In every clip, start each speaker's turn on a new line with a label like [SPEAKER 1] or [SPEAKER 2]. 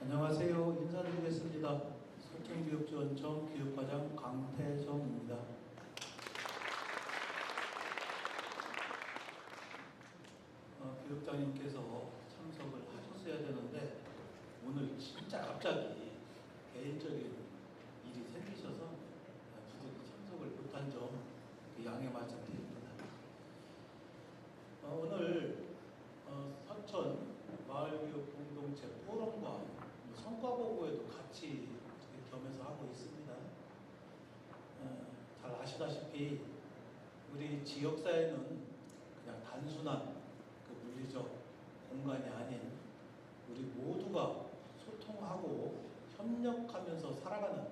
[SPEAKER 1] 안녕하세요. 인사드리겠습니다. 서천교육지원청 교육과장 강태정입니다. 교육장님께서 참석을 하셨어야 되는데 오늘 진짜 갑자기 개인적인 일이 생기셔서 부득이 참석을 못한 점 양해 말씀드립니다. 오늘 서천 마을교육 공동체 포럼과 성과보고에도 같이 겸해서 하고 있습니다. 잘 아시다시피 우리 지역사회는 그냥 단순한 그 물리적 공간이 아닌 우리 모두가 소통하고 협력하면서 살아가는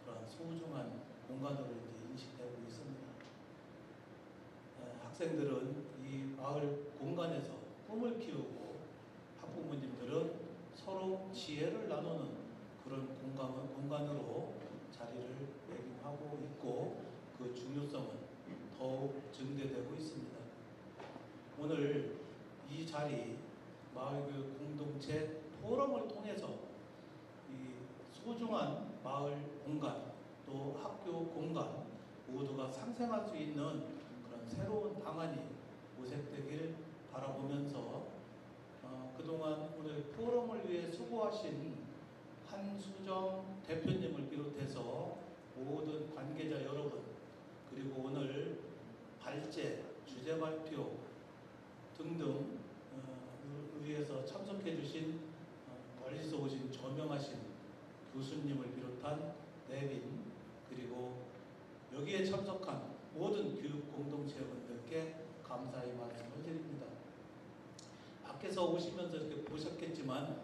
[SPEAKER 1] 그런 소중한 공간으로 이제 인식되고 있습니다. 학생들은 이 마을 공간에서 꿈을 키우고 학부모님들은 서로 지혜를 나누는 그런 공간으로 자리를 매김하고 있고 그 중요성은 더욱 증대되고 있습니다. 오늘 이 자리 마을교육 공동체 포럼을 통해서 이 소중한 마을 공간 또 학교 공간 모두가 상생할 수 있는 그런 새로운 방안이 모색되길 바라보면서 그동안 오늘 포럼을 위해 수고하신 한수정 대표님을 비롯해서 모든 관계자 여러분, 그리고 오늘 발제, 주제 발표 등등 위해서 참석해 주신 멀리서 오신 저명하신 교수님을 비롯한 내빈, 그리고 여기에 참석한 모든 교육 공동체원들께 감사의 말씀을 드립니다. 밖에서 오시면서 이렇게 보셨겠지만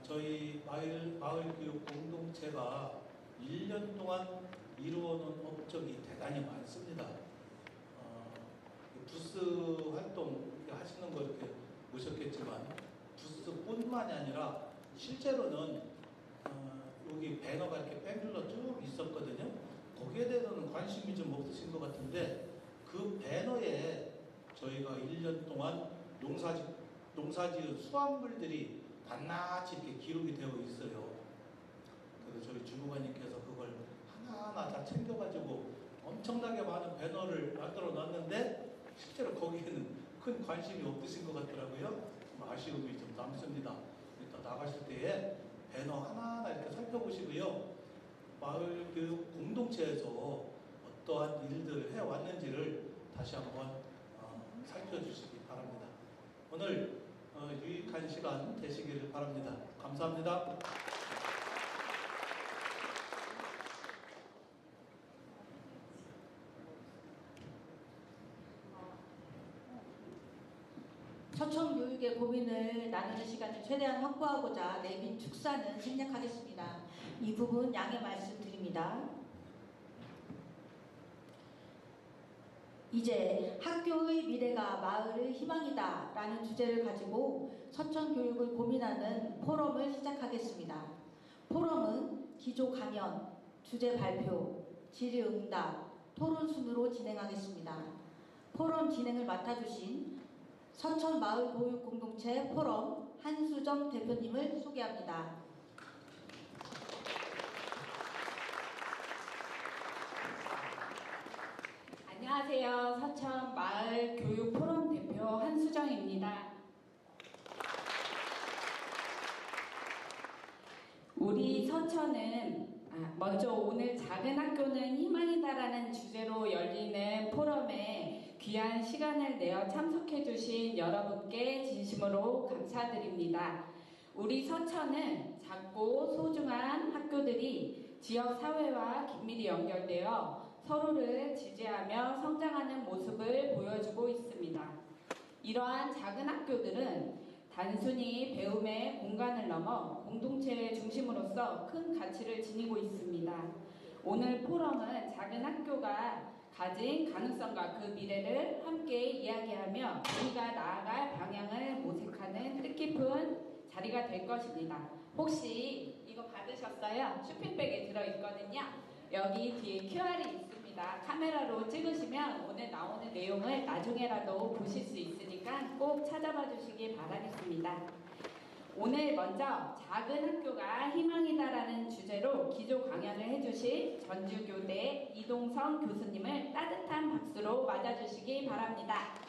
[SPEAKER 1] 저희 마을교육 공동체가 1년 동안 이루어놓은 업적이 대단히 많습니다. 부스 활동 하시는 거 이렇게 보셨겠지만 부스뿐만이 아니라 실제로는 여기 배너가 이렇게 뺑글러 쭉 있었거든요. 거기에 대해서는 관심이 좀 없으신 것 같은데 그 배너에 저희가 1년 동안 농사지은 수확물들이 낱낱이 이렇게 기록이 되어 있어요. 그래서 저희 주무관님께서 그걸 하나하나 다 챙겨가지고 엄청나게 많은 배너를 만들어 놨는데 실제로 거기에는 큰 관심이 없으신 것 같더라고요. 좀 아쉬움이 좀 남습니다. 이따 나가실 때에 배너 하나하나 이렇게 살펴보시고요. 마을교육 공동체에서 어떠한 일들을 해왔는지를 다시 한번 살펴주시기 바랍니다. 오늘 유익한 시간 되시기를 바랍니다. 감사합니다.
[SPEAKER 2] 서천 교육의 고민을 나누는 시간을 최대한 확보하고자 내빈 축사는 생략하겠습니다. 이 부분 양해 말씀드립니다. 이제 학교의 미래가 마을의 희망이다 라는 주제를 가지고 서천 교육을 고민하는 포럼을 시작하겠습니다. 포럼은 기조 강연, 주제 발표, 질의응답, 토론 순으로 진행하겠습니다. 포럼 진행을 맡아주신 서천 마을교육공동체 포럼 한수정 대표님을 소개합니다.
[SPEAKER 3] 안녕하세요. 서천 마을교육포럼 대표 한수정입니다. 우리 서천은 먼저 오늘 작은 학교는 희망이다라는 주제로 열리는 포럼에 귀한 시간을 내어 참석해 주신 여러분께 진심으로 감사드립니다. 우리 서천은 작고 소중한 학교들이 지역사회와 긴밀히 연결되어 서로를 지지하며 성장하는 모습을 보여주고 있습니다. 이러한 작은 학교들은 단순히 배움의 공간을 넘어 공동체의 중심으로서 큰 가치를 지니고 있습니다. 오늘 포럼은 작은 학교가 가진 가능성과 그 미래를 함께 이야기하며 우리가 나아갈 방향을 모색하는 뜻깊은 자리가 될 것입니다. 혹시 이거 받으셨어요? 쇼핑백에 들어있거든요. 여기 뒤에 QR이 있습니다. 카메라로 찍으시면 오늘 나오는 내용을 나중에라도 보실 수 있으니까 꼭 찾아봐 주시기 바라겠습니다. 오늘 먼저 작은 학교가 희망이다라는 주제로 기조 강연을 해주실 전주교대 이동성 교수님을 따뜻한 박수로 맞아주시기 바랍니다.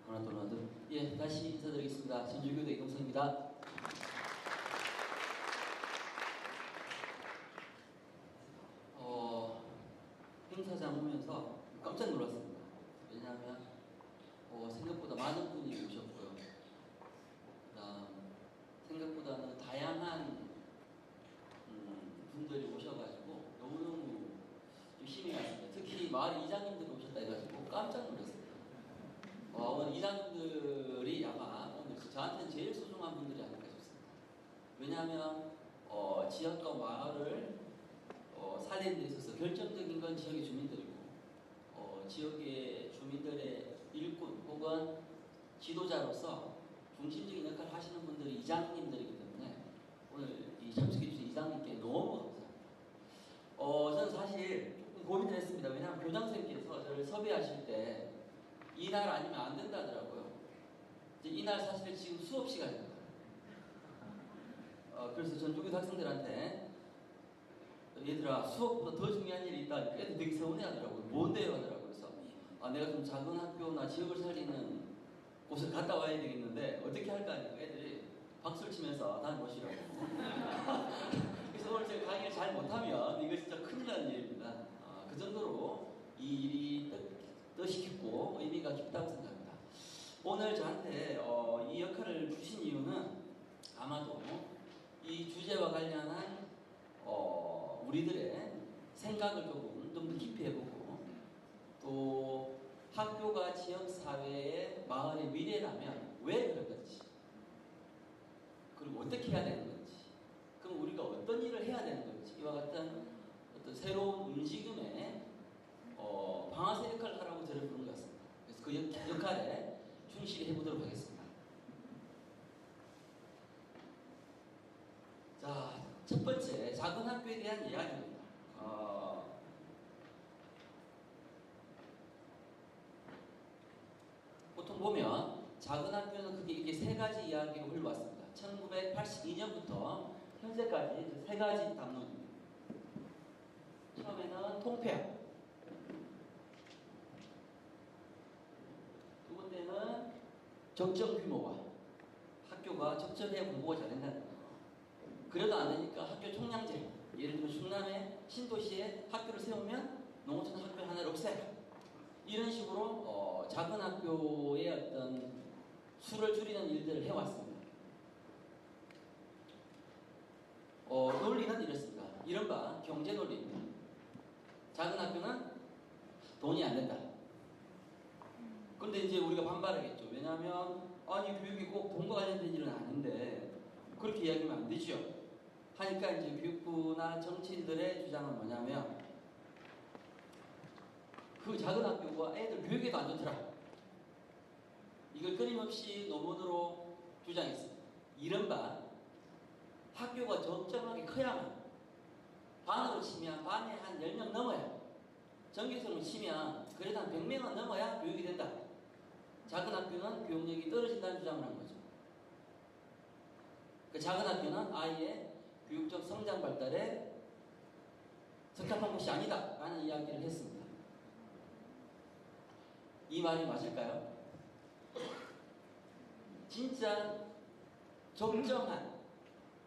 [SPEAKER 4] 하나 둘. 예, 다시 인사드리겠습니다. 전주교대 이동성입니다. 행사장 오면서 깜짝 놀랐습니다. 왜냐하면 생각보다 많은 분이 오셨고요. 그다음 생각보다는 다양한 분들이 오셔가지고 너무너무 힘이 났습니다. 특히 마을 이장님들이 오셨다 해가지고 깜짝 놀랐습니다. 오늘 이장님들이 아마 오늘 저한테는 제일 소중한 분들이 아닐까 싶습니다. 왜냐하면 지역과 마을을 살리는 데 있어서 결정적인 건 지역의 주민들이고 지역의 주민들의 일꾼 혹은 지도자로서 중심적인 역할을 하시는 분들이 이장님들이기 때문에 오늘 이 참석해 주신 이장님께 너무 감사합니다. 저는 사실 조금 고민을 했습니다. 왜냐하면 교장선생님께서 저를 섭외하실 때 이날 아니면 안 된다더라고요. 이날 사실 지금 수업 시간입니다. 그래서 전주교대 학생들한테 얘들아 수업보다 더 중요한 일이 있다. 애들 되게 서운해하더라고요. 뭔데요? 하더라고요. 그래서 내가 좀 작은 학교나 지역을 살리는 곳을 갔다 와야 되겠는데 어떻게 할까 하니까 애들이 박수를 치면서 난 멋이라고. 그래서 오늘 제가 강의를 잘 못하면 이거 진짜 큰일 나는 일입니다. 그 정도로 이 일이 뜻이 깊고 의미가 깊다고 생각합니다. 오늘 저한테 이 역할을 주신 이유는 아마도 이 주제와 관련한 우리들의 생각을 조금 좀 더 깊이 해보고 또 학교가 지역사회의 마을의 미래라면 왜 그런 건지 그리고 어떻게 해야 되는 건지 그럼 우리가 어떤 일을 해야 되는 건지 이와 같은 어떤 새로운 움직임의 방아쇠 역할을 하라고 저를 부른 것 같습니다. 그래서 그 역할에 충실히 해보도록 하겠습니다. 자, 첫 번째 작은 학교에 대한 이야기입니다. 보통 보면 작은 학교는 크게 이렇게 세 가지 이야기로 흘러왔습니다. 1982년부터 현재까지 세 가지 담론입니다. 처음에는 통폐합, 두 번째는 적정 규모화, 학교가 적절해야 공부가 잘된다는 거예요. 그래도 안 되니까 학교 총량제, 예를 들면 충남의 신도시에 학교를 세우면 농어촌 학교 하나를 없애라. 이런 식으로 작은 학교의 어떤 수를 줄이는 일들을 해왔습니다. 논리는 이렇습니다. 이른바 경제 논리입니다. 작은 학교는 돈이 안 된다. 그런데 이제 우리가 반발하겠죠. 왜냐하면 아니 교육이 꼭 돈과 관련된 일은 아닌데 그렇게 이야기하면 안 되죠. 하니까 이제 교육부나 정치인들의 주장은 뭐냐면 그 작은 학교가 애들 교육에도 안 좋더라. 이걸 끊임없이 논문으로 주장했습니다. 이른바 학교가 적정하게 커야만 반으로 치면 반에 한 10명 넘어야 전교생으로 치면 그래도 한 100명은 넘어야 교육이 된다. 작은 학교는 교육력이 떨어진다는 주장을 한 거죠. 그 작은 학교는 아이의 교육적 성장 발달에 적합한 곳이 아니다 라는 이야기를 했습니다. 이 말이 맞을까요? 진짜 적정한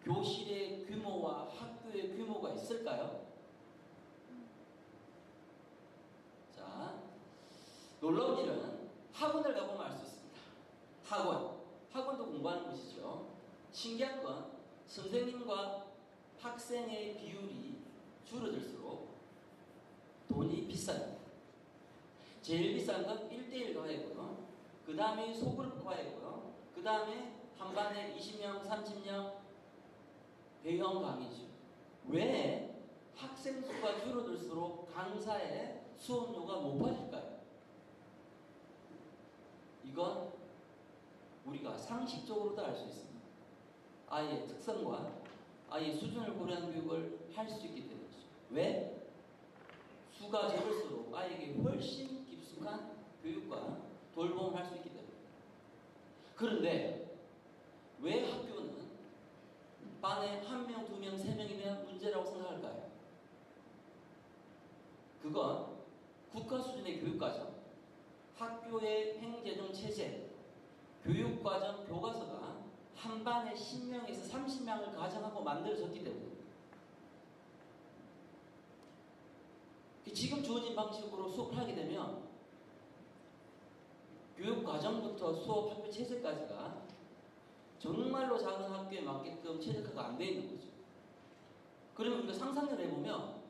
[SPEAKER 4] 교실의 규모와 학교의 규모가 있을까요? 자, 놀라운 일은 학원을 가보면 알 수 있습니다. 학원도 공부하는 곳이죠. 신기한 건 선생님과 학생의 비율이 줄어들수록 돈이 비쌉니다. 제일 비싼 건 1:1 과외고요. 그 다음에 소그룹 과외고요. 그 다음에 한 반에 20명, 30명 배경 강의죠. 왜 학생 수가 줄어들수록 강사의 수업료가 높아질까요? 이건 우리가 상식적으로도 알 수 있습니다. 아이의 특성과 아이의 수준을 고려한 교육을 할 수 있기 때문이죠. 왜? 수가 적을수록 아이에게 훨씬 깊숙한 교육과 돌봄을 할 수 있기 때문에. 그런데 왜 학교는 반에 1명, 2명, 3명이면 문제라고 생각할까요? 그건 국가 수준의 교육과정, 학교의 행재정 체제, 교육과정 교과서가 한 반에 10명에서 30명을 가정하고 만들어졌기 때문에 지금 주어진 방식으로 수업을 하게 되면 교육과정부터 수업 학교 체제까지가 정말로 작은 학교에 맞게끔 최적화가 안 되어 있는 거죠. 그러면 우리가 상상을 해보면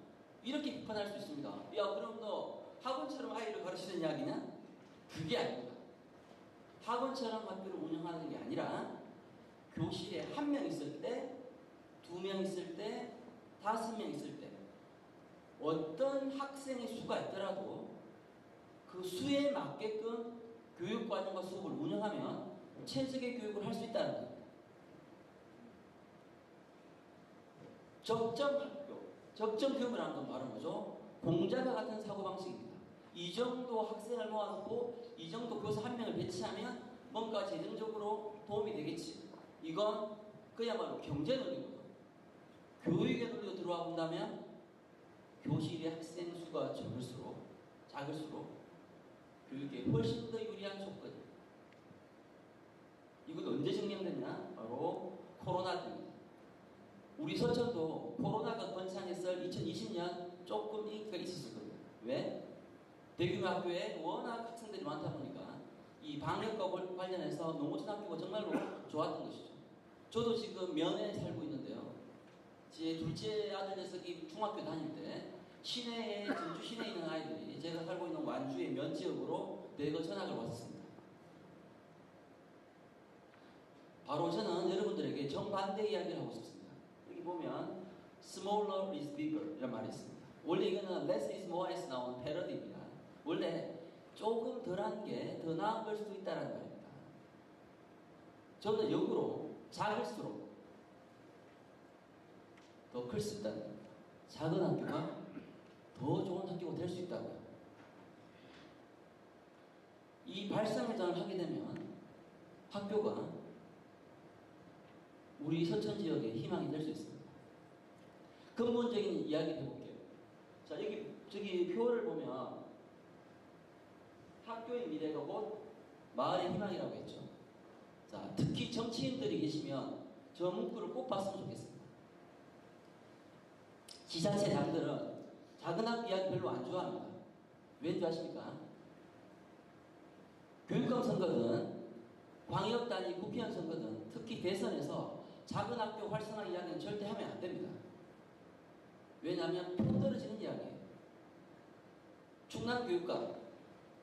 [SPEAKER 4] 이렇게 비판할 수 있습니다. 야, 그럼 너 학원처럼 아이를 가르치는 이야기냐? 그게 아닙니다. 학원처럼 학교를 운영하는 게 아니라 교실에 1명 있을 때, 2명 있을 때, 5명 있을 때 어떤 학생의 수가 있더라도 그 수에 맞게끔 교육과정과 수업을 운영하면 최적의 교육을 할 수 있다는 겁니다. 적정 학교, 적정 교육을 하는 건 바로 뭐죠? 공자가 같은 사고방식입니다. 이 정도 학생을 모아놓고 이 정도 교사 1명을 배치하면 뭔가 재정적으로 도움이 되겠지. 이건 그야말로 경제 논리거든. 교육의 논리가 들어와 본다면 교실의 학생 수가 작을수록 교육에 훨씬 더 유리한 조건입니다. 이건 언제 증명됐냐? 바로 코로나 때입니다. 우리 서천도 코로나가 번창했을 2020년 조금 인기가 있었거든요. 왜? 대규모 학교에 워낙 학생들이 많다 보니까 이 방역과 관련해서 농어촌학교가 정말로 좋았던 것이죠. 저도 지금 면에 살고 있는데요. 제 둘째 아들 녀석이 중학교 다닐 때 시내에, 전주 시내에 있는 아이들이 제가 살고 있는 완주의 면 지역으로 대거 전학을 왔었습니다. 바로 저는 여러분들에게 정반대 이야기를 하고 싶습니다. 여기 보면 smaller is bigger 이런 말이 있습니다. 원래 이거는 less is more에서 나온 패러디입니다. 원래 조금 덜한 게 더 나은 걸 수도 있다는 말입니다. 저는 역으로 작을수록 더 클 수 있다는 겁니다. 작은 학교가 더 좋은 학교가 될 수 있다고요. 이 발상회전을 하게 되면 학교가 우리 서천 지역의 희망이 될 수 있습니다. 근본적인 이야기를 해볼게요. 자, 저기 표를 보면 학교의 미래가 곧 마을의 희망이라고 했죠. 자, 특히 정치인들이 계시면 저 문구를 꼭 봤으면 좋겠습니다. 지자체장들은 작은 학교 이야기 별로 안 좋아합니다. 왠지 아십니까? 교육감 선거든, 광역단위 국회의원 선거든, 특히 대선에서 작은 학교 활성화 이야기는 절대 하면 안 됩니다. 왜냐하면 표 떨어지는 이야기예요. 충남교육감,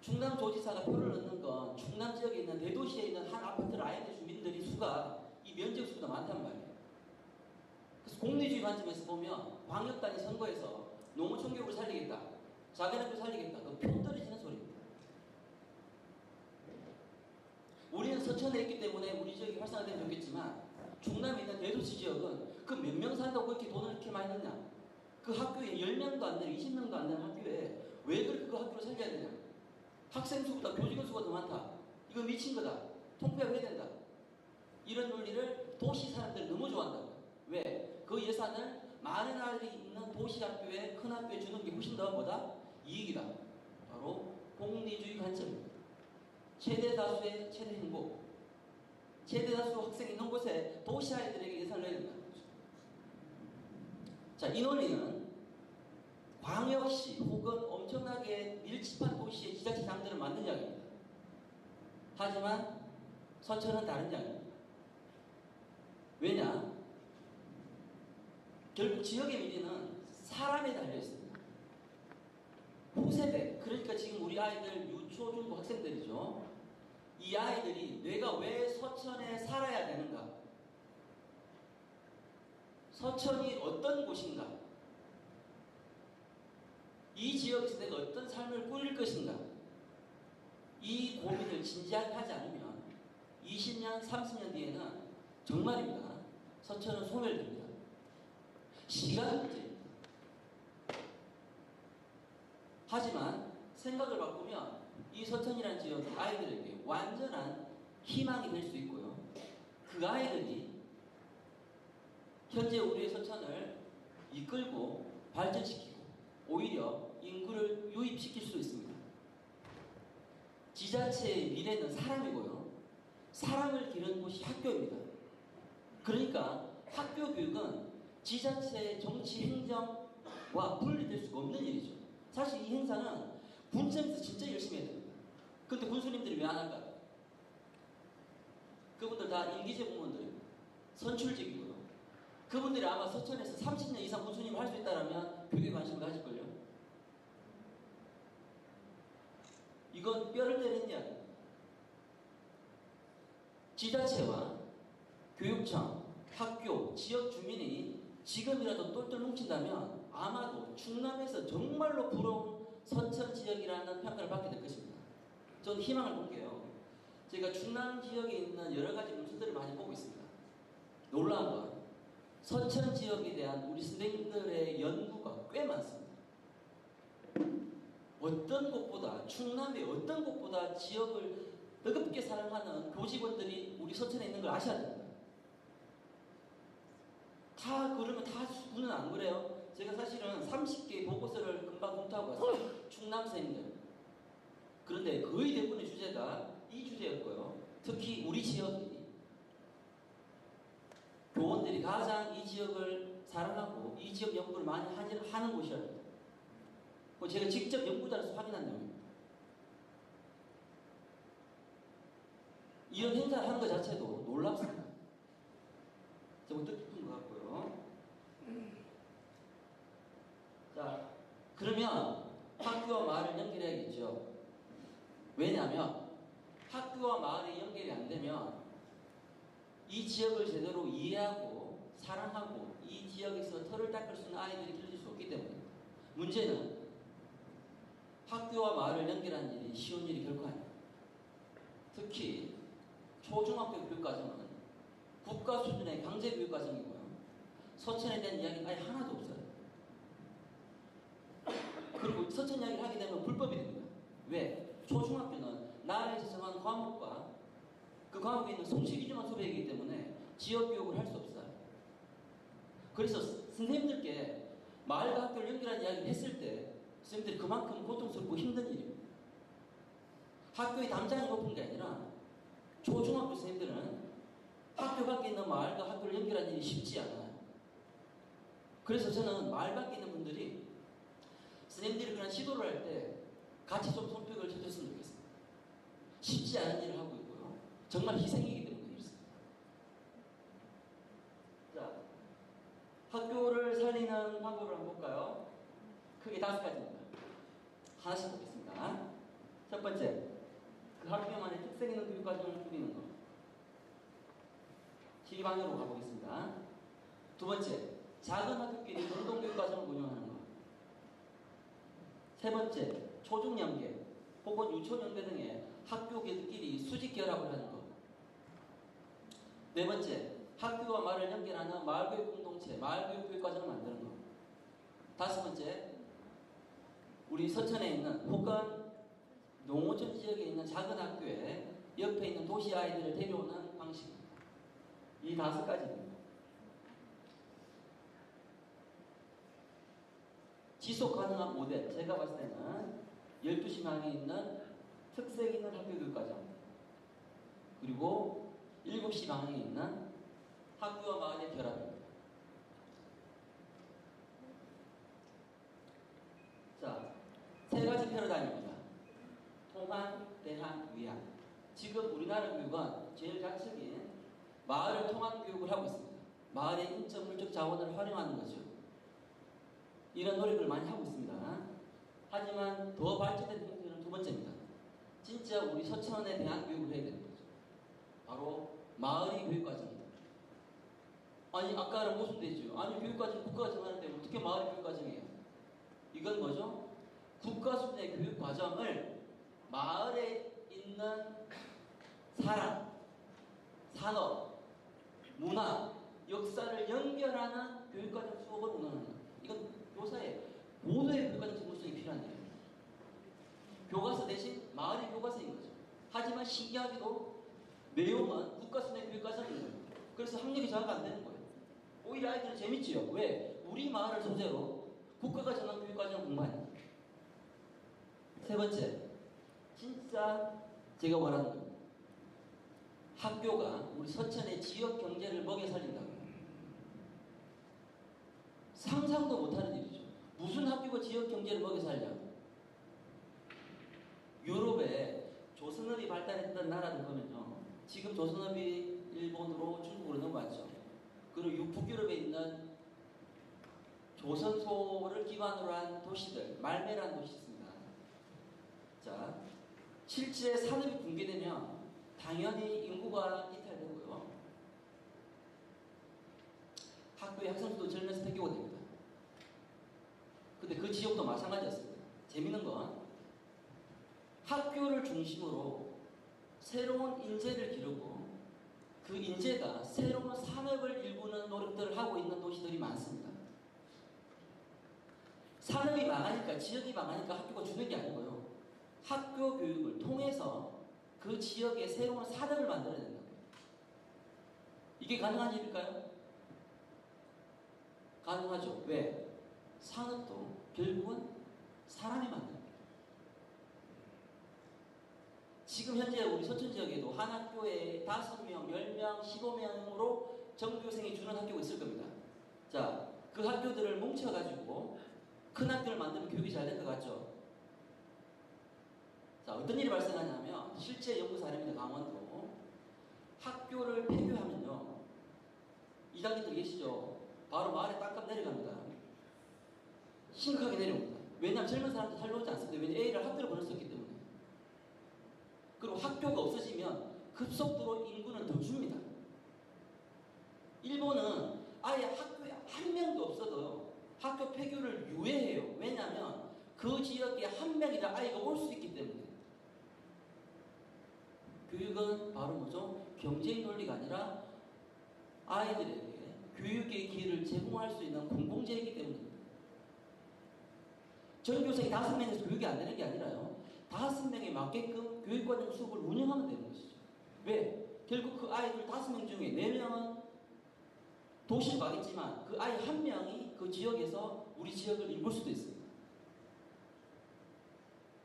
[SPEAKER 4] 충남도지사가 표를 얻는 건 충남 지역에 있는 대도시에 있는 한 아파트 라인의 주민들이 수가 이 면적 수보다 많단 말이에요. 그래서 공리주의 관점에서 보면 광역단위 선거에서 농어촌 교육을 살리겠다, 작은 학교 살리겠다, 그 표 떨어지는 소리입니다. 우리는 서천에 있기 때문에 우리 지역이 활성화되면 좋겠지만 충남에 있는 대도시 지역은 그 몇 명 산다고 그렇게 돈을 이렇게 많이 넣냐? 그 학교에 10명도 안 되는 20명도 안 되는 학교에 왜 그렇게 그 학교를 살려야 되냐? 학생 수보다 교직원 수가 더 많다. 이거 미친 거다. 통폐합 해야 된다. 이런 논리를 도시 사람들이 너무 좋아한다고요. 왜? 그 예산을 많은 아이들이 있는 도시 학교에, 큰 학교에 주는 게 훨씬 더 뭐다? 이익이다. 바로 공리주의 관점입니다. 최대 다수의 최대 행복. 최대 다수 학생이 있는 곳에 도시 아이들에게 예산을 내야 된다는 거죠. 자, 이 논리는 광역시 혹은 엄청나게 밀집한 도시의 지자체장들을 만든 이야기입니다. 하지만 서천은 다른 이야기입니다. 왜냐? 결국 지역의 미래는 사람에 달려있습니다. 후세대, 그러니까 지금 우리 아이들 유초, 중고 학생들이죠. 이 아이들이 내가 왜 서천에 살아야 되는가? 서천이 어떤 곳인가? 이 지역에서 내가 어떤 삶을 꾸릴 것인가, 이 고민을 진지하게 하지 않으면 20년, 30년 뒤에는 정말입니다. 서천은 소멸됩니다. 시간 문제입니다. 하지만 생각을 바꾸면 이 서천이라는 지역은 아이들에게 완전한 희망이 될 수 있고요. 그 아이들이 현재 우리의 서천을 이끌고 발전시키고 오히려 인구를 유입시킬 수 있습니다. 지자체의 미래는 사람이고요. 사람을 기르는 곳이 학교입니다. 그러니까 학교 교육은 지자체의 정치 행정과 분리될 수가 없는 일이죠. 사실 이 행사는 군청에서 진짜 열심히 해야 됩니다. 그런데 군수님들이 왜 안 할까요? 그분들 다 일기재 공무원들입니다. 선출직이고요. 그분들이 아마 서천에서 30년 이상 군수님을 할 수 있다면 교육에 관심을 가질걸요. 이건 뼈를 때리는 이야기입니다. 지자체와 교육청, 학교, 지역 주민이 지금이라도 똘똘 뭉친다면 아마도 충남에서 정말로 부러운 서천 지역이라는 평가를 받게 될 것입니다. 저는 희망을 볼게요. 제가 충남 지역에 있는 여러 가지 문서들을 많이 보고 있습니다. 놀라운 건 서천 지역에 대한 우리 선생님들의 연구가 꽤 많습니다. 어떤 곳보다, 충남의 어떤 곳보다 지역을 뜨겁게 사랑하는 교직원들이 우리 서천에 있는 걸 아셔야 됩니다. 다 그러면 다 군은 안 그래요. 제가 사실은 30개의 보고서를 금방 검토하고 왔어요. 충남 선생님들. 그런데 거의 대부분의 주제가 이 주제였고요. 특히 우리 지역이 교원들이 가장 이 지역을 사랑하고 이 지역 연구를 많이 하는 곳이라고 합니다. 제가 직접 연구자로서 확인한 내용입니다. 이런 행사를 하는 것 자체도 놀랍습니다. 조금 뜻깊은 것 같고요. 자, 그러면 학교와 마을을 연결해야겠죠. 왜냐하면 학교와 마을이 연결이 안 되면 이 지역을 제대로 이해하고 사랑하고 이 지역에서 털을 닦을 수 있는 아이들이 길러질 수 없기 때문입니다. 문제는 학교와 마을을 연결하는 일이 쉬운 일이 결코 아닙니다. 특히 초중학교 교육과정은 국가 수준의 강제 교육과정이고요. 서천에 대한 이야기는 아예 하나도 없어요. 그리고 서천 이야기를 하게 되면 불법이 됩니다. 왜? 초중학교는 나라에서 정한 과목과 그 과목에 있는 송시 기준만 수업이기 때문에 지역 교육을 할 수 없어요. 그래서 선생님들께 마을과 학교를 연결한 이야기를 했을 때 선생님들이 그만큼 고통스럽고 힘든 일입니다. 학교의 담장이 높은 게 아니라 초중학교 선생님들은 학교 밖에 있는 마을과 학교를 연결하는 일이 쉽지 않아요. 그래서 저는 마을 밖에 있는 분들이 선생님들이 그런 시도를 할 때 같이 좀 손뼉을 쳐줬으면 좋겠습니다. 쉽지 않은 일을 하고 있고요. 정말 희생이기 때문에 그렇습니다. 자, 학교를 살리는 방법을 한번 볼까요? 크게 5가지입니다. 하나씩 보겠습니다. 첫 번째, 그 학교만의 특색 있는 교육과정을 꾸리는 것. 시방으로 가보겠습니다. 두 번째, 작은 학교끼리 공동교육과정을 운영하는 것. 세 번째, 초중연계 혹은 유초연계 등의 학교끼리 수직 결합을 하는 것. 네 번째, 학교와 마을을 연결하는 마을교육 공동체, 마을교육 교육과정을 만드는 것. 다섯 번째, 우리 서천에 있는 혹은 농어촌 지역에 있는 작은 학교에 옆에 있는 도시 아이들을 데려오는 방식. 이 5가지입니다. 지속 가능한 모델, 제가 봤을 때는 12시 방에 있는 특색 있는 학교 교육과정, 그리고 7시 방에 있는 학교와 마을의 결합입니다. 자, 3가지 패러다임입니다. 통한, 대한, 위한. 지금 우리나라 교육은 제일 좌측인 마을을 통한 교육을 하고 있습니다. 마을의 인적, 물적 자원을 활용하는 거죠. 이런 노력을 많이 하고 있습니다. 하지만 더 발전된 형태는 2번째입니다. 진짜 우리 서천에 대한 교육을 해야 되는 거죠. 바로 마을의 교육과정입니다. 아니, 아까는 모순되죠. 아니, 교육과정 국가가 정하는데 어떻게 마을의 교육과정이에요? 이건 뭐죠? 국가 수준의 교육 과정을 마을에 있는 사람, 산업, 문화, 역사를 연결하는 교육과정 수업을 운영하는 것. 이건 교사의 모두의 교육과정 전문성이 필요한 일입니다. 교과서 대신 마을의 교과서인 거죠. 하지만 신기하게도 내용은 국가 수준의 교육과정인 거예요. 그래서 학력이 저하가 안 되는 거예요. 오히려 아이들은 재밌지요. 왜? 우리 마을을 소재로 국가가 정한 교육과정을 공부하니까. 세 번째, 진짜 제가 원하는 겁니다. 학교가 우리 서천의 지역 경제를 먹여 살린다고. 상상도 못하는 일이죠. 무슨 학교가 지역 경제를 먹여 살려? 유럽에 조선업이 발달했던 나라들 보면요. 지금 조선업이 일본으로 중국으로 넘어왔죠. 그리고 북유럽에 있는 조선소를 기반으로 한 도시들, 말메라는 도시 있습니다. 자, 실제 산업이 붕괴되면 당연히 인구가 이탈되고요. 학교의 학생수도 절면서 뺏기고 됩니다. 근데 그 지역도 마찬가지였습니다. 재밌는 건 학교를 중심으로 새로운 인재를 기르고 그 인재가 새로운 산업을 일구는 노력들을 하고 있는 도시들이 많습니다. 산업이 망하니까, 지역이 망하니까 학교가 주는 게 아니고요. 학교 교육을 통해서 그 지역에 새로운 산업을 만들어야 된다고요. 이게 가능한 일일까요? 가능하죠. 왜? 산업도 결국은 사람이 만듭니다. 지금 현재 우리 서천 지역에도 한 학교에 5명, 10명, 15명으로 정규생이 주는 학교가 있을 겁니다. 자, 그 학교들을 뭉쳐가지고 큰 학교를 만들면 교육이 잘 될 것 같죠? 자, 어떤 일이 발생하냐면 실제 연구 사례입니다. 강원도. 학교를 폐교하면요. 이장님들 계시죠? 바로 마을에 땅값 내려갑니다. 심각하게 내려옵니다. 왜냐하면 젊은 사람들 살려오지 않습니다. 왜냐하면 A를 학교로 보낼 수 없기 때문에. 그리고 학교가 없어지면 급속도로 인구는 더 줍니다. 일본은 아예 학교에 한 명도 없어도 학교 폐교를 유예해요. 왜냐하면 그 지역에 한 명이라 아이가 올 수 있기 때문에. 교육은 바로 뭐죠? 경제의 논리가 아니라 아이들에게 교육의 기회를 제공할 수 있는 공공재이기 때문입니다. 전교생이 5명에서 교육이 안 되는 게 아니라요. 5명에 맞게끔 교육과정 수업을 운영하면 되는 것이죠. 왜? 결국 그 아이들 5명 중에 4명은 도시를 가겠지만 그 아이 1명이 그 지역에서 우리 지역을 일굴 수도 있습니다.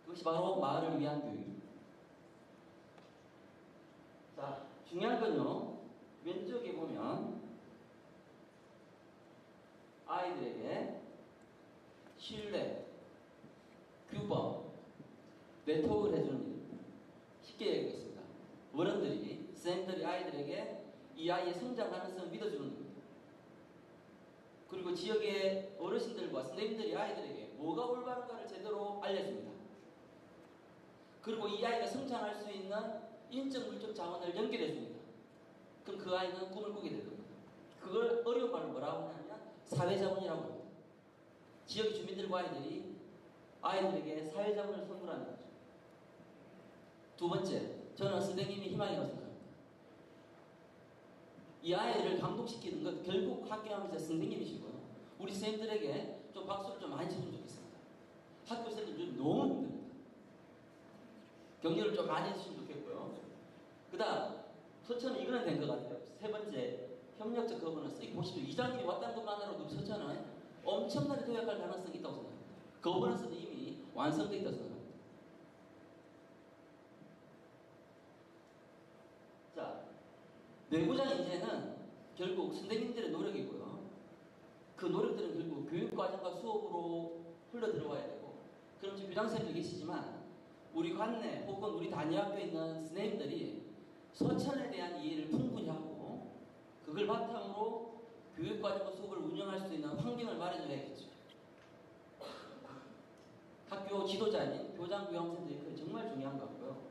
[SPEAKER 4] 그것이 바로 마을을 위한 교육입니다. 자, 중요한 건요. 왼쪽에 보면 아이들에게 신뢰, 규범, 네트워크를 해주는 일입니다. 쉽게 얘기하겠습니다. 어른들이, 선생님들이 아이들에게 이 아이의 성장 가능성을 믿어주는 겁니다. 그리고 지역의 어르신들과 선생님들이 아이들에게 뭐가 올바른가를 제대로 알려줍니다. 그리고 이 아이가 성장할 수 있는 인적, 물적 자원을 연결해줍니다. 그럼 그 아이는 꿈을 꾸게 될 겁니다. 그걸 어려운 말로 뭐라고 하냐면 사회자본이라고 합니다. 지역 주민들과 아이들에게 사회자본을 선물하는 거죠. 두 번째, 저는 선생님이 희망이라고 생각합니다. 이 아이를 감동시키는 것 결국 학교하면서 선생님이시고요. 우리 선생님들에게 좀 박수를 좀 많이 쳐주면 좋겠습니다. 학교 선생님들 좀 너무 힘듭니다. 격려를 좀 많이 해주시면 좋겠고요. 그 다음, 서천은 이거는 된 것 같아요. 세 번째, 협력적 거버넌스. 보시죠. 이장님이 왔다는 것만으로도 서천은 엄청나게 도약할 가능성이 있다고 생각합니다. 거버넌스도 이미 완성되어 있다고 생각합니다. 자, 내부장 인재는 결국 선생님들의 노력이고요. 그 노력들은 결국 교육과정과 수업으로 흘러들어와야 되고, 그럼 지금 교장선생님도 계시지만 우리 관내 혹은 우리 단위학교에 있는 선생님들이 서천에 대한 이해를 풍분히 하고 그걸 바탕으로 교육과정과 수업을 운영할 수 있는 환경을 마련해야겠죠. 학교 지도자인 교장, 교양선생님의 역할이 정말 중요한 것 같고요.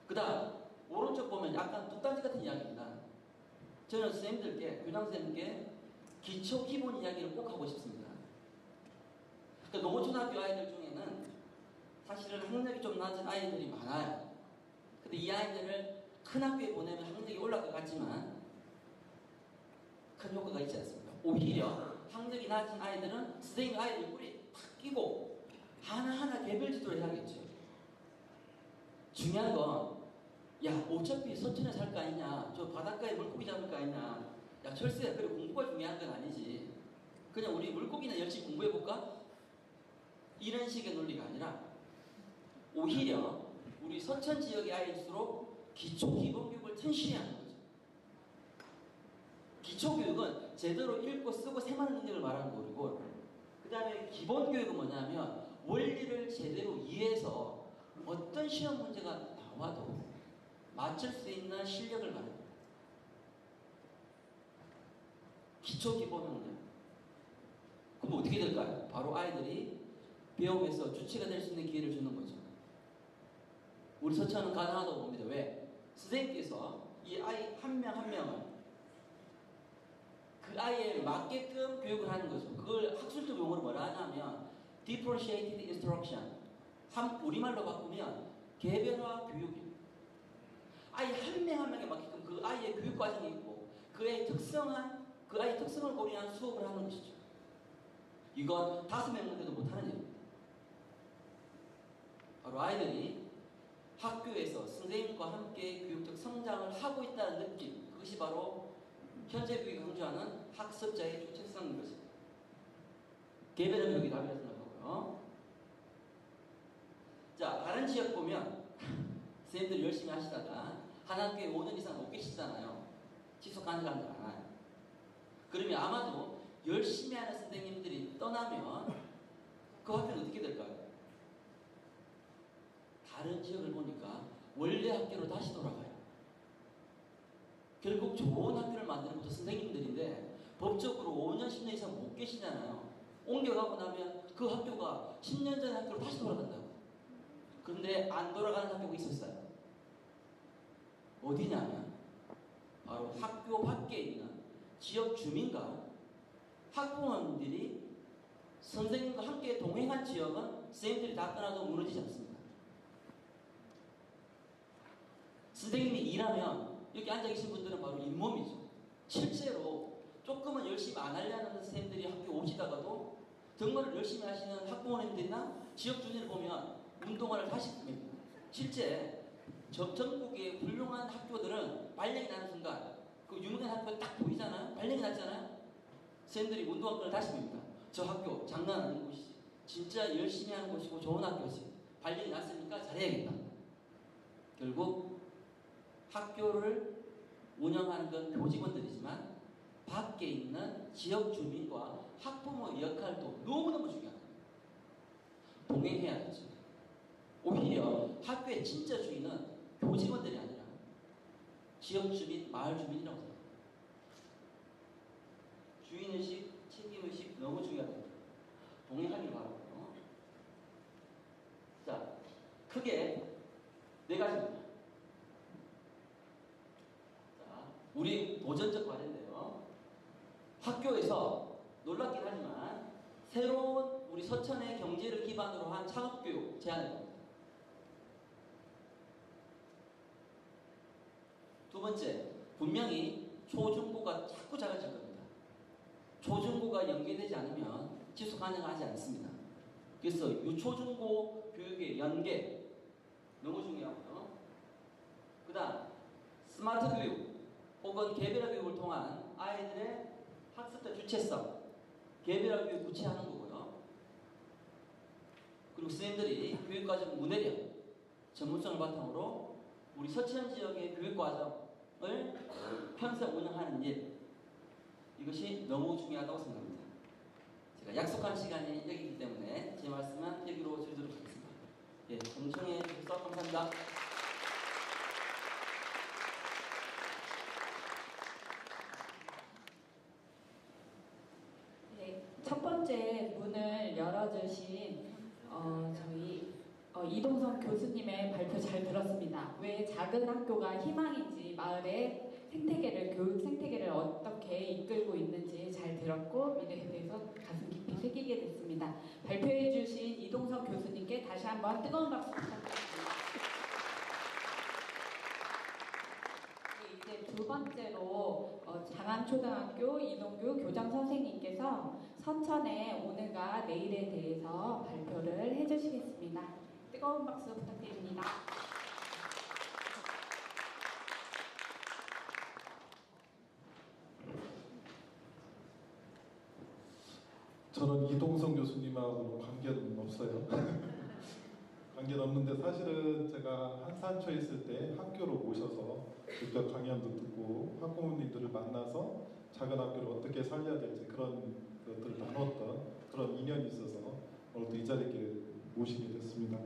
[SPEAKER 4] 그 다음 오른쪽 보면 약간 뚝단지 같은 이야기입니다. 저는 선생님들께, 교장선생님께 기초 기본 이야기를 꼭 하고 싶습니다. 그러니까 농어촌학교 아이들 중에는 낮은 아이들이 많아요. 근데 이 아이들을 큰 학교에 보내면 학력이 올라갈 것 같지만 큰 효과가 있지 않습니까? 오히려 학력이 낮은 아이들은 선생님 아이들 뿌리 탁 끼고 하나하나 개별 지도를 해야겠죠. 중요한 건, 야, 어차피 서천에 살 거 아니냐, 저 바닷가에 물고기 잡을 거 아니냐, 야, 철수야, 그래, 공부가 중요한 건 아니지. 그냥 우리 물고기나 열심히 공부해볼까? 이런 식의 논리가 아니라, 오히려 우리 서천 지역의 아이일수록 기초 기본교육을 천실히 하는 거죠. 기초교육은 제대로 읽고 쓰고 생활하는 능력을 말하는 거고, 그 다음에 기본교육은 뭐냐면 원리를 제대로 이해해서 어떤 시험 문제가 나와도 맞출 수 있는 실력을 말합니다. 기초 기본 능력. 그럼 어떻게 될까요? 바로 아이들이 배움에서 주체가 될 수 있는 기회를 주는 거죠. 우리 서천은 가능하다고 봅니다. 왜? 선생님께서 이 아이 한 명 한 명을 그 아이에 맞게끔 교육을 하는 거죠. 그걸 학술적 용어로 뭐라 하냐면 differentiated instruction. 우리말로 바꾸면 개별화 교육이에요. 아이 한 명 한 명에 맞게끔 그 아이의 교육 과정이 있고 그 아이의 특성을 고려한 수업을 하는 것이죠. 이건 5명만 돼도 못하는 일입니다. 바로 아이들이 학교에서 선생님과 함께 교육적 성장을 하고 있다는 느낌, 그것이 바로 현재 교육이 강조하는 학습자의 주체성인 것입니다. 개별화 교육이 답이라고 생각하고요. 자, 다른 지역 보면 선생님들 열심히 하시다가 한 학교에 5년 이상 못 계시잖아요. 지속하는 사람들 많아요. 그러면 아마도 열심히 하는 선생님들이 떠나면 그 학교는 어떻게 될까요? 다른 지역을 보니까 원래 학교로 다시 돌아가요. 결국 좋은 학교를 만드는 것도 선생님들인데 법적으로 5년, 10년 이상 못 계시잖아요. 옮겨가고 나면 그 학교가 10년 전의 학교로 다시 돌아간다고. 그런데 안 돌아가는 학교가 있었어요. 어디냐면 바로 학교 밖에 있는 지역 주민과 학부모님들이 선생님과 함께 동행한 지역은 선생님들이 다 떠나도 무너지지 않습니다. 선생님이 일하면 여기 앉아 계신 분들은 바로 잇몸이죠. 실제로 조금은 열심히 안 하려는 선생님들이 학교 오시다가도 정말 열심히 하시는 학부모님들이나 지역 주민을 보면 운동화를 다시 듭니다. 실제 전국의 훌륭한 학교들은 발령이 나는 순간 그 유명한 학교가 딱 보이잖아요. 발령이 났잖아요. 선생님들이 운동화를 다시 듭니다. 저 학교 장난 아닌 곳이지. 진짜 열심히 하는 곳이고 좋은 학교지. 발령이 났으니까 잘해야겠다. 결국 학교를 운영하는 건 교직원들이지만 밖에 있는 지역 주민과 학부모의 역할도 너무너무 중요합니다. 동행해야 되죠. 오히려 학교의 진짜 주인은 교직원들이 아니라 지역 주민, 마을 주민이라고 생각합니다. 주인의식, 책임의식 너무 중요합니다. 동행하길 바라고요. 자, 크게 4가지입니다. 자, 우리 도전적 과제인데요. 학교에서 놀랍긴 하지만 새로운 우리 서천의 경제를 기반으로 한 창업교육 제안할 겁니다. 두 번째, 분명히 초중고가 자꾸 작아질 겁니다. 초중고가 연계되지 않으면 지속 가능하지 않습니다. 그래서 유초중고 교육의 연계 너무 중요하고요. 그 다음 스마트 교육 혹은 개별화 교육을 통한 아이들의 학습자 주체성, 개별화 교육 구체화하는 거고요. 그리고 선생님들이 교육과정 문해력, 전문성을 바탕으로 우리 서천 지역의 교육과정을 편성 운영하는 일, 이것이 너무 중요하다고 생각합니다. 제가 약속한 시간이 여기이기 때문에 제 말씀은 여기로 드리도록 하겠습니다. 예, 경청해 주셔서 감사합니다.
[SPEAKER 3] 네, 첫 번째 문을 열어주신 저희 이동성 교수님의 발표 잘 들었습니다. 왜 작은 학교가 희망인지, 마을의 생태계를, 교육 생태계를 어떻게 이끌고 있는지 잘 들었고 미래에 대해서 가슴 깊이 새기게 됐습니다. 발표해 주신 이동성 교수님께 다시 한번 뜨거운 박수 부탁드립니다. 번째로 장안초등학교 이동규 교장 선생님께서 서천의 오늘과 내일에 대해서 발표를 해주시겠습니다. 뜨거운 박수 부탁드립니다.
[SPEAKER 5] 저는 이동성 교수님하고는 관계는 없어요. 관계는 없는데 사실은 제가 한산초에 있을 때 학교로 모셔서 직접 강연도 듣고 학부모님들을 만나서 작은 학교를 어떻게 살려야 될지 그런 것들을 나눴던 그런 인연이 있어서 오늘 또 이 자리에 모시게 됐습니다.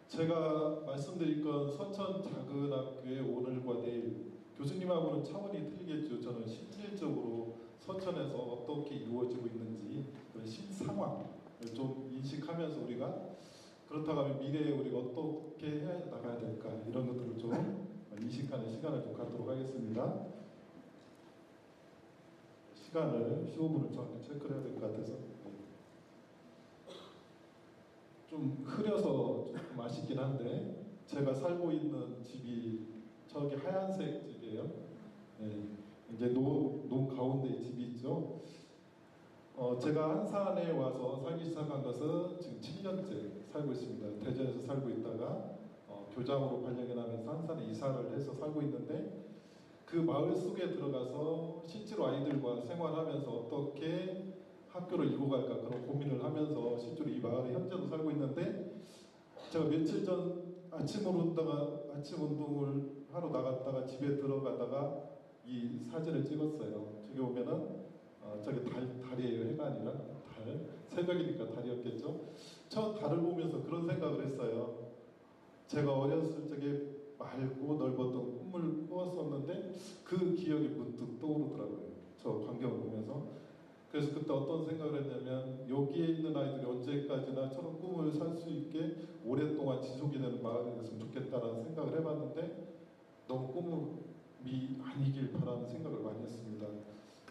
[SPEAKER 5] 제가 말씀드릴 건 서천 작은 학교의 오늘과 내일 교수님하고는 차원이 틀리겠죠. 저는 실질적으로 서천에서 어떻게 이루어지고 있는지 그런 실상황을 좀 인식하면서 우리가 그렇다고 하면 미래에 우리가 어떻게 해 나가야 될까 이런 것들을 좀 인식하는 시간을 좀 갖도록 하겠습니다. 시간을 15분을 정확히 체크를 해야 될 것 같아서 좀 흐려서 조금 아쉽긴 한데 제가 살고 있는 집이 저기 하얀색 집이에요. 네, 이제 논 가운데 집이 있죠. 제가 한산에 와서 살기 시작한 것은 지금 7년째 살고 있습니다. 대전에서 살고 있다가 교장으로 발령이 나면서 한산에 이사를 해서 살고 있는데 그 마을 속에 들어가서 실제로 아이들과 생활하면서 어떻게 학교를 이루어 갈까 그런 고민을 하면서 실제로 이 마을에 현재도 살고 있는데 제가 며칠 전 아침 운동을 하러 나갔다가 집에 들어가다가 이 사진을 찍었어요. 저기 보면은 저기 달이에요. 해가 아니라 달. 새벽이니까 달이었겠죠. 첫 달을 보면서 그런 생각을 했어요. 제가 어렸을 적에 맑고 넓었던 꿈을 꾸었었는데 그 기억이 문득 떠오르더라고요. 저 광경을 보면서. 그래서 그때 어떤 생각을 했냐면 여기에 있는 아이들이 언제까지나 저런 꿈을 살 수 있게 오랫동안 지속이 되는 마을이 됐으면 좋겠다라는 생각을 해봤는데 너무 꿈이 아니길 바라는 생각을 많이 했습니다.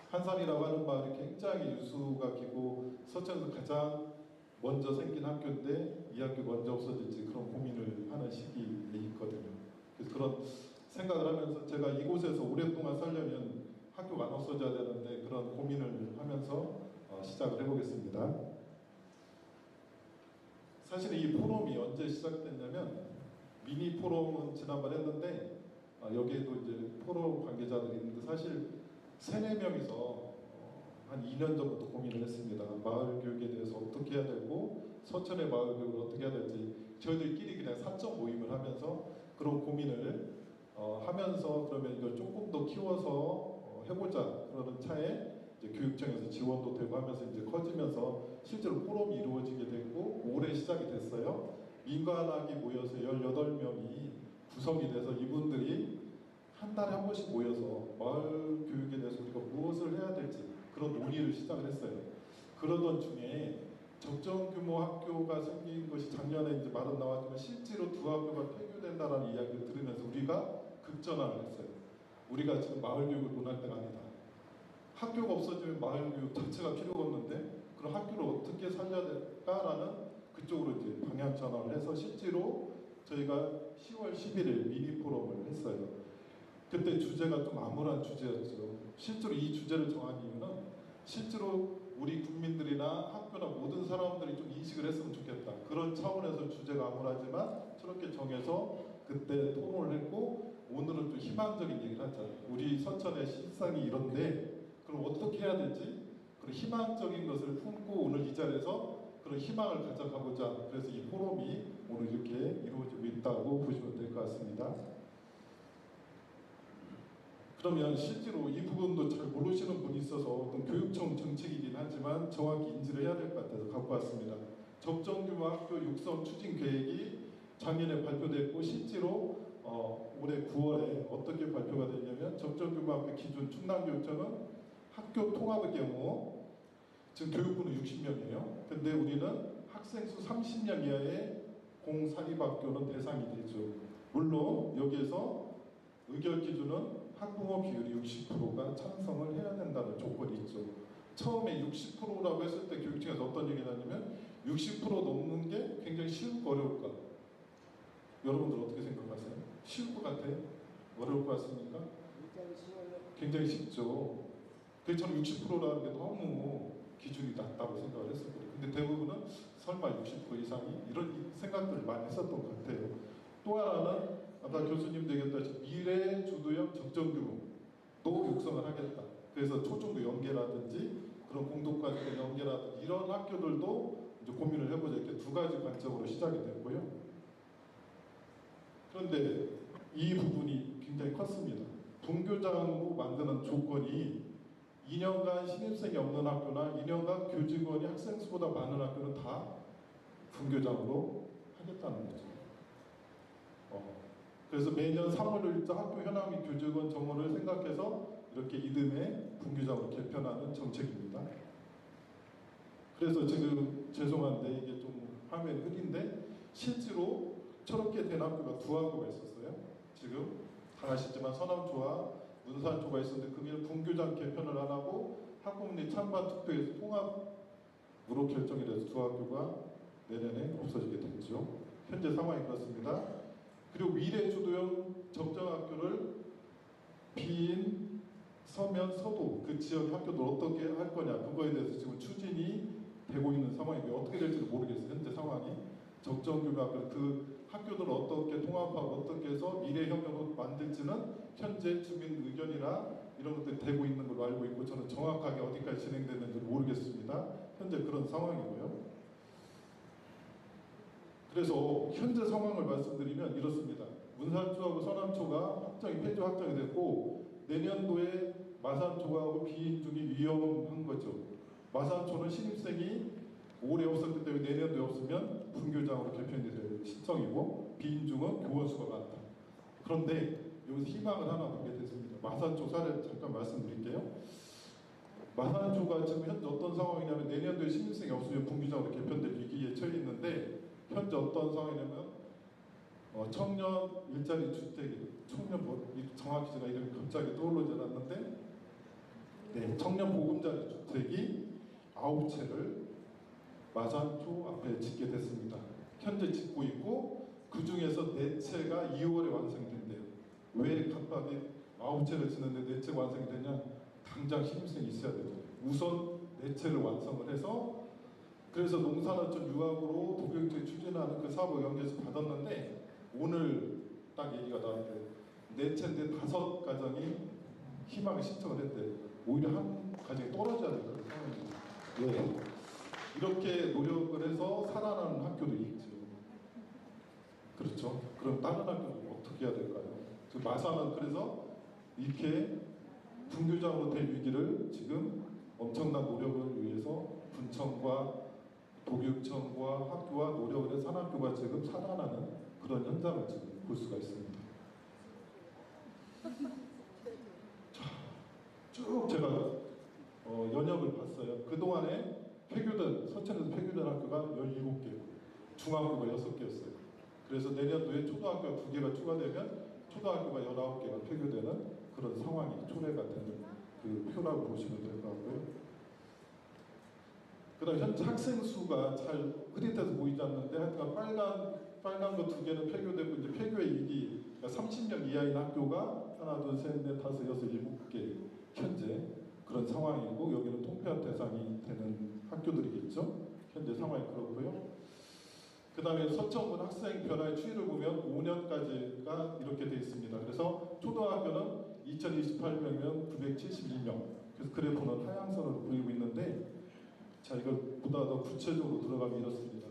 [SPEAKER 5] 한산이라고 하는 마을이 굉장히 유수가 기고 서천에서 가장 먼저 생긴 학교인데 이 학교가 언제 없어질지 그런 고민을 하는 시기에 있거든요. 그래서 그런 생각을 하면서 제가 이곳에서 오랫동안 살려면 학교가 안 없어져야 되는데 그런 고민을 하면서 시작을 해보겠습니다. 사실 이 포럼이 언제 시작됐냐면 미니 포럼은 지난번 했는데 여기에도 이제 포럼 관계자들이 있는데 사실 3-4명이서 한 2년 전부터 고민을 했습니다. 마을 교육에 대해서 어떻게 해야 되고 서천의 마을 교육을 어떻게 해야 될지 저희들끼리 그냥 사적 모임을 하면서 그런 고민을 하면서 그러면 이걸 조금 더 키워서 해보자 그러는 차에 이제 교육청에서 지원도 되고 하면서 이제 커지면서 실제로 포럼이 이루어지게 됐고 올해 시작이 됐어요. 민관학이 모여서 18명이 구성이 돼서 이분들이 한 달에 한 번씩 모여서 마을 교육에 대해서 우리가 무엇을 해야 될지 그런 논의를 시작을 했어요. 그러던 중에 적정 규모 학교가 생긴 것이 작년에 이제 말은 나왔지만 실제로 2학교가 폐교된다라는 이야기를 들으면서 우리가 급전환을 했어요. 우리가 지금 마을 교육을 논할 때가 아니다. 학교가 없어지면 마을 교육 자체가 필요가 없는데 그럼 학교를 어떻게 살려야 될까라는 그쪽으로 이제 방향 전환을 해서 실제로 저희가 10월 11일 미니 포럼을 했어요. 그때 주제가 좀 암울한 주제였죠. 실제로 이 주제를 정한 이유는 실제로 우리 국민들이나 학교나 모든 사람들이 좀 인식을 했으면 좋겠다. 그런 차원에서 주제가 암울하지만 저렇게 정해서 그때 토론을 했고 오늘은 좀 희망적인 얘기를 하자. 우리 서천의 실상이 이런데 그럼 어떻게 해야 될지 그런 희망적인 것을 품고 오늘 이 자리에서 그런 희망을 가져가보자. 그래서 이 포럼이 오늘 이렇게 이루어지고 있다고 보시면 될 것 같습니다. 그러면 실제로 이 부분도 잘 모르시는 분이 있어서 어떤 교육청 정책이긴 하지만 정확히 인지를 해야 될 것 같아서 갖고 왔습니다. 적정규모 학교 육성 추진 계획이 작년에 발표됐고 실제로 올해 9월에 어떻게 발표가 됐냐면 적정규모 학교 기준 충남교육청은 학교 통합의 경우 지금 교육부는 60명이에요. 근데 우리는 학생 수 30명 이하의 공사립학교는 대상이 되죠. 물론 여기에서 의결 기준은 학부모 비율이 60%가 찬성을 해야 된다는 조건이 있죠. 처음에 60%라고 했을 때 교육청에서 어떤 얘기를 하냐면 60% 넘는 게 굉장히 쉬울까 어려울까? 여러분들 어떻게 생각하세요? 쉬울 것 같아요? 어려울 것 같습니까? 굉장히 쉽죠. 그래서 저는 60%라는 게 너무 기준이 낮다고 생각을 했었거든요. 근데 대부분은 설마 60% 이상이 이런 생각들을 많이 했었던 것 같아요. 또 하나는 아까 교수님도 얘기했다시피 미래 주도형 적정규모도 육성을 하겠다. 그래서 초중고 연계라든지 그런 공동과제 연계라든지 이런 학교들도 이제 고민을 해보자. 이렇게 두 가지 관점으로 시작이 됐고요. 그런데 이 부분이 굉장히 컸습니다. 분교장으로 만드는 조건이 2년간 신입생이 없는 학교나 2년간 교직원이 학생 수보다 많은 학교는 다 분교장으로 하겠다는 거죠. 그래서 매년 3월 1일 학교 현황 및 교직원 정원을 생각해서 이렇게 이듬해 분교장으로 개편하는 정책입니다. 그래서 지금 죄송한데 이게 좀 화면 흐린데 실제로 저렇게 된 학교가 두 학교가 있었어요. 지금 다 아시지만 서남초와 문산초가 있었는데 그게 분교장 개편을 안 하고 학부모님 찬반 투표에서 통합으로 결정이 돼서 두 학교가 내년에 없어지게 됐죠. 현재 상황이 그렇습니다. 그리고 미래 주도형 적정학교를 비인, 서면, 서도 그 지역 학교들 어떻게 할 거냐 그거에 대해서 지금 추진이 되고 있는 상황이고요. 어떻게 될지는 모르겠어요. 현재 상황이 적정교가 그 학교들을 어떻게 통합하고 어떻게 해서 미래형으로 만들지는 현재 주민 의견이나 이런 것들이 되고 있는 걸로 알고 있고 저는 정확하게 어디까지 진행되는지 모르겠습니다. 현재 그런 상황이고요. 그래서 현재 상황을 말씀드리면 이렇습니다. 문산초하고 서남초가 폐조 확정이 됐고 내년도에 마산초하고 비인중이 위험한 거죠. 마산초는 신입생이 올해 없었기 때문에 내년도에 없으면 분교장으로 개편이 될 신청이고 비인중은 교원 수가 많다. 그런데 여기서 희망을 하나 보게 됐습니다. 마산초 사례를 잠깐 말씀드릴게요. 마산초가 지금 현재 어떤 상황이냐면 내년도에 신입생이 없으면 분교장으로 개편될 위기에 처해 있는데 현재 어떤 상황이냐면 청년 일자리 주택, 청년 정확히 제가 이름이 갑자기 떠오르지 않았는데 청년 보금자리 주택이 9채를 마산초 앞에 짓게 됐습니다. 현재 짓고 있고 그 중에서 4채가 2월에 완성이 된대요. 왜 갑자기 9채를 짓는데 4채가 완성이 되냐? 당장 신입생이 있어야 되죠. 우선 4채를 완성을 해서 그래서 농산어촌 유학으로 도교육청이 추진하는 그 사업을 연계해서 받았는데 오늘 딱 얘기가 나왔는데 4채인데 5가정이 희망을 신청을 했대. 오히려 한 가정이 떨어져야 되는 상황입니다. 왜? 이렇게 노력을 해서 살아나는 학교도 있죠. 그렇죠. 그럼 다른 학교는 어떻게 해야 될까요? 마산은 그래서 이렇게 분교장으로 될 위기를 지금 엄청난 노력을 위해서 군청과 도교육청과 학교와 노력을 해서 한 학교가 지금 살아나는 그런 현장을 지금 볼 수가 있습니다. 자, 쭉 제가 연역을 봤어요. 그동안에 폐교된, 서천에서 폐교된 학교가 17개, 중학교가 6개였어요. 그래서 내년도에 초등학교가 2개가 추가되면 초등학교가 19개가 폐교되는 그런 상황이 초래가 되는 그 표라고 보시면 될 것 같고요. 그 다음 현재 학생 수가 잘 흐릿해서 보이지 않는데 하여튼 빨간 거 2개는 폐교되고 이제 폐교의 일기 그러니까 30명 이하인 학교가 하나, 둘, 셋, 넷, 다섯, 여섯, 7개 현재 그런 상황이고 여기는 통폐합 대상이 되는 학교들이겠죠. 현재 상황이 그렇고요. 그 다음에 서천군 학생 변화의 추이를 보면 5년까지가 이렇게 되어 있습니다. 그래서 초등학교는 2028명이면 972명. 그래서 그래프는 하향선으로 보이고 있는데 자 이걸 보다 더 구체적으로 들어가면 이렇습니다.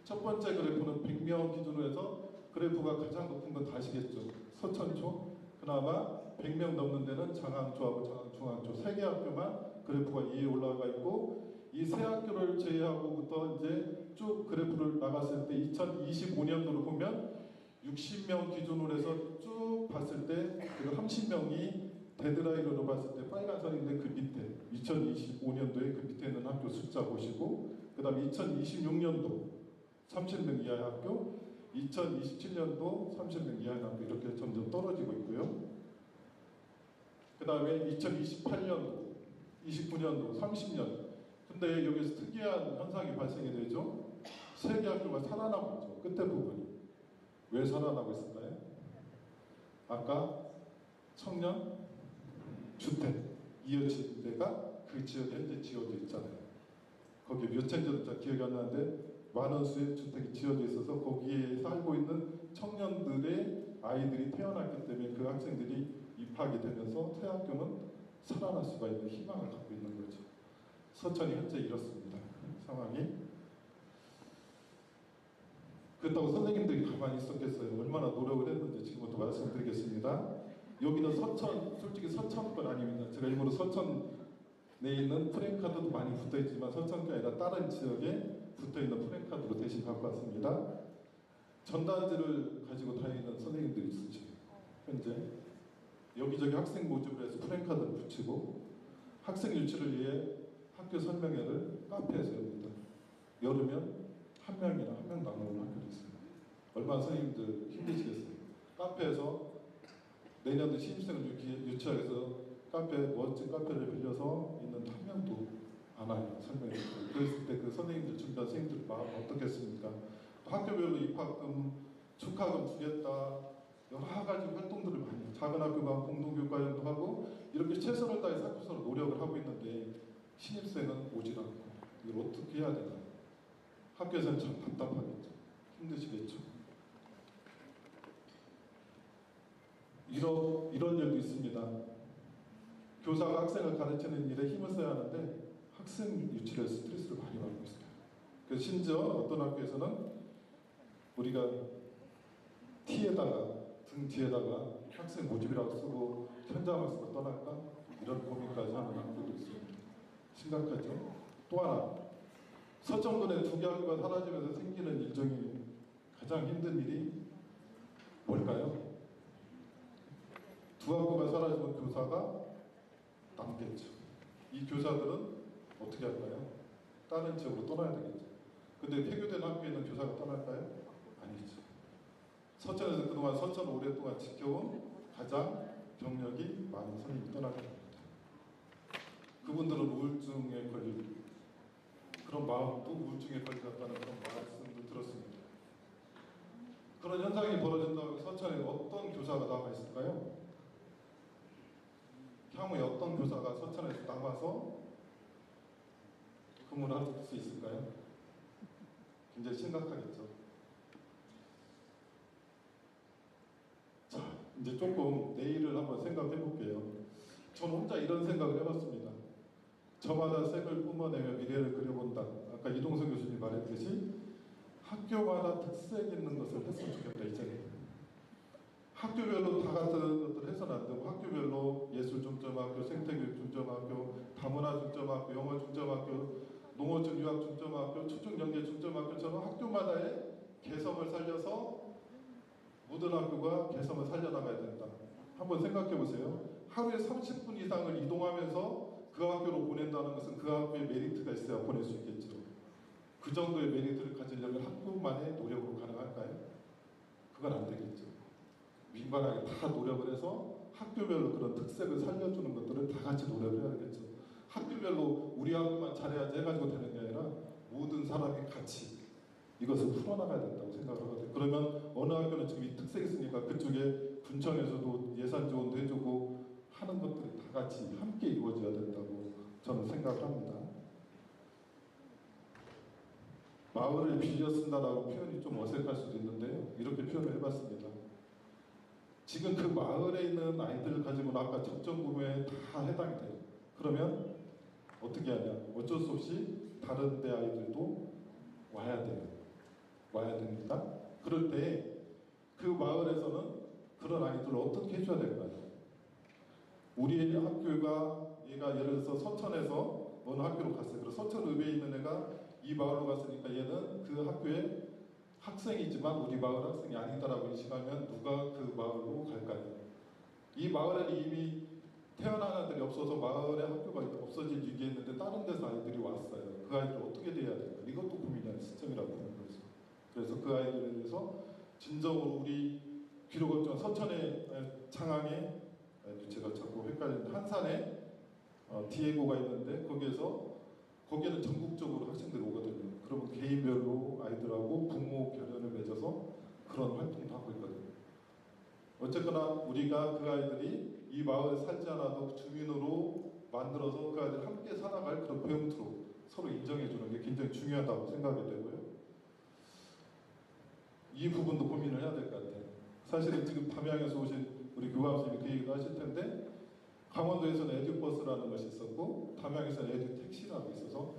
[SPEAKER 5] 첫 번째 그래프는 100명 기준으로 해서 그래프가 가장 높은 건 다시겠죠. 서천초. 그나마 100명 넘는 데는 장항초하고 장항중학초 3개 학교만 그래프가 위에 올라가 있고 이 세 학교를 제외하고부터 이제 쭉 그래프를 나갔을 때 2025년도로 보면 60명 기준으로 해서 쭉 봤을 때 그리고 30명이 데드라인으로 봤을 때 빨간 선인데 그 밑에 2025년도에 그 밑에 있는 학교 숫자 보시고 그 다음 2026년도 30명 이하의 학교 2027년도 30명 이하의 학교 이렇게 점점 떨어지고 있고요. 그 다음에 2028년도 29년도 30년 근데 여기서 특이한 현상이 발생이 되죠. 3개 학교가 살아나고 있죠. 끝에 부분이 왜 살아나고 있을까요? 아까 청년 주택 이어지대가 그 지역에 현재 지어져 있잖아요. 거기 몇 층인지는 잘 기억이 안 나는데 많은 수의 주택이 지어져 있어서 거기에 살고 있는 청년들의 아이들이 태어났기 때문에 그 학생들이 입학이 되면서 새 학교는 살아날 수가 있는 희망을 갖고 있는 거죠. 서천이 현재 이렇습니다. 상황이. 그렇다고 선생님들이 가만히 있었겠어요. 얼마나 노력을 했는지 지금부터 말씀드리겠습니다. 여기는 서천, 솔직히 서천 건 아닙니다. 제가 일부러 서천 내에 있는 프랭카드도 많이 붙어있지만 서천이 아니라 다른 지역에 붙어있는 프랭카드로 대신 갖고 왔습니다. 전단지를 가지고 다니는 선생님들이 있으죠. 현재 여기저기 학생 모집을 해서 프랭카드를 붙이고 학생 유치를 위해 학교 설명회를 카페에서 엽니다. 열으면 한 명이나 한 명도 안 오는 학교도 있어요. 얼마나 선생님들 힘드시겠어요. 카페에서 내년도 신입생을 유치하기 위해서 멋진 카페를 빌려서 있는데 한 명도 안 와요. 설명회. 그랬을 때 그 선생님들, 주변 선생님들 마음 어떻겠습니까? 학교별로 입학금, 축하금 주겠다. 여러 가지 활동들을 많이 해요. 작은 학교가 공동교육과정도 하고 이렇게 최선을 다해서 학교에서 노력을 하고 있는데 신입생은 오질 않고 이걸 어떻게 해야 되나. 학교에서는 참 답답하겠죠. 힘드시겠죠. 이런 일도 있습니다. 교사가 학생을 가르치는 일에 힘을 써야 하는데 학생 유치를 스트레스를 많이 받고 있어요. 그래서 심지어 어떤 학교에서는 우리가 등 뒤에다가 학생 모집이라고 쓰고 현장을 쓰고 떠날까? 이런 고민까지 하는 학교도 있습니다. 심각하죠. 또 하나, 서천군의 두 개 학교가 사라지면서 생기는 일 중에 가장 힘든 일이 뭘까요? 두 학교가 사라지면 교사가 남겠죠. 이 교사들은 어떻게 할까요? 다른 지역으로 떠나야 되겠죠. 근데 폐교된 학교에 있는 교사가 떠날까요? 아니죠. 서천에서 그동안 서천을 오랫동안 지켜온 가장 경력이 많은 선생님이 떠나게 됩니다. 그분들은 우울증에 걸리고 그런 마음도 우울증에 걸렸다는 그런 말씀도 들었습니다. 그런 현상이 벌어진다고 서천에 어떤 교사가 남아 있을까요? 향후에 어떤 교사가 서천에서 남아서 근무를 할 수 있을까요? 굉장히 심각하겠죠. 자, 이제 조금 내일을 한번 생각해 볼게요. 전 혼자 이런 생각을 해봤습니다. 저마다 색을 뿜어내며 미래를 그려본다. 아까 이동성 교수님 말했듯이 학교마다 특색 있는 것을 했으면 좋겠다. 이제 학교별로 다 같은 것들을 해서는 안 되고 학교별로 예술중점학교, 생태교육중점학교, 다문화중점학교, 영어중점학교, 농어촌유학중점학교, 초중연계중점학교처럼 학교마다의 개성을 살려서 모든 학교가 개성을 살려나가야 된다. 한번 생각해 보세요. 하루에 30분 이상을 이동하면서 그 학교로 보낸다는 것은 그 학교에 메리트가 있어야 보낼 수 있겠죠. 그 정도의 메리트를 가지려면 학교만의 노력으로 가능할까요? 그건 안 되겠죠. 민관하게 다 노력을 해서 학교별로 그런 특색을 살려주는 것들을 다 같이 노력을 해야 되겠죠. 학교별로 우리 학교만 잘해야지 해가지고 되는 게 아니라 모든 사람이 같이 이것을 풀어나가야 된다고 생각을 하거든요. 그러면 어느 학교는 지금 이 특색이 있으니까 그쪽에 군청에서도 예산 지원도 해주고 하는 것들이 다 같이 함께 이루어져야 된다고 저는 생각을 합니다. 마을을 빌려 쓴다라고 표현이 좀 어색할 수도 있는데요. 이렇게 표현을 해봤습니다. 지금 그 마을에 있는 아이들을 가지고는 아까 적정 구매에 다 해당이 돼요. 그러면 어떻게 하냐? 어쩔 수 없이 다른 데 아이들도 와야 돼요. 와야 됩니다. 그럴 때 그 마을에서는 그런 아이들을 어떻게 해줘야 될까요? 우리의 학교가 얘가 예를 들어서 서천에서 어느 학교로 갔어요. 그래서 서천 읍에 있는 애가 이 마을로 갔으니까 얘는 그 학교에 학생이지만 우리 마을 학생이 아니다라고 인식하면 누가 그 마을로 갈까요? 이 마을에는 이미 태어난 아들이 없어서 마을에 학교가 없어질 위기했는데 다른 데서 아이들이 왔어요. 그 아이들 어떻게 돼야 될까? 이것도 고민이 시점이라고 보는 거죠. 그래서 그 아이들에 대해서 진정으로 우리 비록 없지만 서천의 창항에 제가 자꾸 헷갈리는데 한산에 디에고가 있는데 거기에는 전국적으로 학생들이 오거든요. 그러면 개인별로 아이들하고 부모 결연을 맺어서 그런 활동도 하고 있거든요. 어쨌거나 우리가 그 아이들이 이 마을에 살지 않아도 주민으로 만들어서 그 아이들 함께 살아갈 그런 배움투로 서로 인정해주는 게 굉장히 중요하다고 생각이 되고요. 이 부분도 고민을 해야 될 것 같아요. 사실은 지금 담양에서 오신 우리 교감 선생님이 그 얘기도 하실 텐데 강원도에서는 에듀버스라는 것이 있었고 담양에서는 에듀택시라고 있어서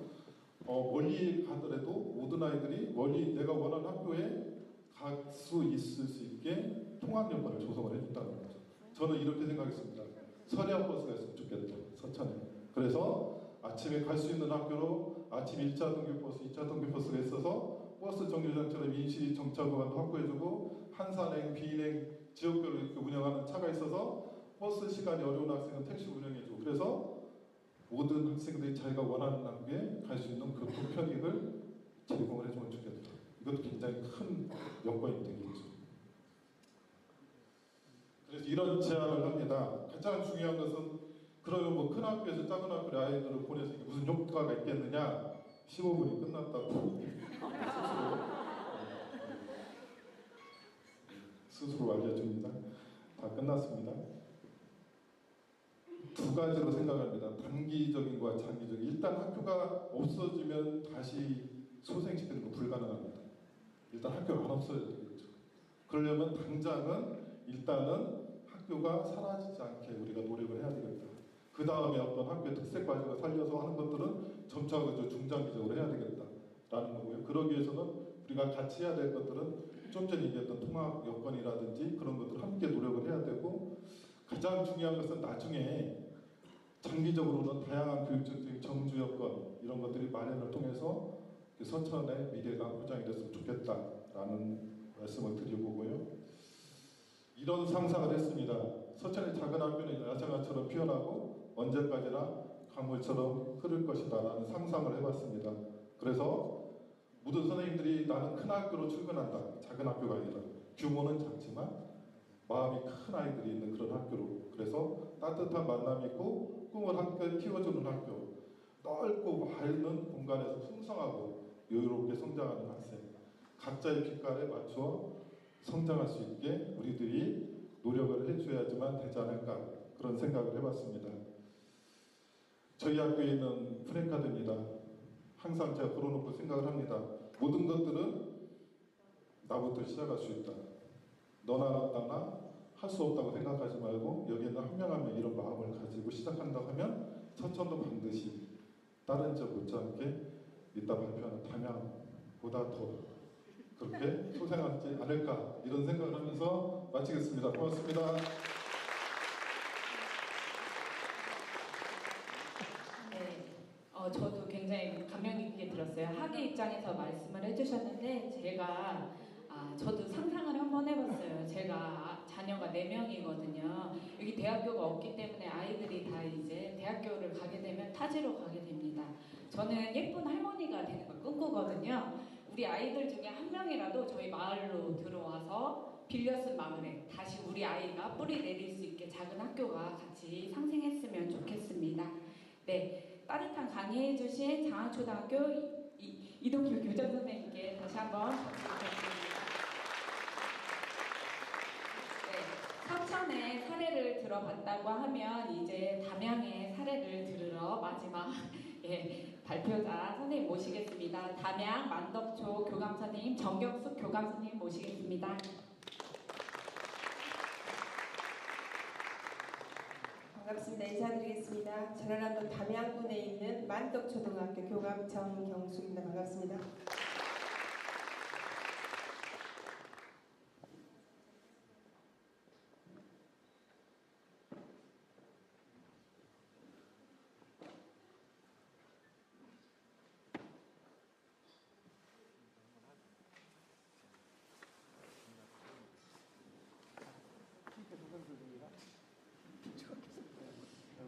[SPEAKER 5] 멀리 가더라도 모든 아이들이 멀리 내가 원하는 학교에 갈 수 있을 수 있게 통학 여건을 조성을 해준다는 거죠. 저는 이렇게 생각했습니다. 서해안 버스가 있으면 좋겠다. 서천에. 그래서 아침에 갈 수 있는 학교로 아침 1차 등교버스, 2차 등교버스가 있어서 버스 정류장처럼 임시 정차 구간도 확보해주고 한산행, 비인행 지역별로 이렇게 운영하는 차가 있어서 버스 시간이 어려운 학생은 택시 운영해주고 그래서 모든 학생들이 자기가 원하는 학교에 갈 수 있는 교통 편익을 제공을 해주면 좋겠다. 이것도 굉장히 큰 여건이 되겠죠. 그래서 이런 제안을 합니다. 가장 중요한 것은 그러면 뭐 큰 학교에서 작은 학교에 아이들을 보내서 이게 무슨 효과가 있겠느냐? 15분이 끝났다고 스스로 알려줍니다. 다 끝났습니다. 두 가지로 생각합니다. 단기적인 것과 장기적인. 일단 학교가 없어지면 다시 소생시키는 건 불가능합니다. 일단 학교가 안 없어져야 되겠죠. 그러려면 당장은 일단은 학교가 사라지지 않게 우리가 노력을 해야 되겠다. 그 다음에 어떤 학교의 특색 가지고 살려서 하는 것들은 점차 중장기적으로 해야 되겠다라는 거고요. 그러기 위해서는 우리가 같이 해야 될 것들은 좀 전에 얘기했던 통학 여건이라든지 그런 것들 함께 노력을 해야 되고 가장 중요한 것은 나중에 장기적으로는 다양한 교육적인 정주 여건 이런 것들이 마련을 통해서 서천의 미래가 보장이 됐으면 좋겠다라는 말씀을 드려보고요. 이런 상상을 했습니다. 서천의 작은 학교는 야생화처럼 피어나고 언제까지나 강물처럼 흐를 것이다 라는 상상을 해봤습니다. 그래서 모든 선생님들이 나는 큰 학교로 출근한다. 작은 학교가 아니라 규모는 작지만 마음이 큰 아이들이 있는 그런 학교로 그래서 따뜻한 만남이 있고 꿈을 함께 키워주는 학교 넓고 맑은 공간에서 풍성하고 여유롭게 성장하는 학생 각자의 빛깔에 맞춰 성장할 수 있게 우리들이 노력을 해줘야지만 되지 않을까 그런 생각을 해봤습니다. 저희 학교에 있는 프랭카드입니다. 항상 제가 걸어놓고 생각을 합니다. 모든 것들은 나부터 시작할 수 있다. 너나 나나 할 수 없다고 생각하지 말고 여기에는 한 명 한 명 이런 마음을 가지고 시작한다고 하면 서천도 반드시 다른 지 못지않게 이따 발표하는 담양보다 더 그렇게 소생하지 않을까 이런 생각을 하면서 마치겠습니다. 고맙습니다.
[SPEAKER 3] 저도 굉장히 감명 깊게 들었어요. 학예 입장에서 말씀을 해주셨는데 제가 저도 상상을 한번 해봤어요. 제가 자녀가 4명이거든요. 여기 대학교가 없기 때문에 아이들이 다 이제 대학교를 가게 되면 타지로 가게 됩니다. 저는 예쁜 할머니가 되는 걸 꿈꾸거든요. 우리 아이들 중에 한 명이라도 저희 마을로 들어와서 빌려 쓴 마을에 다시 우리 아이가 뿌리 내릴 수 있게 작은 학교가 같이 상생했으면 좋겠습니다. 네, 따뜻한 강의해주신 장항초등학교 이동규 교장 선생님께 다시 한번 부탁드립니다. 서천의 사례를 들어봤다고 하면 이제 담양의 사례를 들으러 마지막 발표자 선생님 모시겠습니다. 담양 만덕초 교감 선생님 정경숙 교감 선생님 모시겠습니다.
[SPEAKER 6] 반갑습니다. 인사드리겠습니다. 전라남도 담양군에 있는 만덕초등학교 교감 정경숙입니다. 반갑습니다.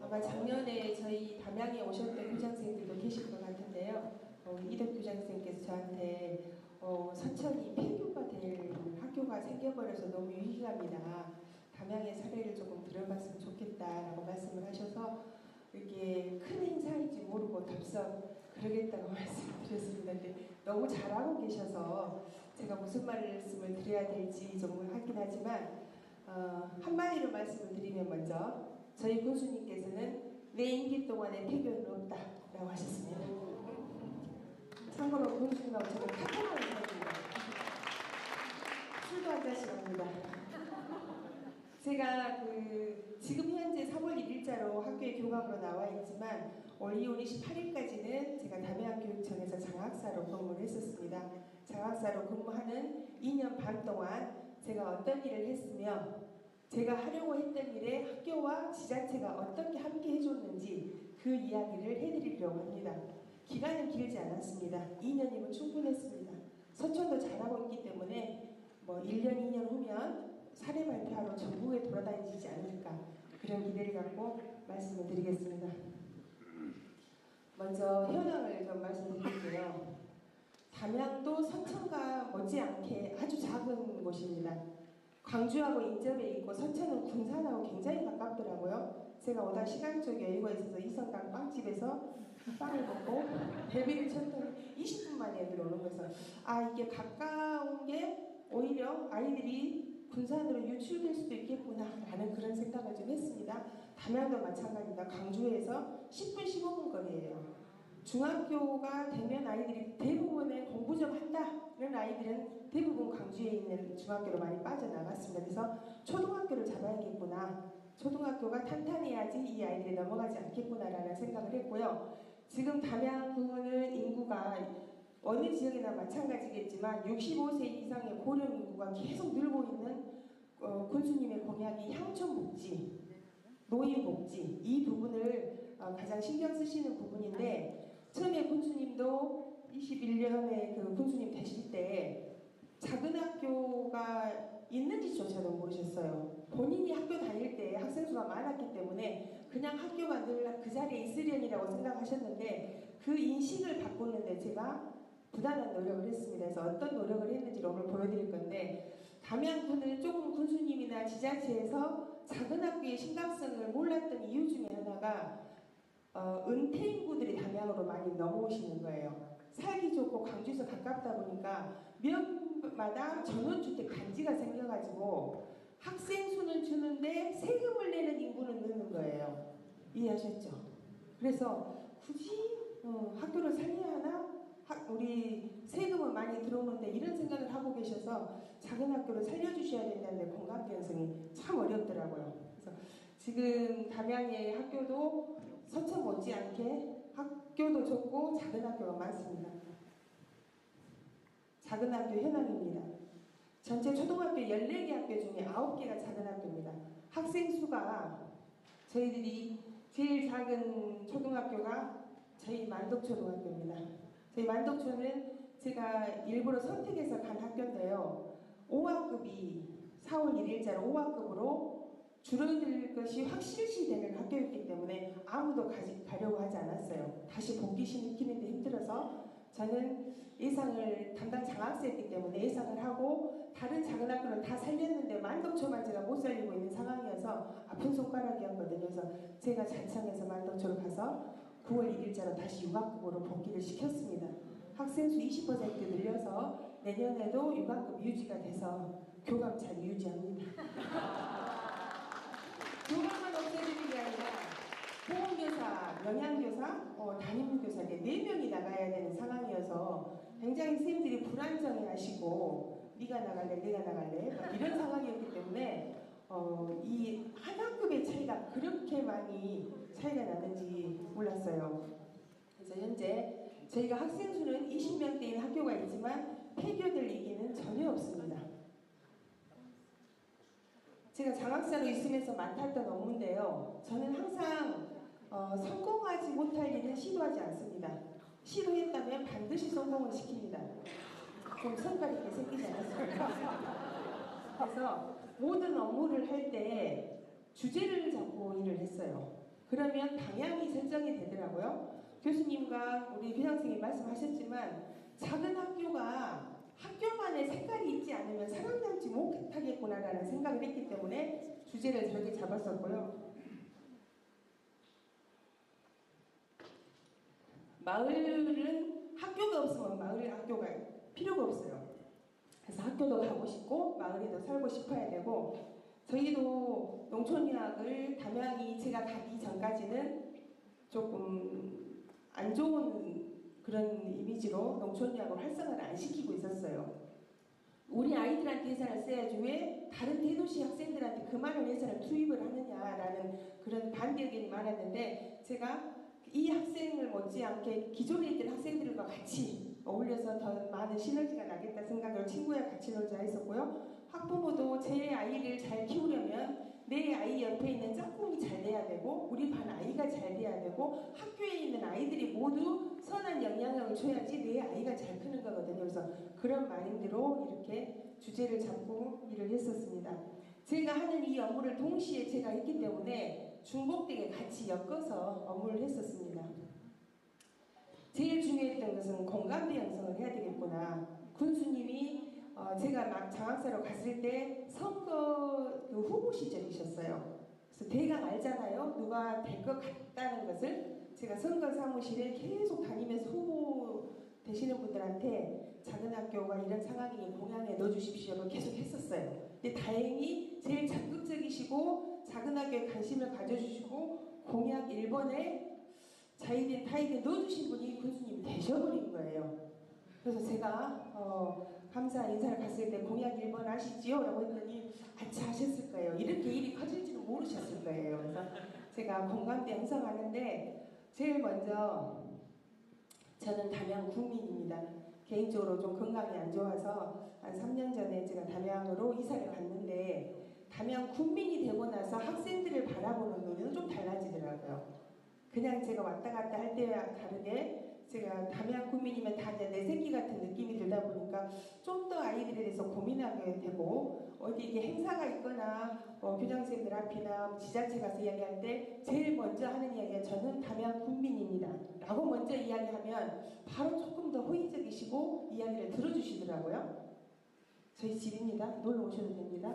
[SPEAKER 6] 아마 작년에 저희 담양에 오셨던 교장선생님들도 계실 것 같은데요. 이덕 교장선생님께서 저한테 서천이 폐교가 될 학교가 생겨버려서 너무 위기감이다. 담양의 사례를 조금 들어봤으면 좋겠다라고 말씀을 하셔서 이게 큰 행사인지 모르고 답석 그러겠다고 말씀을 드렸습니다. 근데 너무 잘하고 계셔서 제가 무슨 말씀을 드려야 될지 좀 하긴 하지만 한마디로 말씀을 드리면 먼저 저희 군수님께서는 내 임기 동안에 폐교는 없다라고 하셨습니다. 참고로 군수님하고 저는 카톡을 했습니다. 술도 한 잔씩 합니다. 제가 지금 현재 3월 1일자로 학교에 교감으로 나와 있지만 올 2월 28일까지는 제가 담양교육청에서 장학사로 근무를 했었습니다. 장학사로 근무하는 2년 반 동안 제가 어떤 일을 했으며 제가 하려고 했던 일에 학교와 지자체가 어떻게 함께 해줬는지 그 이야기를 해드리려고 합니다. 기간은 길지 않았습니다. 2년이면 충분했습니다. 서천도 잘하고 있기 때문에 1년, 2년 후면 사례 발표하러 전국에 돌아다니지 않을까 그런 기대를 갖고 말씀을 드리겠습니다. 먼저 현황을 좀 말씀드릴게요. 담양도 서천과 못지않게 아주 작은 곳입니다. 광주하고 인접해 있고 서천은 군산하고 굉장히 가깝더라고요. 제가 오다 시간적 여유가 있어서 이성당 빵집에서 빵을 먹고 데뷔를 쳤더니 20분 만에 애들 오는 거여서 이게 가까운 게 오히려 아이들이 군산으로 유출될 수도 있겠구나 라는 그런 생각을 좀 했습니다. 담양도 마찬가지입니다. 광주에서 10분 15분 거리예요. 중학교가 되면 아이들이 대부분의 공부 좀 한다 이런 아이들은 대부분 광주에 있는 중학교로 많이 빠져나갔습니다. 그래서 초등학교를 잡아야겠구나, 초등학교가 탄탄해야지 이 아이들이 넘어가지 않겠구나 라는 생각을 했고요. 지금 담양군은 인구가 어느 지역이나 마찬가지겠지만 65세 이상의 고령 인구가 계속 늘고 있는 군수님의 공약이 향촌복지, 노인복지 이 부분을 가장 신경 쓰시는 부분인데 처음에 군수님도 21년에 군수님 되실 때 작은 학교가 있는지조차도 모르셨어요. 본인이 학교 다닐 때 학생 수가 많았기 때문에 그냥 학교가 늘 그 자리에 있으려니라고 생각하셨는데 그 인식을 바꾸는데 제가 부단한 노력을 했습니다. 그래서 어떤 노력을 했는지 오늘 보여드릴 건데 담양군은 조금 군수님이나 지자체에서 작은 학교의 심각성을 몰랐던 이유 중에 하나가 은퇴 인구들이 담양으로 많이 넘어오시는 거예요. 살기 좋고 광주에서 가깝다 보니까 면마다 전원주택 단지가 생겨가지고 학생 수는 주는데 세금을 내는 인구는 느는 거예요. 이해하셨죠? 그래서 굳이 학교를 살려야 하나? 우리 세금은 많이 들어오는데 이런 생각을 하고 계셔서 작은 학교를 살려주셔야 된다는데 공감 형성이 참 어렵더라고요. 그래서 지금 담양의 학교도 서천 못지않게 학교도 좋고 작은 학교가 많습니다. 작은 학교 현황입니다. 전체 초등학교 14개 학교 중에 9개가 작은 학교입니다. 학생 수가 저희들이 제일 작은 초등학교가 저희 만덕초등학교입니다. 저희 만덕초는 제가 일부러 선택해서 간 학교인데요. 5학급이 4월 1일자로 5학급으로 줄어들 것이 확실시 되는 학교였기 때문에 아무도 가려고 하지 않았어요. 다시 복귀시키는데 힘들어서 저는 예상을 담당 장학사였기 때문에 예상을 하고 다른 작은 학교는 다 살렸는데 만덕초만 제가 못 살리고 있는 상황이어서 아픈 손가락이었거든요. 그래서 제가 자청해서 만덕초로 가서 9월 1일자로 다시 6학급으로 복귀를 시켰습니다. 학생 수 20% 늘려서 내년에도 6학급 유지가 돼서 교감 잘 유지합니다. 교감만 없애주는 게 아니라 보험교사, 영양교사, 담임교사 4명이 나가야 되는 상황이어서 굉장히 선생님들이 불안정해 하시고 네가 나갈래, 내가 나갈래 이런 상황이었기 때문에 이 한 학급의 차이가 그렇게 많이 차이가 나는지 몰랐어요. 그래서 현재 저희가 학생 수는 20명대인 학교가 있지만 폐교될 얘기는 전혀 없습니다. 제가 장학사로 있으면서 맡았던 업무인데요. 저는 항상 성공하지 못할 일은 시도하지 않습니다. 시도했다면 반드시 성공을 시킵니다. 좀 성깔 있게 생기지 않았습니까? 그래서 모든 업무를 할 때 주제를 잡고 일을 했어요. 그러면 방향이 설정이 되더라고요. 교수님과 우리 교장선생님이 말씀하셨지만 작은 학교가 학교만의 색깔이 있지 않으면 살아남지 못하겠구나라는 생각을 했기 때문에 주제를 저렇게 잡았었고요. 마을은 학교가 없으면 마을 학교가 필요가 없어요. 그래서 학교도 가고 싶고 마을에도 살고 싶어야 되고 저희도 농촌유학을 담양이 제가 가기 전까지는 조금 안 좋은 그런 이미지로 농촌유학을 활성화를 안 시키고 있었어요. 우리 아이들한테 예산을 써야지 왜 다른 대도시 학생들한테 그만한 예산을 투입을 하느냐라는 그런 반대 의견이 많았는데 제가 이 학생을 못지않게 기존에 있던 학생들과 같이 어울려서 더 많은 시너지가 나겠다 생각으로 친구와 같이 놀자 했었고요. 학부모도 제 아이를 잘 키우려면 내 아이 옆에 있는 짝꿍이 잘 돼야 되고 우리 반 아이가 잘 돼야 되고 학교에 있는 아이들이 모두 선한 영향력을 줘야지 내 아이가 잘 크는 거거든요. 그래서 그런 마인드로 이렇게 주제를 잡고 일을 했었습니다. 제가 하는 이 업무를 동시에 제가 했기 때문에 중복되게 같이 엮어서 업무를 했었습니다. 제일 중요했던 것은 공감대 형성을 해야 되겠구나. 군수님이 제가 막 장학사로 갔을 때 선거 그 후보 시절이셨어요. 그래서 대강 알잖아요. 누가 될 것 같다는 것을 제가 선거 사무실에 계속 다니면서 후보 되시는 분들한테 작은 학교가 이런 상황이니 공약에 넣어주십시오를 계속 했었어요. 근데 다행히 제일 적극적이시고 작은 학교에 관심을 가져주시고 공약 1번에 자이든 타이든 넣어주신 분이 군수님이 되셔버린 거예요. 그래서 제가 감사 인사를 갔을 때 공약 1번 아시지요? 라고 했더니 아차 하셨을 거예요. 이렇게 일이 커질지는 모르셨을 거예요. 그래서 제가 공감대 형성하는데 제일 먼저 저는 담양 국민입니다. 개인적으로 좀 건강이 안 좋아서 한 3년 전에 제가 담양으로 이사를 갔는데 담양 국민이 되고 나서 학생들을 바라보는 눈은 좀 달라지더라고요. 그냥 제가 왔다 갔다 할 때와 다르게 제가 담양 국민이면 다 내 새끼 같은 느낌이 들다 보니까 좀 더 아이들에 대해서 고민하게 되고 어디 이게 행사가 있거나 교장선생님들 앞이나 지자체 가서 이야기할 때 제일 먼저 하는 이야기가 저는 담양 국민입니다 라고 먼저 이야기하면 바로 조금 더 호의적이시고 이야기를 들어주시더라고요. 저희 집입니다. 놀러 오셔도 됩니다.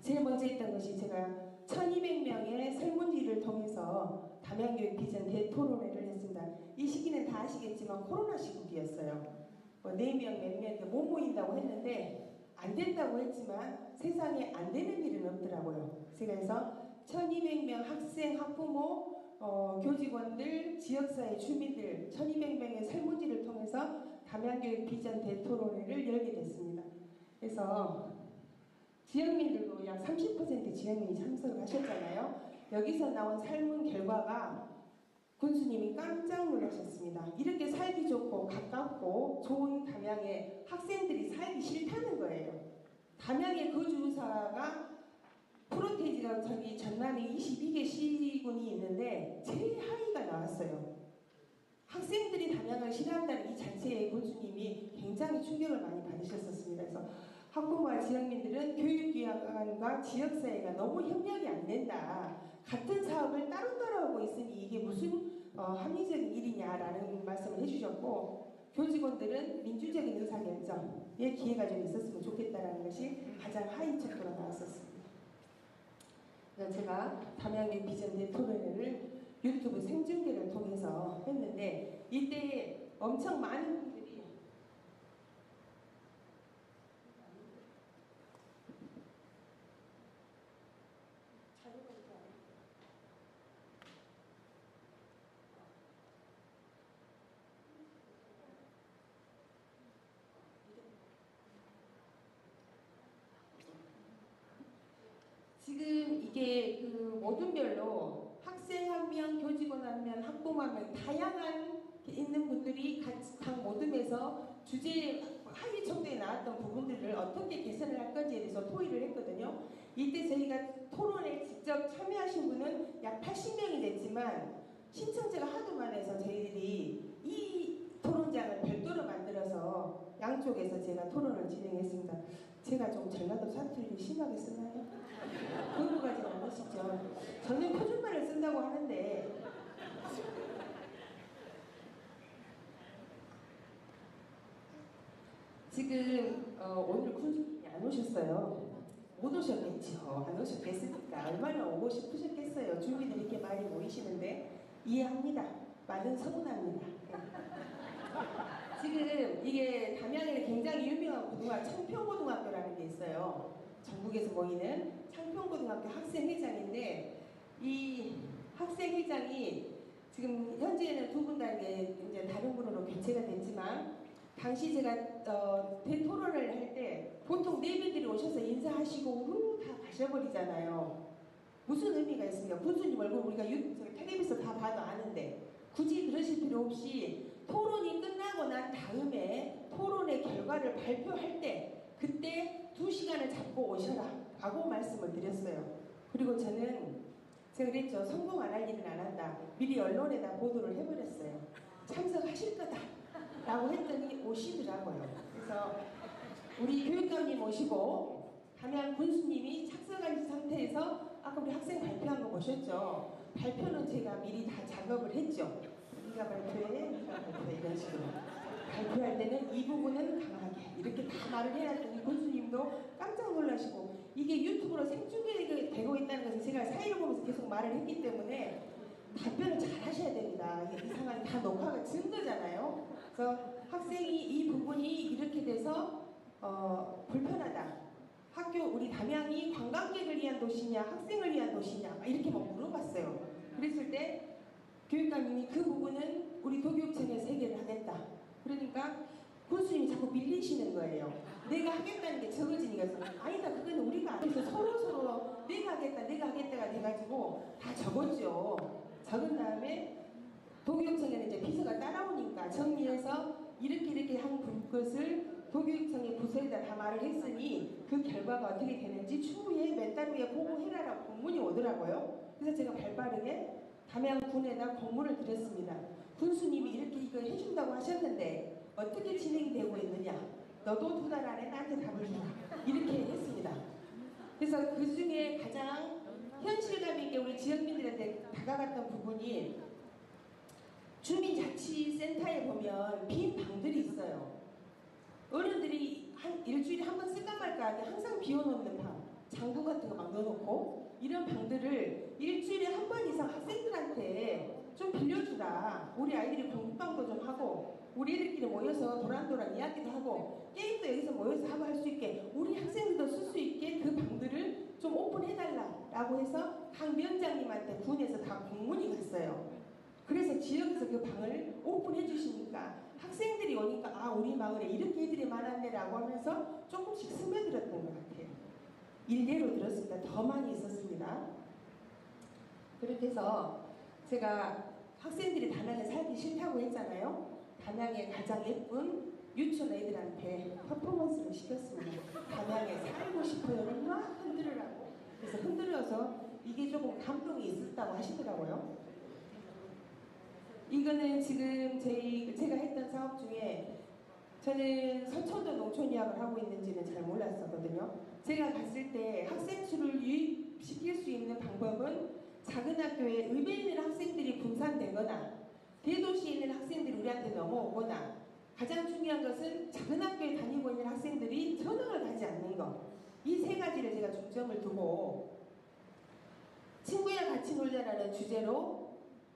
[SPEAKER 6] 제일 먼저 했던 것이 제가 1200명의 설문지를 통해서 담양교육 비전 대토론회를 했습니다. 이 시기는 다 아시겠지만 코로나 시국이었어요. 4명, 몇 명 못 모인다고 했는데 안 된다고 했지만 세상에 안 되는 일은 없더라고요. 그래서 1200명 학생, 학부모, 교직원들, 지역사회 주민들 1200명의 설문지를 통해서 담양교육 비전 대토론회를 열게 됐습니다. 그래서 지역민들도 약 30% 지역민이 참석을 하셨잖아요. 여기서 나온 설문 결과가 군수님이 깜짝 놀라셨습니다. 이렇게 살기 좋고 가깝고 좋은 담양에 학생들이 살기 싫다는 거예요. 담양의 거주사가 프로테이지가 저기 전남에 22개 시군이 있는데 제일 하위가 나왔어요. 학생들이 담양을 싫어한다는 이 자체에 군수님이 굉장히 충격을 많이 받으셨었습니다. 그래서 학부모와 지역민들은 교육기관과 지역사회가 너무 협력이 안 된다. 같은 사업을 따로따로 하고 있으니 이게 무슨 합리적인 일이냐라는 말씀을 해주셨고 교직원들은 민주적인 의사결정에 기회가 좀 있었으면 좋겠다라는 것이 가장 하위 척도로 나왔었습니다. 그래서 제가 담양의 비전 대토론회를 유튜브 생중계를 통해서 했는데 이때 엄청 많은 분들이 지금 이게 그 모든별로 학생 한 명, 교직원 한 명, 학부모 한 명 다양한 있는 분들이 각 모둠에서 주제 하위 척도에 나왔던 부분들을 어떻게 개선을 할 건지에 대해서 토의를 했거든요. 이때 저희가 토론에 직접 참여하신 분은 약 80명이 됐지만 신청자가 하도 많아서 저희들이 이 토론장을 별도로 만들어서 양쪽에서 제가 토론을 진행했습니다. 제가 좀 전라도 사투리를 심하게 쓰나요? 그거까지 안 하시죠? 저는 표준말을 쓴다고 하는데 지금 오늘 군수님이 안 오셨어요. 못 오셨겠죠. 안 오셨겠습니까? 얼마나 오고 싶으셨겠어요. 주민들이 이렇게 많이 모이시는데 이해합니다. 많은 서운합니다. 지금 이게 담양에 굉장히 유명한 고등학교 청평고등학교라는 게 있어요. 전국에서 모이는 창평고등학교 학생회장인데 이 학생회장이 지금 현재는 두 분 다 이제 다른 분으로 교체가 됐지만 당시 제가 대토론을 할 때 보통 내빈들이 오셔서 인사하시고 후 다 가셔버리잖아요. 무슨 의미가 있습니까? 군수님 얼굴 우리가 텔레비에서 다 봐도 아는데 굳이 그러실 필요 없이 토론이 끝나고 난 다음에 토론의 결과를 발표할 때 그때 2시간을 잡고 오셔라 라고 말씀을 드렸어요. 그리고 저는 제가 그랬죠. 성공 안 할 일은 안 한다. 미리 언론에다 보도를 해버렸어요. 참석하실 거다 라고 했더니 오시더라고요. 그래서 우리 교육감님 오시고 담양 군수님이 착석한 상태에서 아까 우리 학생 발표한 거 보셨죠? 발표는 제가 미리 다 작업을 했죠. 네가 발표해, 네가 발표해 이런 식으로. 발표할 때는 이 부분은 강하게 이렇게 다 말을 해놨더니 군수님도 깜짝 놀라시고 이게 유튜브로 생중계되고 있다는 것을 제가 사이를 보면서 계속 말을 했기 때문에 답변을 잘 하셔야 됩니다. 이 상황이 다 녹화가 증거잖아요. 그래서 학생이 이 부분이 이렇게 돼서 불편하다. 학교 우리 담양이 관광객을 위한 도시냐 학생을 위한 도시냐 이렇게 막 물어봤어요. 그랬을 때 교육감님이 그 부분은 우리 도교육청에서 해결을 하겠다. 그러니까 군수님이 자꾸 밀리시는 거예요. 내가 하겠다는 게 적어지니까 아니다 그거는 우리가 앞에서 서로 내가 하겠다가 돼가지고 다 적었죠. 적은 다음에 도교육청에는 이제 비서가 따라오니까 정리해서 이렇게 한 것을 도교육청의 부서에다 다 말을 했으니 그 결과가 어떻게 되는지 추후에 몇 달 후에 보고해라라고 공문이 오더라고요. 그래서 제가 발빠르게 담양군에다 공문을 드렸습니다. 군수님이 이렇게 이거 해준다고 하셨는데 어떻게 진행이 되고 있느냐. 너도 2달 안에 나한테 답을 주라. 이렇게 했습니다. 그래서 그 중에 가장 현실감 있게 우리 지역민들한테 다가갔던 부분이 주민자치센터에 보면 빈 방들이 있어요. 어른들이 한 일주일에 한 번 쓸까 말까 하게 항상 비워놓는 방, 장구 같은 거 막 넣어놓고 이런 방들을 일주일에 한 번 이상 학생들한테 좀 빌려주라. 우리 아이들이 공부방도 좀 하고 우리 애들끼리 모여서 도란도란 이야기도 하고 게임도 여기서 모여서 하고 할 수 있게 우리 학생들도 쓸 수 있게 그 방들을 좀 오픈해달라라고 해서 각 위원장님한테 군에서 다 공문이 갔어요. 그래서 지역에서 그 방을 오픈해 주시니까 학생들이 오니까 아 우리 마을에 이렇게 애들이 많았네라고 하면서 조금씩 스며들었던 것 같아요. 일례로 들었습니다. 더 많이 있었습니다. 그렇게 해서 제가 학생들이 담양에 살기 싫다고 했잖아요. 담양에 가장 예쁜 유치원 애들한테 퍼포먼스를 시켰습니다. 담양에 살고 싶어요를 막 흔들으라고. 그래서 흔들어서 이게 조금 감동이 있었다고 하시더라고요. 이거는 지금 제가 했던 사업 중에 저는 서천도 농촌유학을 하고 있는지는 잘 몰랐었거든요. 제가 갔을 때 학생 수를 유입시킬 수 있는 방법은 작은 학교에 의뢰 있는 학생들이 분산되거나 대도시에 있는 학생들이 우리한테 넘어오거나 가장 중요한 것은 작은 학교에 다니고 있는 학생들이 전학을 가지 않는 것. 이 3가지를 제가 중점을 두고 친구랑 같이 놀자라는 주제로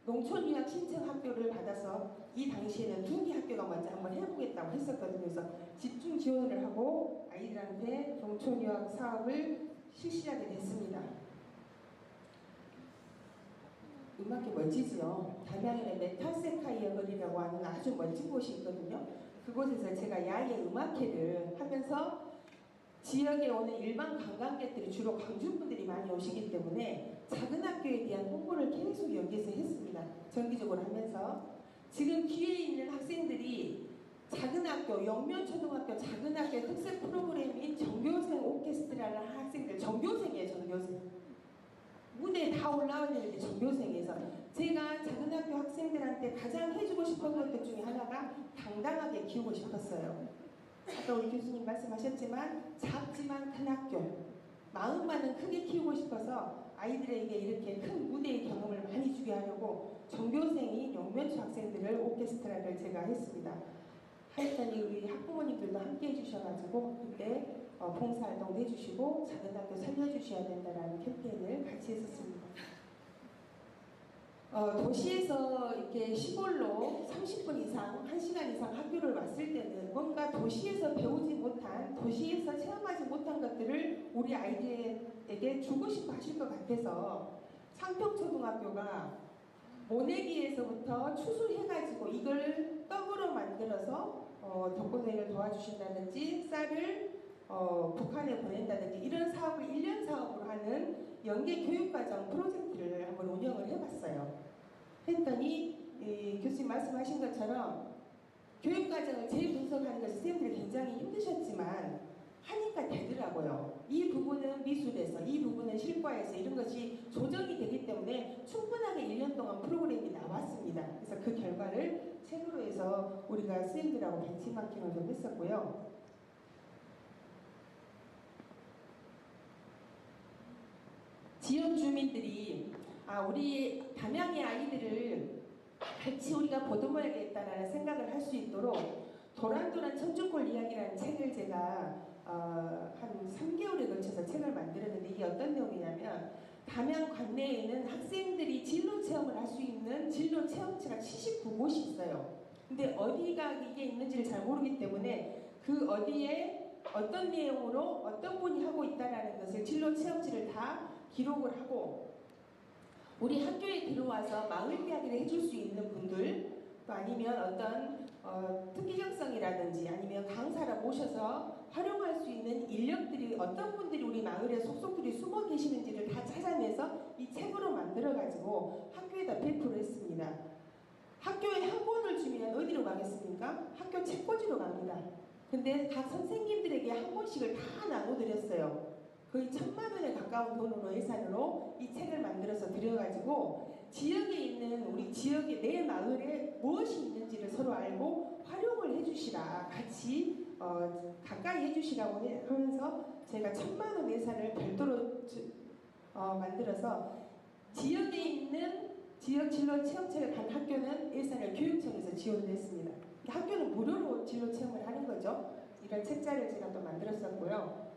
[SPEAKER 6] 농촌유학 신청 학교를 받아서 이 당시에는 2개 학교가 먼저 한번 해보겠다고 했었거든요. 그래서 집중 지원을 하고 아이들한테 농촌유학 사업을 실시하게 됐습니다. 음악이 멋지지요. 담양에는 메타세카이어 거리라고 하는 아주 멋진 곳이 있거든요. 그곳에서 제가 야외 음악회를 하면서 지역에 오는 일반 관광객들이 주로 광주분들이 많이 오시기 때문에 작은 학교에 대한 홍보를 계속 여기서 했습니다. 정기적으로 하면서 지금 뒤에 있는 학생들이 작은 학교, 영면초등학교 작은 학교의 특색 프로그램인 전교생 오케스트라를 하는 학생들, 전교생이에요. 전교생. 무대에 다 올라오는 게 전교생에서 제가 작은 학교 학생들한테 가장 해주고 싶은 것 중에 하나가 당당하게 키우고 싶었어요. 아까 우리 교수님 말씀하셨지만 작지만 큰 학교, 마음만은 크게 키우고 싶어서 아이들에게 이렇게 큰 무대의 경험을 많이 주게 하려고 전교생이 영면초 학생들을 오케스트라를 제가 했습니다. 하였더니 우리 학부모님들도 함께 해주셔가지고 그때 봉사활동도 해주시고 작은 학교 살려주셔야 된다는 캠페인을 같이 했었습니다. 도시에서 이렇게 시골로 30분 이상, 1시간 이상 학교를 왔을 때는 뭔가 도시에서 배우지 못한 못한, 도시에서 체험하지 못한 것들을 우리 아이들에게 주고 싶어 하실 것 같아서 상평초등학교가 모내기에서부터 추수해가지고 이걸 떡으로 만들어서 독거노인을 도와주신다든지 쌀을 북한에 보낸다든지 이런 사업을 1년 사업으로 하는 연계 교육과정 프로젝트를 한번 운영을 해봤어요. 했더니 교수님 말씀하신 것처럼 교육과정을 재분석하는 것이 선생님들이 굉장히 힘드셨지만 하니까 되더라고요. 이 부분은 미술에서, 이 부분은 실과에서 이런 것이 조정이 되기 때문에 충분하게 1년 동안 프로그램이 나왔습니다. 그래서 그 결과를 책으로 해서 우리가 선생님들하고 벤치마킹을 좀 했었고요. 지역 주민들이 우리 담양의 아이들을 같이 우리가 보듬어야겠다라는 생각을 할 수 있도록 도란도란 천주골 이야기라는 책을 제가 한 3개월에 걸쳐서 책을 만들었는데 이게 어떤 내용이냐면 담양 관내에는 학생들이 진로 체험을 할 수 있는 진로 체험처가 79곳이 있어요. 근데 어디가 이게 있는지를 잘 모르기 때문에 그 어디에 어떤 내용으로 어떤 분이 하고 있다라는 것을 진로 체험지를 다 기록을 하고 우리 학교에 들어와서 마을 이야기를 해줄 수 있는 분들 또 아니면 어떤 특기적성이라든지 아니면 강사를 모셔서 활용할 수 있는 인력들이 어떤 분들이 우리 마을에 속속들이 숨어 계시는지를 다 찾아내서 이 책으로 만들어가지고 학교에다 배포를 했습니다. 학교에 한 권을 주면 어디로 가겠습니까? 학교 책꽂이로 갑니다. 근데 각 선생님들에게 한 권씩을 다 나눠드렸어요. 거의 1,000만 원에 가까운 돈으로 예산으로 이 책을 만들어서 드려가지고 지역에 있는 우리 지역의 내 마을에 무엇이 있는지를 서로 알고 활용을 해주시라 같이 가까이 해주시라고 하면서 제가 1,000만 원 예산을 별도로 만들어서 지역에 있는 지역 진로 체험체를 간 학교는 예산을 교육청에서 지원을 했습니다. 학교는 무료로 진로 체험을 하는 거죠. 이런 책자를 제가 또 만들었었고요.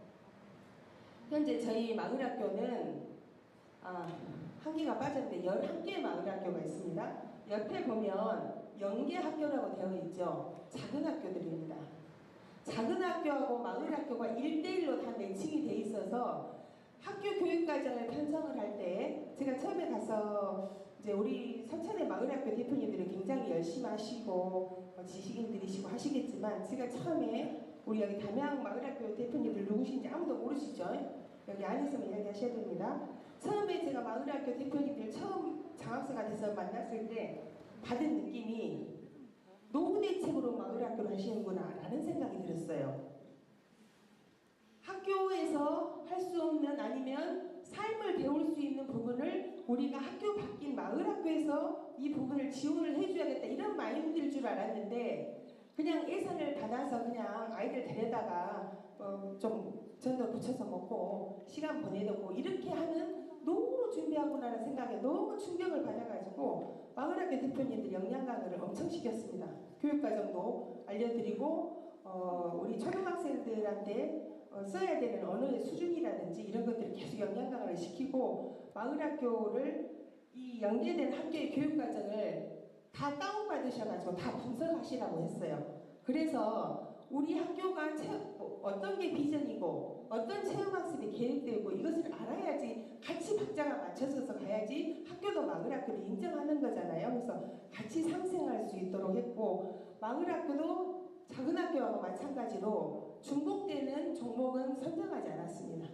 [SPEAKER 6] 현재 저희 마을학교는 한 개가 빠졌는데 11개의 마을학교가 있습니다. 옆에 보면 연계학교라고 되어 있죠. 작은 학교들입니다. 작은 학교하고 마을학교가 1대1로 다 매칭이 돼 있어서 학교 교육과정을 편성을 할 때 제가 처음에 가서 이제 우리 서천의 마을학교 대표님들이 굉장히 열심히 하시고 지식인들이시고 하시겠지만 제가 처음에 우리 여기 담양 마을학교 대표님들 누구신지 아무도 모르시죠? 여기 안에서만 이야기하셔야 됩니다. 처음에 제가 마을학교 대표님들 처음 장학생가 돼서 만났을 때 받은 느낌이 노후 대책으로 마을학교를 하시는구나 라는 생각이 들었어요. 학교에서 할 수 없는 아니면 삶을 배울 수 있는 부분을 우리가 학교 바뀐 마을학교에서 이 부분을 지원을 해줘야겠다 이런 마인드일 줄 알았는데 그냥 예산을 받아서 그냥 아이들 데려다가 좀 전도 붙여서 먹고 시간 보내고 이렇게 하는 노후로 준비하구나라는 생각에 너무 충격을 받아가지고 마을학교 대표님들 역량 강의를 엄청 시켰습니다. 교육과정도 알려드리고 우리 초등학생들한테 써야 되는 언어의 수준이라든지 이런 것들을 계속 역량 강의를 시키고 마을학교를 이 연계된 학교의 교육과정을 다 다운받으셔가지고 다 분석하시라고 했어요. 그래서 우리 학교가 어떤 게 비전이고 어떤 체험학습이 계획되고 이것을 알아야지 같이 박자가 맞춰져서 가야지 학교도 마을학교를 인정하는 거잖아요. 그래서 같이 상생할 수 있도록 했고 마을학교도 작은 학교와 마찬가지로 중복되는 종목은 선정하지 않았습니다.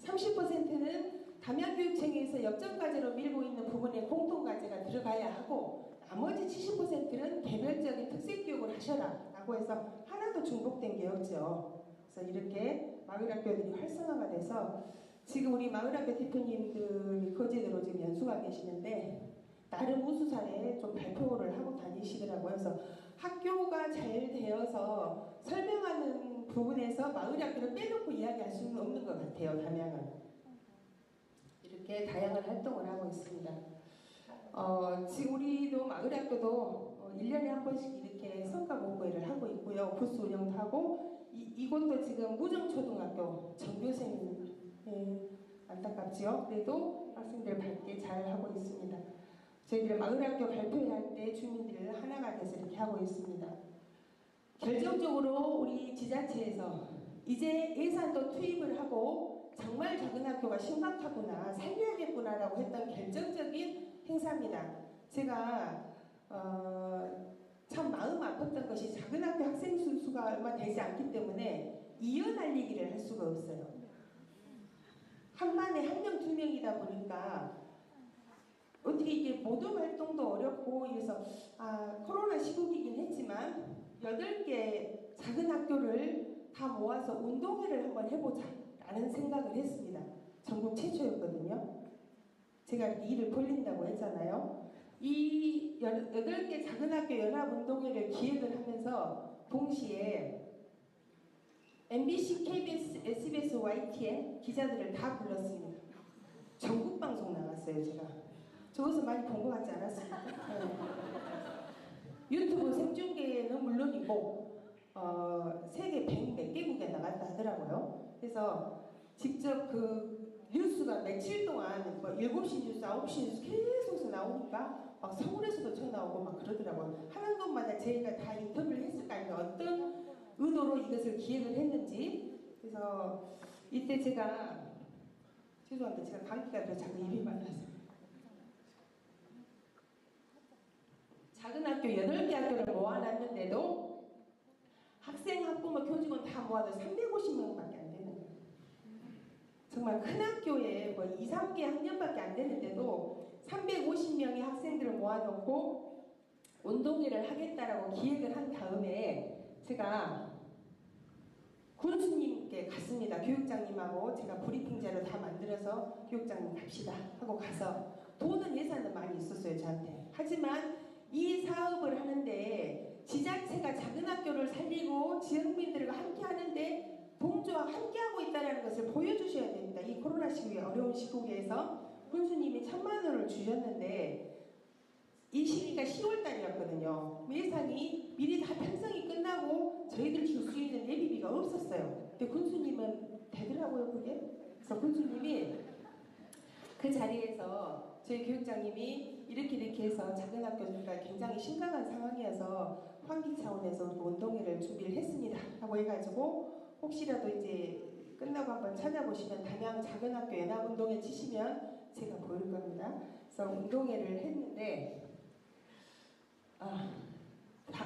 [SPEAKER 6] 30%는 담양교육청에서 역전과제로 밀고 있는 부분에 공통과제가 들어가야 하고 나머지 70%는 개별적인 특색교육을 하셔라 라고 해서 하나도 중복된 게 없죠. 그래서 이렇게 마을학교들이 활성화가 돼서 지금 우리 마을학교 대표님들이 거제도로 지금 연수가 계시는데 나름 우수사에 좀 발표를 하고 다니시더라고요. 그래서 학교가 잘 되어서 설명하는 부분에서 마을학교를 빼놓고 이야기할 수는 없는 것 같아요. 담양은 이렇게 다양한 활동을 하고 있습니다. 지금 우리도 마을학교도 1년에 한 번씩 이렇게 성과 보고회를 하고 있고요. 부스 운영도 하고 이곳도 지금 무정초등학교 정교생 안타깝지요. 그래도 학생들 밝게 잘 하고 있습니다. 저희들 마을학교 발표할 때 주민들 하나가 돼서 이렇게 하고 있습니다. 결정적으로 우리 지자체에서 이제 예산도 투입을 하고 정말 작은 학교가 심각하구나, 살려야겠구나라고 했던 결정적인 행사입니다. 제가 참 마음 아팠던 것이 작은 학교 학생 수가 얼마 되지 않기 때문에 이어날리기를 할 수가 없어요. 한 반에 한 명, 두 명이다 보니까 어떻게 이게 모든 활동도 어렵고 그래서 코로나 시국이긴 했지만 8개 작은 학교를 다 모아서 운동회를 한번 해보자 라는 생각을 했습니다. 전국 최초였거든요. 제가 이렇게 일을 벌린다고 했잖아요. 이 8개 작은 학교 연합운동회를 기획을 하면서 동시에 MBC, KBS, SBS, YTN 기자들을 다 불렀습니다. 전국 방송 나갔어요, 제가. 저것은 많이 본 것 같지 않았습니까? 네. 유튜브 생중계는 물론이고 세계 100몇 개국에 나갔다 하더라고요. 그래서 직접 그 뉴스가 며칠 동안 뭐 7시 뉴스, 9시 뉴스 계속 나오니까 막 서울에서도 전화 오고 막 그러더라고요. 하는 것마다 저희가 다 인터뷰를 했을 거 아니에요. 어떤 의도로 이것을 기획을 했는지. 그래서 이때 제가 죄송합니다. 제가 감기가 더 자꾸 입이 말라서 작은 학교 8개 학교를 모아놨는데도 학생, 학부모, 교직원 다 모아도 350명밖에 안 되는 거예요. 정말 큰 학교에 뭐 2, 3개 학년밖에 안 되는데도 350명의 학생들을 모아놓고 운동회를 하겠다라고 기획을 한 다음에 제가 군수님께 갔습니다. 교육장님하고 제가 브리핑자로 다 만들어서 교육장님 갑시다 하고 가서 돈은 예산은 많이 있었어요, 저한테. 하지만 이 사업을 하는데 지자체가 작은 학교를 살리고 지역민들과 함께 하는데 동조와 함께하고 있다는 것을 보여주셔야 됩니다. 이 코로나 시국에 어려운 시국에서 군수님이 1,000만 원을 주셨는데 이 시기가 10월 달이었거든요. 예산이 미리 다 편성이 끝나고 저희들 줄 수 있는 예비비가 없었어요. 근데 군수님은 되더라고요, 그게. 그래서 군수님이 그 자리에서 저희 교육장님이 이렇게 해서 작은 학교가 굉장히 심각한 상황이어서 환기 차원에서 운동회를 준비를 했습니다 하고 해가지고 혹시라도 이제 끝나고 한번 찾아보시면 담양 작은 학교 연합운동회 치시면 제가 보일 겁니다. 그래서 운동회를 했는데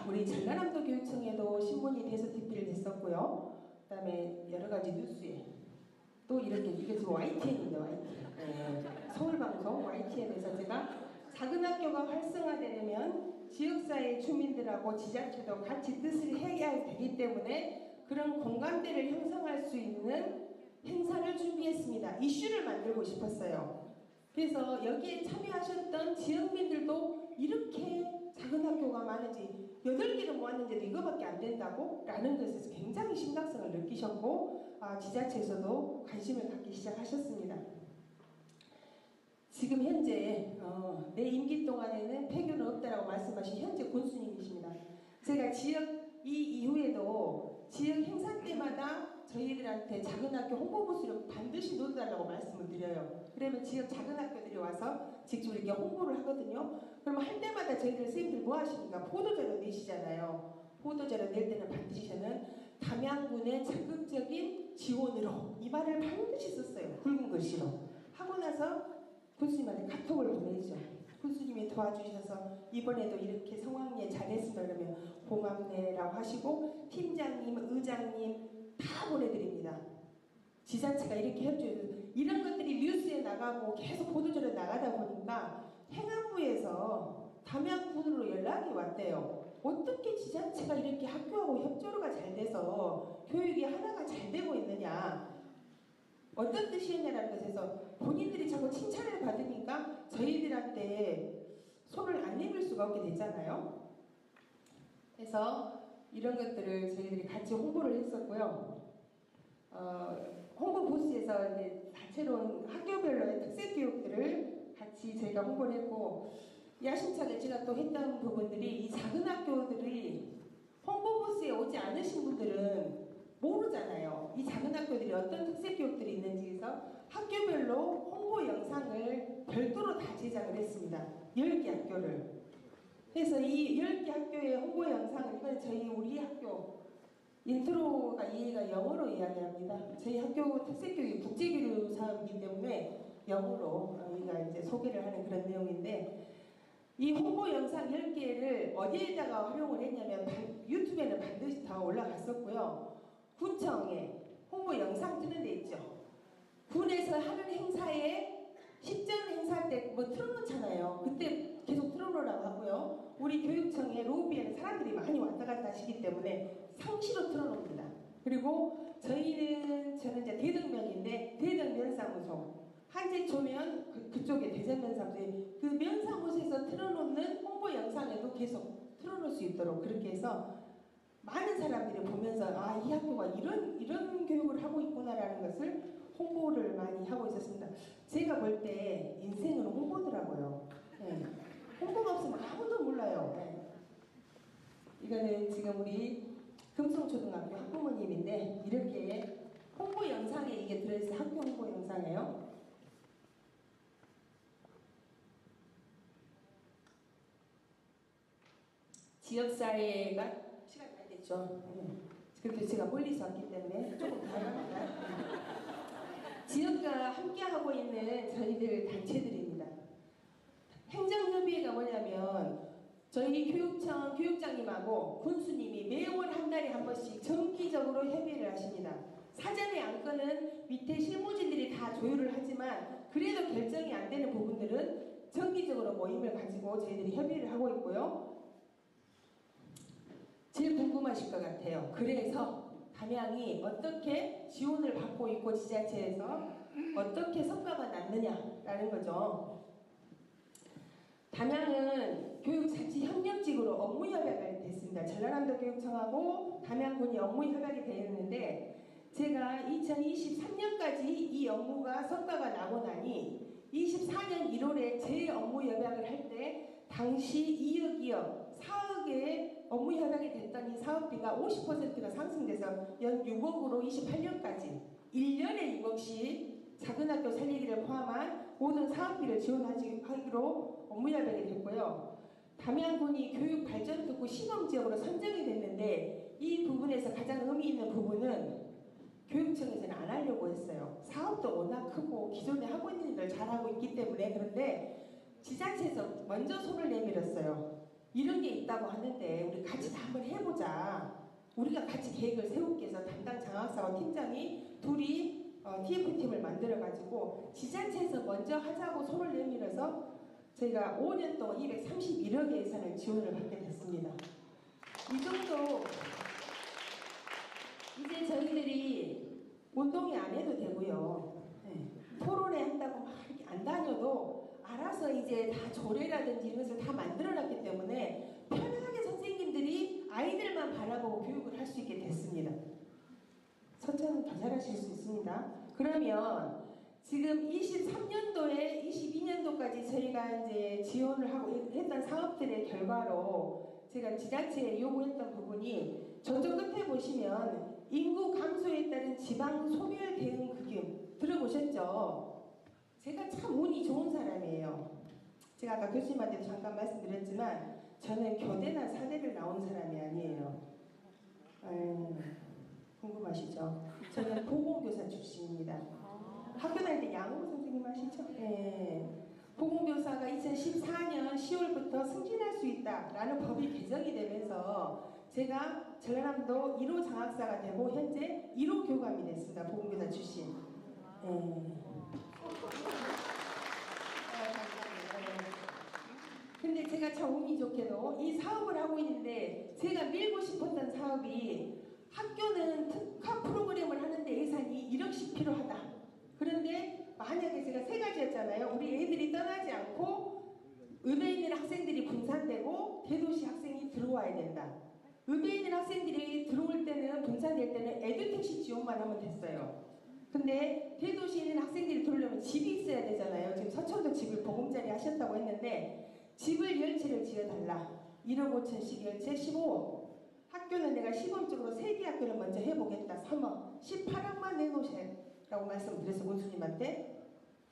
[SPEAKER 6] 우리 전라남도 교육청에도 신문이 대서특필 됐었고요. 그 다음에 여러 가지 뉴스에 또 이렇게 이게 지금 YTN인데 YTN. 네. 서울방송 YTN에서 제가 작은 학교가 활성화되려면 지역사회 주민들하고 지자체도 같이 뜻을 해야 되기 때문에 그런 공감대를 형성할 수 있는 행사를 준비했습니다. 이슈를 만들고 싶었어요. 그래서 여기에 참여하셨던 지역민들도 이렇게 작은 학교가 많은지 8개를 모았는데도 이거밖에 안 된다고? 라는 것에서 굉장히 심각성을 느끼셨고 지자체에서도 관심을 갖기 시작하셨습니다. 지금 현재 내 임기 동안에는 폐교는 없다라고 말씀하신 현재 군수님이십니다. 제가 이 이후에도 지역 행사 때마다 저희들한테 작은 학교 홍보부스를 반드시 넣어달라고 말씀을 드려요. 그러면 지역 작은 학교들이 와서 직접 이렇게 홍보를 하거든요. 그러면 할 때마다 저희들 선생님들 뭐 하십니까? 보도자료 내시잖아요. 보도자료 낼 때는 반드시 저는 담양군의 적극적인 지원으로 이 말을 반드시 썼어요. 굵은 글씨로. 하고 나서 군수님한테 카톡을 보내죠. 군수님이 도와주셔서 이번에도 이렇게 성황리에 잘했습니다. 그러면 고맙네라고 하시고 팀장님, 의장님 다 보내드립니다. 지자체가 이렇게 해줘요. 이런 것들이 뉴스에 나가고 계속 보도자료 나가다 보니까 행안부에서 담양군으로 연락이 왔대요. 어떻게 지자체가 이렇게 학교하고 협조가 잘 돼서 교육이 하나가 잘 되고 있느냐. 어떤 뜻이었냐라는 것에서 본인들이 자꾸 칭찬을 받으니까 저희들한테 손을 안 내밀 수가 없게 됐잖아요. 그래서 이런 것들을 저희들이 같이 홍보를 했었고요. 홍보 부스에서 이제 다채로운 학교별로의 특색 교육들을 같이 저희가 홍보를 했고 야심차게 제가 또 했던 부분들이 이 작은 학교들이 홍보 부스에 오지 않으신 분들은 모르잖아요. 이 작은 학교들이 어떤 특색 교육들이 있는지 해서 학교별로 홍보 영상을 별도로 다 제작을 했습니다. 10개 학교를. 그래서 이 10개 학교의 홍보 영상을 이건 저희 우리 학교 인트로가 이해가 영어로 이야기합니다. 저희 학교 특색교육 국제교류 사업이기 때문에 영어로 우리가 이제 소개를 하는 그런 내용인데 이 홍보 영상 10개를 어디에다가 활용을 했냐면 유튜브에는 반드시 다 올라갔었고요. 군청에 홍보 영상 트는 데 있죠. 군에서 하는 행사에 식전 행사 때 뭐 틀어놓잖아요. 그때 계속 틀어놓으라고 하고요. 우리 교육청의 로비에는 사람들이 많이 왔다 갔다 하시기 때문에 상시로 틀어놓습니다. 그리고 저는 이제 대덕면인데 대덕면사무소 한제초면 그쪽에 대전면사무소 그 면사무소에서 틀어놓는 홍보 영상에도 계속 틀어놓을 수 있도록 그렇게 해서 많은 사람들이 보면서 아, 이 학교가 이런 교육을 하고 있구나라는 것을 홍보를 많이 하고 있었습니다. 제가 볼 때 인생은 홍보더라고요. 네. 홍보가 없으면 아무도 몰라요. 네. 이거는 지금 우리 금성초등학교 학부모님인데 이렇게 홍보 영상에 이게 들어있어요. 학교 홍보 영상이에요. 지역사회가 시간이 많이 됐죠. 그래도 제가 멀리서 왔기 때문에 조금 다양합니다. 지역과 함께하고 있는 저희들 단체들입니다. 행정협의회가 뭐냐면 저희 교육청 교육장님하고 군수님이 매월 한 달에 한 번씩 정기적으로 협의를 하십니다. 사전의 안건은 밑에 실무진들이 다 조율을 하지만 그래도 결정이 안 되는 부분들은 정기적으로 모임을 가지고 저희들이 협의를 하고 있고요. 제일 궁금하실 것 같아요. 그래서 담양이 어떻게 지원을 받고 있고 지자체에서 어떻게 성과가 났느냐라는 거죠. 담양은 교육자치협력직으로 업무협약이 됐습니다. 전라남도 교육청하고 담양군이 업무협약이 되었는데 제가 2023년까지 이 업무가 성과가 나고 나니 24년 1월에 제 업무협약을 할 때 당시 2억 4억의 업무협약이 됐더니 사업비가 50%가 상승돼서 연 6억으로 28년까지 1년에 6억씩 작은 학교 살리기를 포함한 모든 사업비를 지원하기로 업무협약이 됐고요. 담양군이 교육발전특구 시범지역으로 선정이 됐는데 이 부분에서 가장 의미 있는 부분은 교육청에서는 안 하려고 했어요. 사업도 워낙 크고 기존에 하고 있는 일을 잘하고 있기 때문에. 그런데 지자체에서 먼저 손을 내밀었어요. 이런 게 있다고 하는데 우리 같이 다 한번 해보자. 우리가 같이 계획을 세울게 해서 담당 장학사와 팀장이 둘이 TF팀을 만들어가지고 지자체에서 먼저 하자고 손을 내밀어서 저희가 5년 동안 231억의 예산을 지원을 받게 됐습니다. 이 정도 이제 저희들이 운동회 안 해도 되고요. 네. 토론회 한다고 막 이렇게 안 다녀도 알아서 이제 다 조례라든지 이런 것을 다 만들어놨기 때문에 편하게 선생님들이 아이들만 바라보고 교육을 할 수 있게 됐습니다. 선처는 더 잘하실 수 있습니다. 그러면 지금 23년도에 22년도까지 저희가 이제 지원을 하고 했던 사업들의 결과로 제가 지자체에 요구했던 부분이 저쪽 끝에 보시면 인구 감소에 따른 지방 소멸 대응 기금 들어보셨죠? 제가 참 운이 좋은 사람이에요. 제가 아까 교수님한테도 잠깐 말씀드렸지만 저는 교대나 사대를 나온 사람이 아니에요. 궁금하시죠? 저는 보건교사 출신입니다. 학교 다닐 때 양호 선생님 아시죠? 네. 보건교사가 2014년 10월부터 승진할 수 있다라는 법이 개정이 되면서 제가 전라남도 1호 장학사가 되고 현재 1호 교감이 됐습니다. 보건교사 출신. 근데 제가 참 운이 좋게도 이 사업을 하고 있는데 제가 밀고 싶었던 사업이 학교는 특화 프로그램을 하는데 예산이 1억씩 필요하다. 그런데 만약에 제가 세 가지였잖아요. 우리 애들이 떠나지 않고 읍에 있는 학생들이 분산되고 대도시 학생이 들어와야 된다. 읍에 있는 학생들이 들어올 때는 분산될 때는 에듀택시 지원만 하면 됐어요. 근데 대도시에 있는 학생들이 들어오려면 집이 있어야 되잖아요. 지금 서천도 집을 보금자리 하셨다고 했는데 집을 10채를 지어달라. 1억 5천씩 10채 15억. 학교는 내가 시범적으로 3개 학교를 먼저 해보겠다. 3억. 18억만 내놓으세요라고 말씀드렸어요. 군수님한테.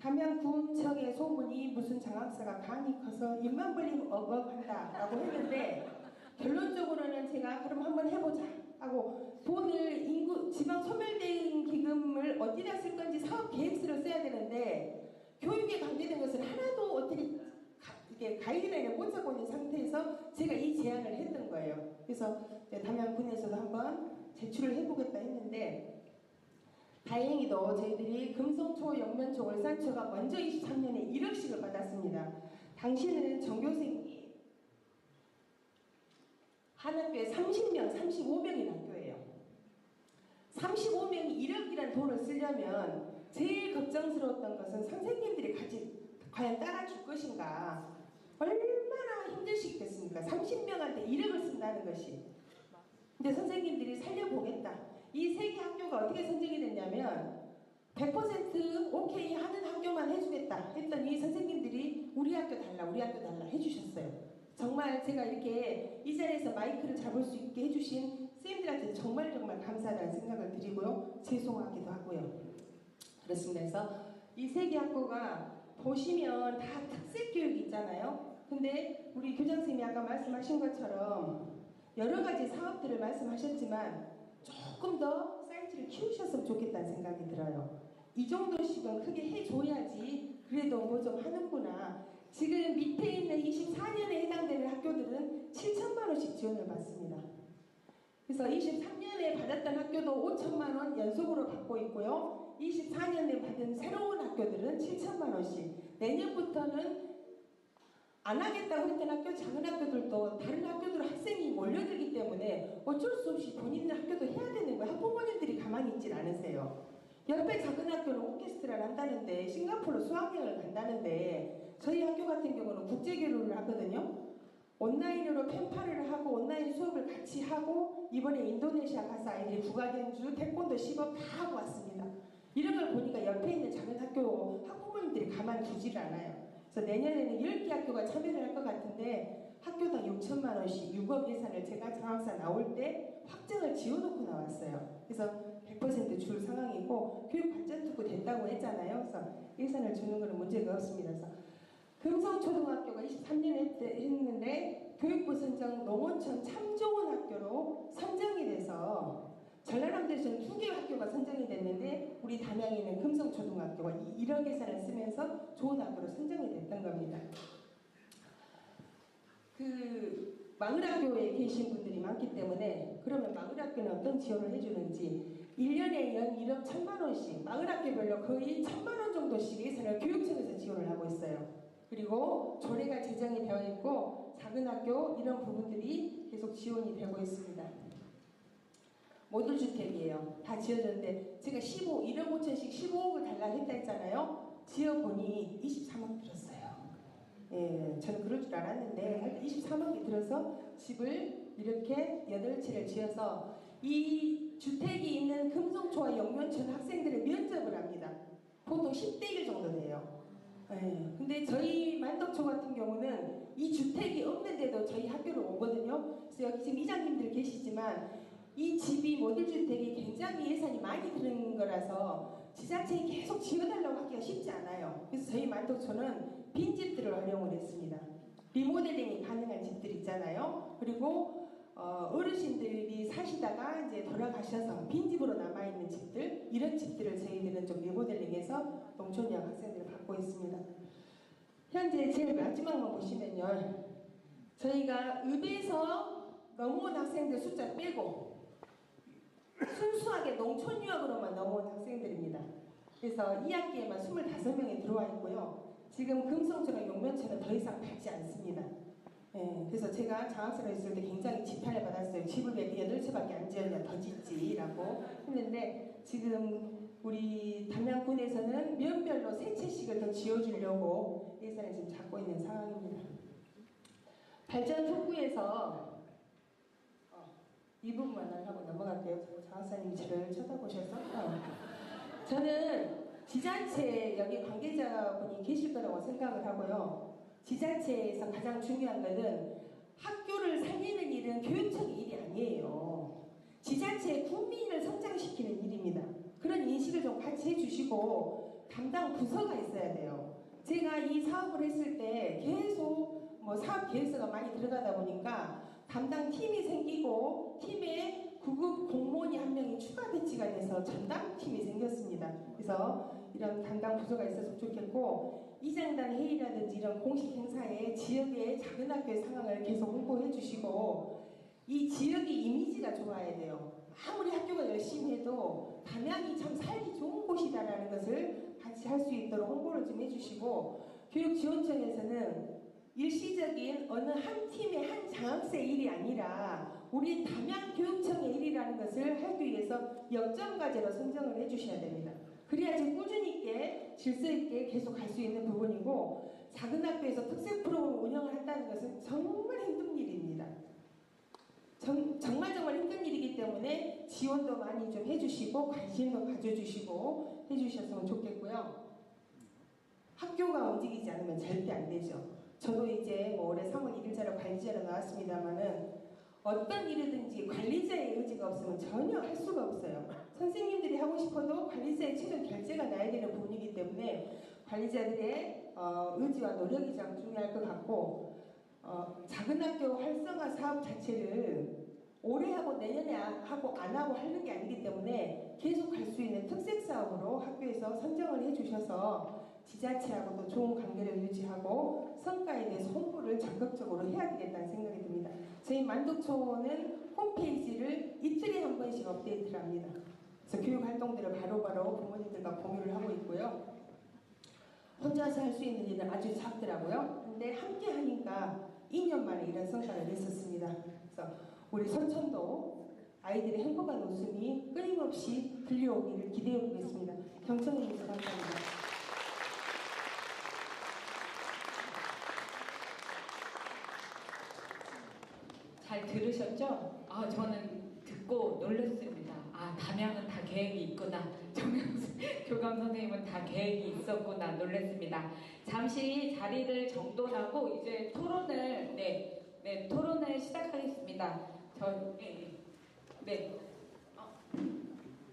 [SPEAKER 6] 담양군청의 소문이 무슨 장학사가 간이 커서 입만 벌리면 어걱한다라고 했는데 결론적으로는 제가 그럼 한번 해보자 하고 돈을 지방 소멸대응 기금을 어디다 쓸 건지 사업 계획서를 써야 되는데 교육에 관계된 것은 하나도 어떻게 이게 가이드라인을 못 잡고 있는 상태에서 제가 이 제안을 했던 거예요. 그래서 담양군에서도 한번 제출을 해보겠다 했는데 다행히도 저희들이 금성초, 영면초, 월산초가 먼저 23년에 1억씩을 받았습니다. 당시에는 전교생이 한 학교에 30명, 35명인 학교예요. 35명이 1억이라는 돈을 쓰려면 제일 걱정스러웠던 것은 선생님들이 과연 따라줄 것인가. 얼마나 힘드시겠습니까? 30명한테 1억을 쓴다는 것이. 근데 선생님들이 살려보겠다. 이 세 개 학교가 어떻게 선정이 됐냐면 100% 오케이 하는 학교만 해주겠다 했더니 선생님들이 우리 학교 달라 해주셨어요. 정말 제가 이렇게 이 자리에서 마이크를 잡을 수 있게 해주신 선생님들한테 정말 감사하다는 생각을 드리고요. 죄송하기도 하고요. 그렇습니다. 그래서 이 세 개 학교가 보시면 다 특색 교육이 있잖아요. 근데 우리 교장선생님이 아까 말씀하신 것처럼 여러 가지 사업들을 말씀하셨지만 조금 더 사이즈를 키우셨으면 좋겠다는 생각이 들어요. 이 정도씩은 크게 해줘야지 그래도 뭐 좀 하는구나. 지금 밑에 있는 24년에 해당되는 학교들은 7천만 원씩 지원을 받습니다. 그래서 23년에 받았던 학교도 5천만 원 연속으로 받고 있고요. 24년에 받은 새로운 학교들은 7천만 원씩. 내년부터는 안 하겠다고 했던 학교, 작은 학교들도 다른 학교들 학생이 몰려들기 때문에 어쩔 수 없이 본인 학교도 해야 되는 거예요. 학부모님들이 가만히 있질 않으세요. 옆에 작은 학교는 오케스트라를 한다는데 싱가포르 수학여행을 간다는데 저희 학교 같은 경우는 국제교류를 하거든요. 온라인으로 펜팔을 하고 온라인 수업을 같이 하고 이번에 인도네시아 가서 아이들이 국악연주, 태권도 시범 다 하고 왔습니다. 이런 걸 보니까 옆에 있는 작은 학교 학부모님들이 가만히 두질 않아요. 그래서 내년에는 10개 학교가 참여를 할 것 같은데 학교당 6천만 원씩 6억 예산을 제가 장학사 나올 때 확정을 지어놓고 나왔어요. 그래서 100% 줄 상황이고 교육 발전 특구 됐다고 했잖아요. 그래서 예산을 주는 것은 문제가 없습니다. 그래서 금성초등학교가 23년에 했는데 교육부 선정 농어촌 참좋은 학교로 선정이 돼서 전라남도에서는 2개 학교가 선정이 됐는데 우리 담양에는 금성초등학교가 1억 예산을 쓰면서 좋은 학교로 선정이 됐던 겁니다. 그 마을학교에 계신 분들이 많기 때문에 그러면 마을학교는 어떤 지원을 해주는지 1년에 연 1억 1천만 원씩 마을학교별로 거의 1천만 원 정도씩 예산을 교육청에서 지원을 하고 있어요. 그리고 조례가 제정이 되어 있고 작은 학교 이런 부분들이 계속 지원이 되고 있습니다. 모듈 주택이에요. 다 지어졌는데 제가 1억 5천씩 15억을 달라고 했다 했잖아요. 지어보니 23억 들었어요. 예, 저는 그럴 줄 알았는데 23억이 들어서 집을 이렇게 8채를 지어서 이 주택이 있는 금성초와 영면촌 학생들의 면접을 합니다. 보통 10대 1 정도 돼요. 예, 근데 저희 만덕초 같은 경우는 이 주택이 없는데도 저희 학교를 오거든요. 그래서 여기 지금 이장님들 계시지만 이 집이 모듈주택이 굉장히 예산이 많이 드는 거라서 지자체에 계속 지어달라고 하기가 쉽지 않아요. 그래서 저희 만덕초는 빈집들을 활용을 했습니다. 리모델링이 가능한 집들 있잖아요. 그리고 어르신들이 사시다가 이제 돌아가셔서 빈집으로 남아있는 집들, 이런 집들을 저희들은 좀 리모델링해서 농촌여학 학생들을 받고 있습니다. 현재 제일 마지막만 보시면요. 저희가 읍에서 넘어온 학생들 숫자 빼고 순수하게 농촌 유학으로만 넘어온 학생들입니다. 그래서 2학기에만 25명이 들어와 있고요. 지금 금성초랑 용면초는 더 이상 받지 않습니다. 예, 그래서 제가 장학사로 있을 때 굉장히 지탄을 받았어요. 집을 왜 8채밖에 안 지었냐, 더 짓지라고 했는데 지금 우리 담양군에서는 면별로 3채씩을 더 지어주려고 예산을 지금 잡고 있는 상황입니다. 발전 특구에서 이 부분만 하고 넘어갈게요. 장학사님이 저를 쳐다보셔서 저는 지자체 여기 관계자분이 계실 거라고 생각을 하고요. 지자체에서 가장 중요한 것은 학교를 살리는 일은 교육청의 일이 아니에요. 지자체의 국민을 성장시키는 일입니다. 그런 인식을 좀 같이 해주시고 담당 부서가 있어야 돼요. 제가 이 사업을 했을 때 계속 뭐 사업 계획서가 많이 들어가다 보니까 담당 팀이 생기고 팀에 구급 공무원이 한 명이 추가 배치가 돼서 전담팀이 생겼습니다. 그래서 이런 담당 부서가 있었으면 좋겠고 이장단 회의라든지 이런 공식 행사에 지역의 작은 학교의 상황을 계속 홍보해 주시고 이 지역의 이미지가 좋아야 돼요. 아무리 학교가 열심히 해도 담양이 참 살기 좋은 곳이다라는 것을 같이 할 수 있도록 홍보를 좀 해주시고 교육지원청에서는 일시적인 어느 한 팀의 한 장학생 일이 아니라 우리 담양교육청의 일이라는 것을 하기 위해서 역점과제로 선정을 해주셔야 됩니다. 그래야지 꾸준히 있게 질서 있게 계속 갈 수 있는 부분이고 작은 학교에서 특색 프로그램 운영을 한다는 것은 정말 힘든 일입니다. 정말 힘든 일이기 때문에 지원도 많이 좀 해주시고 관심도 가져주시고 해주셨으면 좋겠고요. 학교가 움직이지 않으면 절대 안 되죠. 저도 이제 뭐 올해 3월 1일자로 관리자로 나왔습니다만은 어떤 일이든지 관리자의 의지가 없으면 전혀 할 수가 없어요. 선생님들이 하고 싶어도 관리자의 최종 결재가 나야 되는 부분이기 때문에 관리자들의 의지와 노력이 참 중요할 것 같고 작은 학교 활성화 사업 자체를 올해 하고 내년에 하고 안 하고 하는 게 아니기 때문에 계속 갈 수 있는 특색 사업으로 학교에서 선정을 해주셔서 지자체하고도 좋은 관계를 유지하고 성과에 대해서 홍보를 적극적으로 해야 되겠다는 생각이 듭니다. 저희 만독초는 홈페이지를 이틀에 한 번씩 업데이트를 합니다. 그래서 교육 활동들을 바로바로 부모님들과 공유를 하고 있고요. 혼자서 할 수 있는 일은 아주 작더라고요. 근데 함께 하니까 2년 만에 이런 성과를 냈었습니다. 그래서 우리 선천도 아이들의 행복한 웃음이 끊임없이 들려오기를 기대해 보겠습니다. 경청해 주셔서 감사합니다.
[SPEAKER 3] 잘 들으셨죠? 저는 듣고 놀랐습니다. 담양은 다 계획이 있구나. 교감 선생님은 다 계획이 있었구나. 놀랐습니다. 잠시 자리를 정돈하고 이제 토론을 토론을 시작하겠습니다.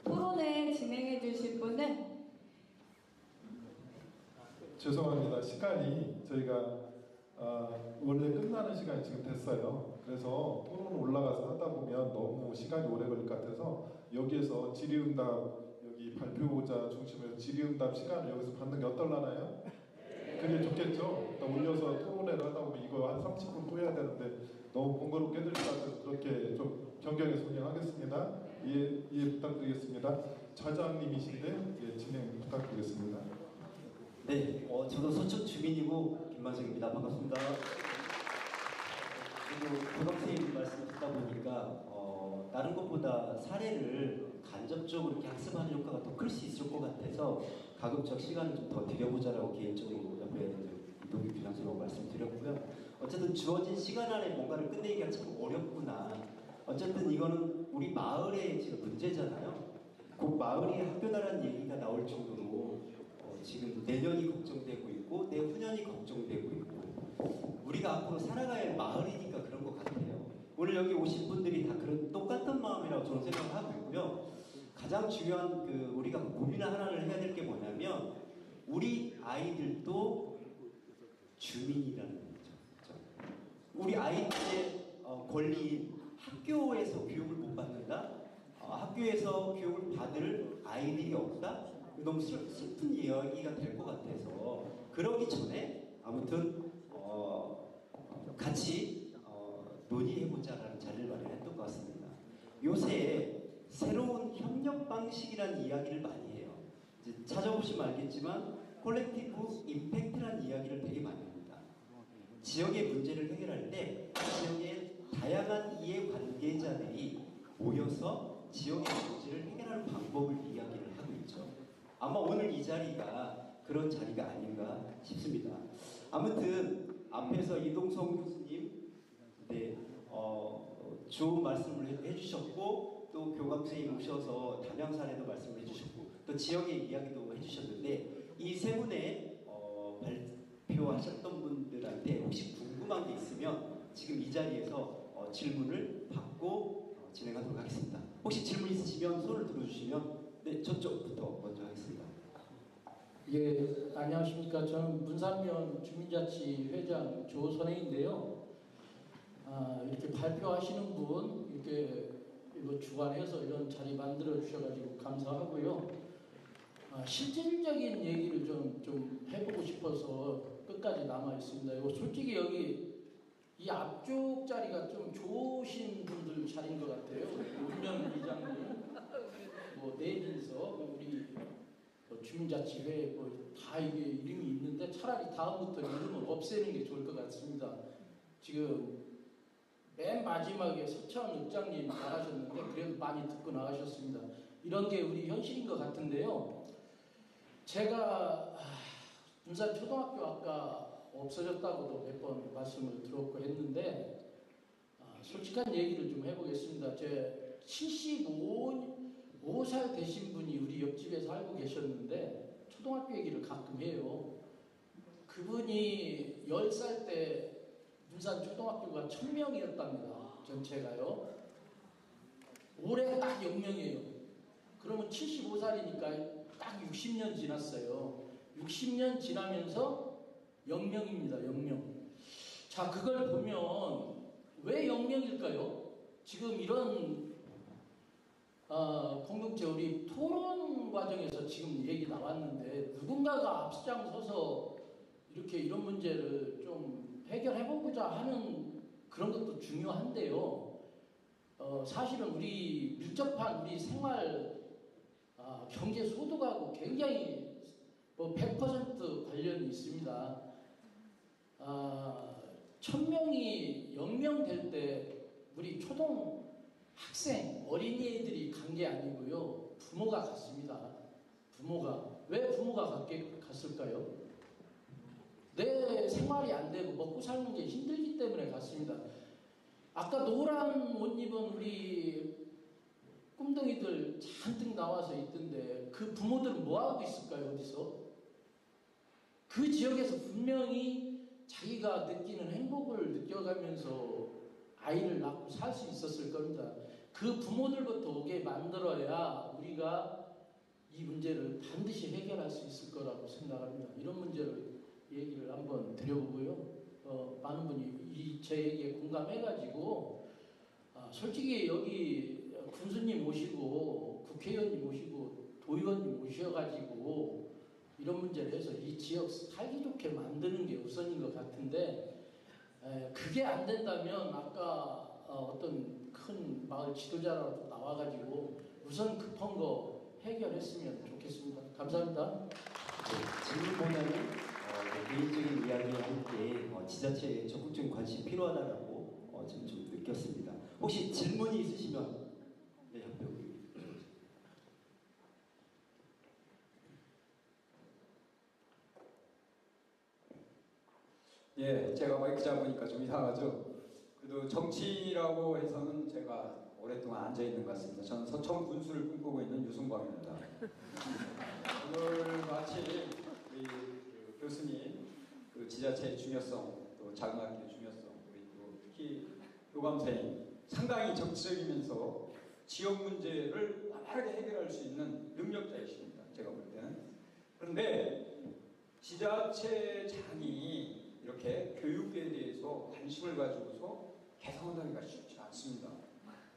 [SPEAKER 3] 토론을 진행해 주실 분은
[SPEAKER 5] 죄송합니다. 시간이 저희가 원래 끝나는 시간이 지금 됐어요. 그래서 토론 올라가서 하다 보면 너무 시간이 오래 걸릴 것 같아서 여기에서 질의응답 여기 발표자 중심으로 질의응답 시간을 여기서 받는 게 어떨라나요? 그게 좋겠죠? 일단 올려서 토론회를 하다 보면 이거 한 30분 또 해야 되는데 너무 번거롭게 해드릴 것 같아서 그렇게 좀 변경해서 운영하겠습니다. 이해 부탁드리겠습니다. 차장님이신데 진행 부탁드리겠습니다.
[SPEAKER 7] 네, 저도 서촌 주민이고 김만석입니다. 반갑습니다. 그리고 교감선생님 말씀 듣다 보니까 다른 것보다 사례를 간접적으로 이렇게 학습하는 효과가 더 클 수 있을 것 같아서 가급적 시간을 좀 더 드려보자라고 개인적으로 옆에 이동규 교장선생님하고 말씀드렸고요. 어쨌든 주어진 시간 안에 뭔가를 끝내기가 참 어렵구나. 어쨌든 이거는 우리 마을의 지금 문제잖아요. 곧 마을이 학교다라는 얘기가 나올 정도로 지금 내년이 걱정되고 있고 내후년이 걱정되고 있고 우리가 앞으로 살아갈 마을이니까 그런 것 같아요. 오늘 여기 오신 분들이 다 그런 똑같은 마음이라고 저는 생각을 하고 있고요. 가장 중요한 우리가 고민 하나를 해야 될 게 뭐냐면 우리 아이들도 주민이라는 거죠. 그렇죠? 우리 아이들의 권리인 학교에서 교육을 못 받는다? 학교에서 교육을 받을 아이들이 없다? 너무 슬픈 이야기가 될 것 같아서 그러기 전에 아무튼 같이 논의해보자라는 자리를 마련했던 것 같습니다. 요새 새로운 협력 방식이라는 이야기를 많이 해요. 이제 찾아보시면 알겠지만 콜렉티브 임팩트라는 이야기를 되게 많이 합니다. 지역의 문제를 해결할 때 지역의 다양한 이해관계자들이 모여서 지역의 문제를 해결하는 방법을 이야기를 하고 있죠. 아마 오늘 이 자리가 그런 자리가 아닌가 싶습니다. 아무튼 앞에서 이동성 교수님 좋은 말씀을 해주셨고 또 교감 선생님 오셔서 담양 사례도 말씀을 해주셨고 또 지역의 이야기도 해주셨는데 이 세 분의 발표하셨던 분들한테 혹시 궁금한 게 있으면 지금 이 자리에서 질문을 받고 진행하도록 하겠습니다. 혹시 질문 있으시면 손을 들어주시면 네, 저쪽부터 먼저 하겠습니다.
[SPEAKER 8] 예, 안녕하십니까. 저는 문산면 주민자치회장 조선혜인데요. 이렇게 발표하시는 분, 이렇게 이거 주관해서 이런 자리 만들어 주셔가지고 감사하고요. 실질적인 얘기를 좀 해보고 싶어서 끝까지 남아 있습니다. 이거 솔직히 여기 이 앞쪽 자리가 좀 좋으신 분들 자리인 것 같아요. 운명 이장님, 뭐 내빈서, 우리 주민자치회 다 이게 이름이 있는데 차라리 다음부터 이름을 없애는 게 좋을 것 같습니다. 지금 맨 마지막에 서천 읍장님 나가셨는데 그래도 많이 듣고 나가셨습니다. 이런 게 우리 현실인 것 같은데요. 제가 군산 초등학교 아까 없어졌다고도 몇 번 말씀을 들었고 했는데 솔직한 얘기를 좀 해보겠습니다. 제 75살 되신 분이 우리 옆집에 살고 계셨는데 초등학교 얘기를 가끔 해요. 그분이 10살 때 군산 초등학교가 1000명이었답니다. 전체가요. 올해 딱 0명이에요. 그러면 75살이니까 딱 60년 지났어요. 60년 지나면서 0명입니다. 0명. 자, 그걸 보면 왜 0명일까요? 지금 이런 공동체 우리 토론 과정에서 지금 얘기 나왔는데 누군가가 앞장서서 이렇게 이런 문제를 좀 해결해보고자 하는 그런 것도 중요한데요. 사실은 우리 밀접한 우리 생활 경제 소득하고 굉장히 100% 관련이 있습니다. 1000명이 0명 될 때 우리 초등 학생, 어린이들이 간 게 아니고요. 부모가 갔습니다. 부모가. 왜 부모가 갔을까요? 내 생활이 안 되고 먹고 사는 게 힘들기 때문에 갔습니다. 아까 노란 옷 입은 우리 꿈덩이들 잔뜩 나와서 있던데 그 부모들은 뭐하고 있을까요? 어디서? 그 지역에서 분명히 자기가 느끼는 행복을 느껴가면서 아이를 낳고 살 수 있었을 겁니다. 그 부모들부터 오게 만들어야 우리가 이 문제를 반드시 해결할 수 있을 거라고 생각합니다. 이런 문제를 얘기를 한번 드려보고요. 많은 분이 제 얘기에 공감해가지고 솔직히 여기 군수님 모시고 국회의원님 모시고 도의원님 모셔가지고 이런 문제를 해서 이 지역 살기 좋게 만드는 게 우선인 것 같은데 그게 안 된다면 아까 어떤 큰 마을 지도자라도 나와가지고 우선 급한 거 해결했으면 좋겠습니다. 감사합니다.
[SPEAKER 7] 질문보다는 개인적인 이야기와 함께 지자체에 적극적인 관심이 필요하다라고 지금 좀 느꼈습니다. 혹시 질문이 있으시면 네, 여기.
[SPEAKER 9] 예, 제가 마이크 잡으니까 좀 이상하죠. 그래도 정치인이라고 해서는 제가 오랫동안 앉아 있는 것 같습니다. 저는 서천 군수를 꿈꾸고 있는 유승광입니다. 오늘 마침 우리 그 교수님, 그 지자체의 중요성, 또 작은 학교의 중요성, 우리 또 특히 교감생이 상당히 정치적이면서 지역 문제를 완벽하게 해결할 수 있는 능력자이십니다. 제가 볼 때는. 그런데 지자체장이 이렇게 교육에 대해서 관심을 가지고서 개선하기가 쉽지 않습니다.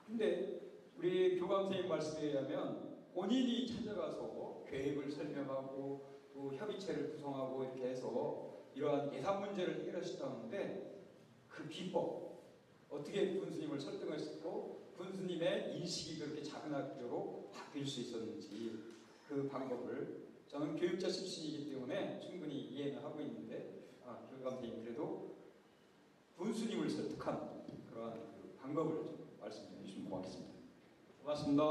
[SPEAKER 9] 근데 우리 교감선생님 말씀에 의하면 본인이 찾아가서 계획을 설명하고 또 협의체를 구성하고 이렇게 해서 이러한 예산 문제를 해결하셨다는데 그 비법, 어떻게 군수님을 설득하셨고 군수님의 인식이 그렇게 작은 학교로 바뀔 수 있었는지 그 방법을 저는 교육자 출신이기 때문에 충분히 이해는 하고 있는데 교감선생님 그래도 군수님을 설득한 그러한 그 방법을 좀 말씀 좀 해주시면 고맙겠습니다. 고맙습니다.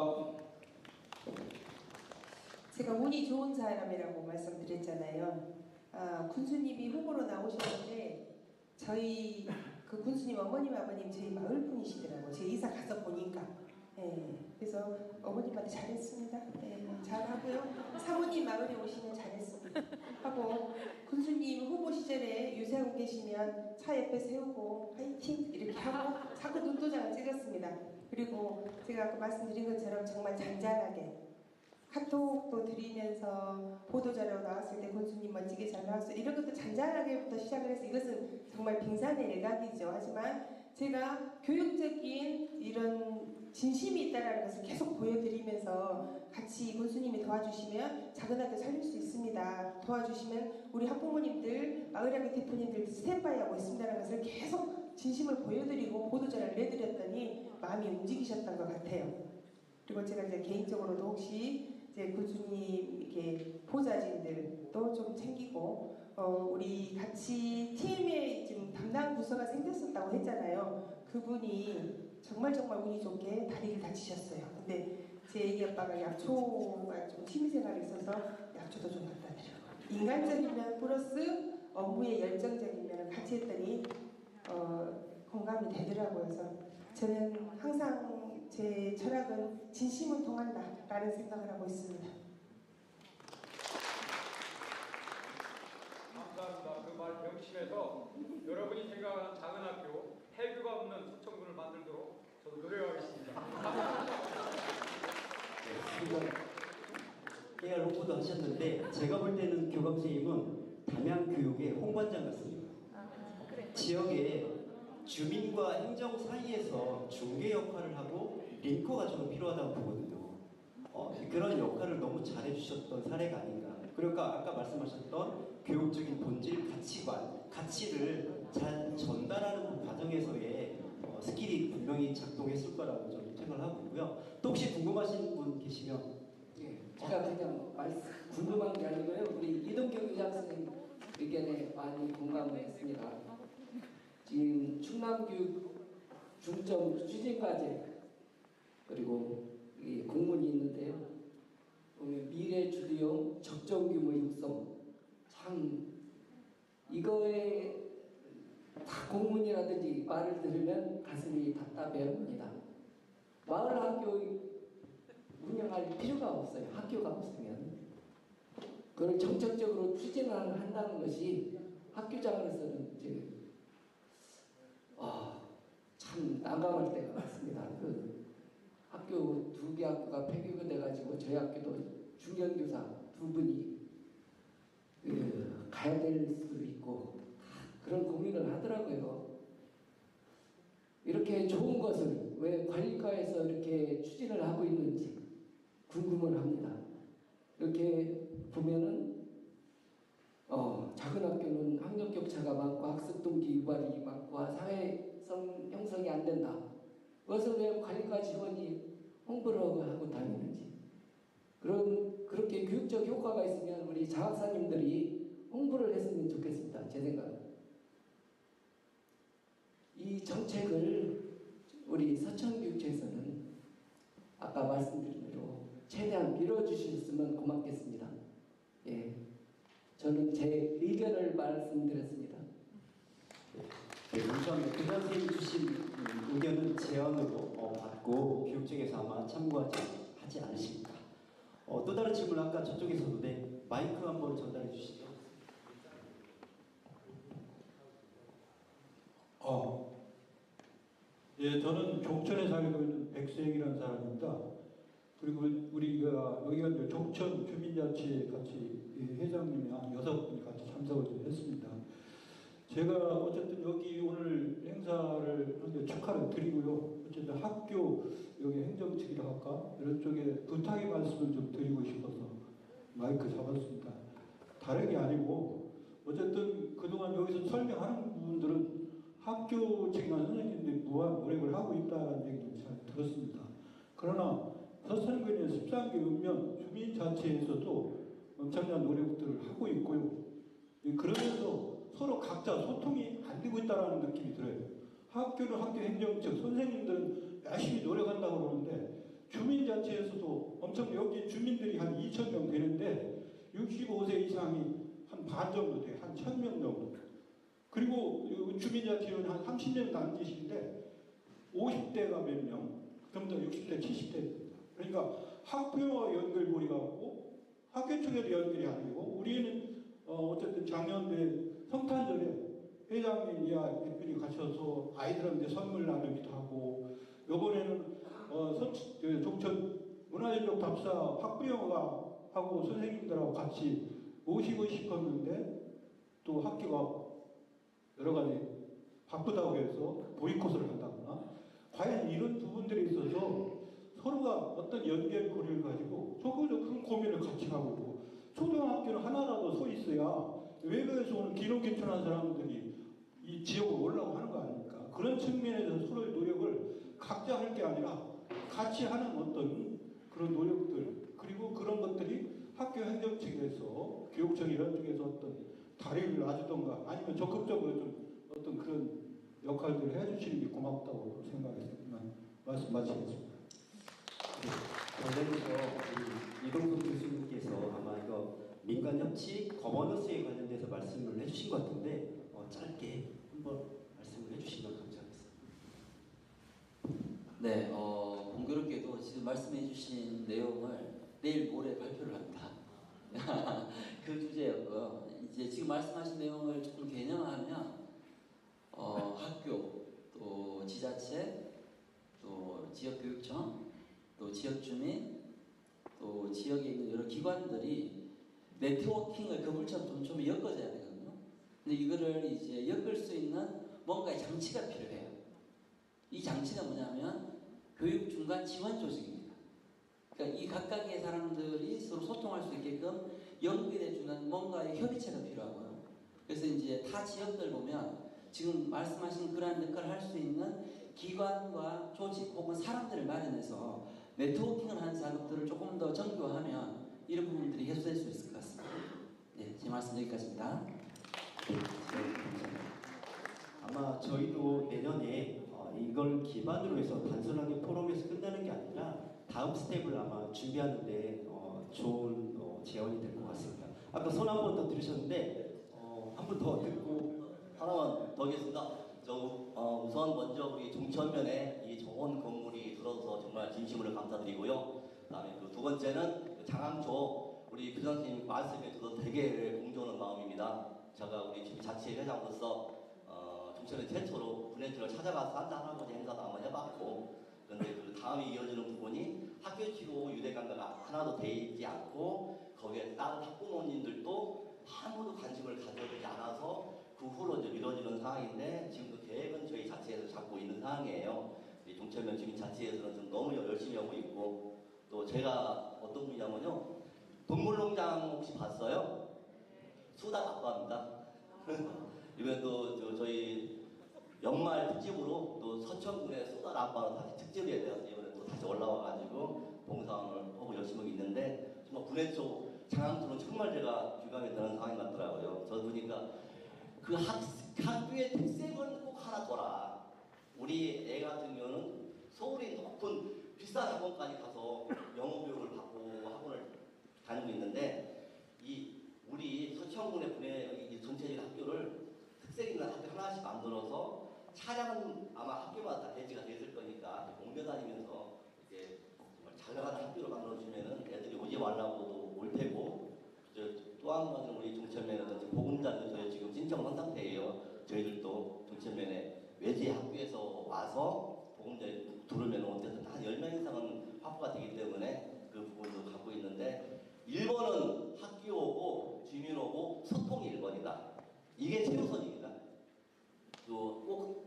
[SPEAKER 6] 제가 운이 좋은 사람이라고 말씀드렸잖아요. 군수님이 후보로 나오셨는데 저희 그 군수님 어머님 아버님 저희 마을 분이시더라고요. 제가 이사 가서 보니까. 그래서 어머님한테 잘했습니다. 잘하고요. 사모님 마을에 오시면 잘했습니다. 하고 군수님 후보 시절에 유세하고 계시면 차 옆에 세우고 화이팅 이렇게 하고 자꾸 눈도장을 찍었습니다. 그리고 제가 아까 말씀드린 것처럼 정말 잔잔하게 카톡도 드리면서 보도자료 나왔을 때 군수님 멋지게 잘 나왔어요. 이런 것도 잔잔하게부터 시작을 해서 이것은 정말 빙산의 일각이죠. 하지만 제가 교육적인 이런 진심이 있다는 것을 계속 보여드리면서 같이 군수님이 도와주시면 작은 학교 살릴 수 있습니다. 도와주시면 우리 학부모님들, 마을학교 대표님들 스탠바이 하고 있습니다라는 것을 계속 진심을 보여드리고 보도자료를 내드렸더니 마음이 움직이셨던 것 같아요. 그리고 제가 이제 개인적으로도 혹시 이제 군수님 이렇게 보좌진들도 좀 챙기고 우리 같이 팀에 지금 담당 부서가 생겼었다고 했잖아요. 그분이 정말 운이 좋게 다리를 다치셨어요. 근데 제 애기 아빠가 약초가 좀 취미생활이 있어서 약초도 좀 갖다 드려요. 인간적인 면 플러스 업무에 열정적인 면을 같이 했더니 공감이 되더라고요. 그래서 저는 항상 제 철학은 진심은 통한다라는 생각을 하고 있습니다.
[SPEAKER 9] 감사합니다. 그 말 명심해서 여러분이 생각하는 작은 학교, 폐교가 없는 서천군을 만들도록 저도 노력하겠습니다.
[SPEAKER 7] 깨알 홍보도 하셨는데 제가 볼 때는 교감 선생님은 담양교육의 홍반장 같습니다. 지역에 주민과 행정 사이에서 중개 역할을 하고 링커가 좀 필요하다고 보거든요. 그런 역할을 너무 잘해주셨던 사례가 아닌가. 그러니까 아까 말씀하셨던 교육적인 본질, 가치관, 가치를 잘 전달하는 그 과정에서의 스킬이 분명히 작동했을 거라고 저는 생각을 하고 있고요. 또 혹시 궁금하신 분 계시면
[SPEAKER 10] 예, 제가 그냥 궁금한 게 아니고요. 우리 이동경 의장 선생님 의견에 많이 공감을 했습니다. 지금 충남교육 중점 추진과제 그리고 이 공문이 있는데요. 보면 미래 주도형 적정 규모 육성 참 이거에 다 공문이라든지 말을 들으면 가슴이 답답해합니다. 마을 학교 운영할 필요가 없어요. 학교가 없으면 그걸 정책적으로 추진을 한다는 것이 학교장으로서는 이제 참 난감할 때가 많습니다. 그 학교 두 개 학교가 폐교가 돼가지고 저희 학교도 중견교사 두 분이 가야 될 수도 있고 그런 고민을 하더라고요. 이렇게 좋은 것을 왜 관리과에서 이렇게 추진을 하고 있는지 궁금을 합니다. 이렇게 보면은 작은 학교는 학력 격차가 많고 학습 동기 유발이 많고 사회성 형성이 안 된다. 그것을 왜 관리과 직원이 홍보를 하고 다니는지 그렇게 교육적 효과가 있으면 우리 장학사님들이 홍보를 했으면 좋겠습니다. 제 생각은 이 정책을 우리 서천교육청에서는 아까 말씀드린 대로 최대한 밀어주셨으면 고맙겠습니다. 예, 저는 제 의견을 말씀드렸습니다.
[SPEAKER 7] 네, 우선 교장 선생님 주신 의견은 제안으로 받고 교육청에서 아마 참고하지 않으십니까? 또 다른 질문 아까 저쪽에서도 마이크 한번 전달해 주시죠.
[SPEAKER 11] 예, 저는 종천에 살고 있는 백수행이라는 사람입니다. 그리고 우리가 여기가 이제 종천 주민자치 같이 회장님이 한 6분이 같이 참석을 좀 했습니다. 제가 어쨌든 여기 오늘 행사를 하는데 축하를 드리고요. 어쨌든 학교 여기 행정 측이라 할까 이런 쪽에 부탁의 말씀을 좀 드리고 싶어서 마이크 잡았습니다. 다른 게 아니고 어쨌든 그동안 여기서 설명하는 부분들은 학교 측이나 선생님들이 무한 노력을 하고 있다는 얘기를 잘 들었습니다. 그러나 서천군의 13개 읍면 주민자치에서도 엄청난 노력들을 하고 있고요. 그러면서 서로 각자 소통이 안 되고 있다는 느낌이 들어요. 학교는 학교 행정측, 선생님들은 열심히 노력한다고 그러는데 주민자치에서도 엄청 여기 주민들이 한 2,000명 되는데 65세 이상이 한 반 정도 돼요. 한 1,000명 정도. 그리고 주민자치는 한 30년 남짓인데 50대가 몇 명, 그럼부터 60대, 70대. 그러니까 학교와 연결고리가 없고 학교 측에도 연결이 안 되고 우리는 어쨌든 작년에 성탄절에 회장님이야 대표님 가셔서 아이들한테 선물 나누기도 하고 요번에는 종천 문화전력 답사 학부형과 하고 선생님들하고 같이 모시고 싶었는데 또 학교가 여러 가지 바쁘다고 해서 보이콧을 한다거나 과연 이런 부분들에 있어서 서로가 어떤 연결고리를 가지고 적어도 그런 고민을 같이 하고 있고 초등학교는 하나라도 서 있어야 외부에서 오는 기록개천한 사람들이 이 지역으로 올라오고 하는 거 아닙니까? 그런 측면에서 서로의 노력을 각자 할 게 아니라 같이 하는 어떤 그런 노력들 그리고 그런 것들이 학교 행정측에서 교육청 이런 쪽에서 어떤 다리를 놔주던가 아니면 적극적으로 좀 어떤 그런 역할들을 해주시는 게 고맙다고 생각해서 말씀 마치겠습니다.
[SPEAKER 7] 관련해서 이동석 교수님께서 아마 이거 민간협치 거버넌스에 관련돼서 말씀을 해주신 것 같은데 짧게 한번 말씀을 해주시면 감사하겠습니다.
[SPEAKER 4] 네, 공교롭게도 지금 말씀해주신 내용을 내일 모레 발표를 합니다. 그 주제였고 이제 지금 말씀하신 내용을 조금 개념하면 학교, 또 지자체, 또 지역교육청, 또 지역주민, 또 지역에 있는 여러 기관들이 네트워킹을 그물처럼 좀 엮어져야 되거든요. 근데 이거를 이제 엮을 수 있는 뭔가의 장치가 필요해요. 이 장치가 뭐냐면 교육 중간 지원 조직입니다. 그러니까 이 각각의 사람들이 서로 소통할 수 있게끔 연결해주는 뭔가의 협의체가 필요하고요. 그래서 이제 타 지역들 보면 지금 말씀하신 그러한 역할을 할 수 있는 기관과 조직 혹은 사람들을 마련해서 네트워킹을 하는 작업들을 조금 더 정교화하면 이런 부분들이 해소될 수 있을 것 같습니다. 네, 제 말씀 여기까지입니다.
[SPEAKER 7] 네, 아마 저희도 내년에 이걸 기반으로 해서 단순하게 포럼에서 끝나는 게 아니라 다음 스텝을 아마 준비하는데 좋은 제언이 될 것 같습니다. 아까 손 한 번 더 들으셨는데 한 번 더 듣고
[SPEAKER 12] 하나만 더 하겠습니다. 우선 먼저 우리 종천면에 이 좋은 건물이 들어서 정말 진심으로 감사드리고요. 그다음에 그 두 번째는 장항초 우리 교장선생님 말씀에 저도 되게 공조하는 마음입니다. 제가 우리 자치 회장으로서 종천에 최초로 분회지를 찾아가서 한자 할아버지 행사도 한번 해봤고 그런데 그 다음에 이어지는 부분이 학교치고 유대관계가 하나도 돼 있지 않고 거기에 다른 학부모님들도 아무도 관심을 가져주지 않아서 그 후로 이제 미뤄지는 상황인데 지금도 계획은 저희 자치에서 잡고 있는 상황이에요. 우리 종천면 주민자치에서는 좀 너무 열심히 하고 있고 또 제가 어떤 분이냐면요. 동물농장 혹시 봤어요? 수다 아빠입니다. 이번에 또 저희 연말 특집으로 또 서천군의 수다 아빠로 다시 특집에 대해서 이번에 또 다시 올라와가지고 봉사를 하고 열심히 하고 있는데 정말 군의 쪽 장항초는 정말 제가 규감이 되는 상황이 같더라고요. 저 보니까 그 학교의 특색은 꼭 하나 둬라. 우리 애 같은 경우는 서울의 높은 비싼 학원까지 가서 영어 교육을 받고 학원을 다니고 있는데 우리 서천군의 분의 전체적인 학교를 특색 있는 학교 하나씩 만들어서 차량은 아마 학교마다 배치가 됐을 거니까 옮겨 다니면서 이렇게 정말 잘 나가는 학교로 만들어주면은 애들이 오지 말라고도 올 테고 또 한 가지는 우리 종천면에는 보금자들 저희 지금 신청한 상태예요. 저희들도 종천면에 외지 학교에서 와서 보금자에 들으면 어쨌든 한 10명 이상은 확보가 되기 때문에 그 부분도 갖고 있는데 1번은 학교 오고 주민 오고 소통이 1번이다. 이게 최우선입니다. 또 꼭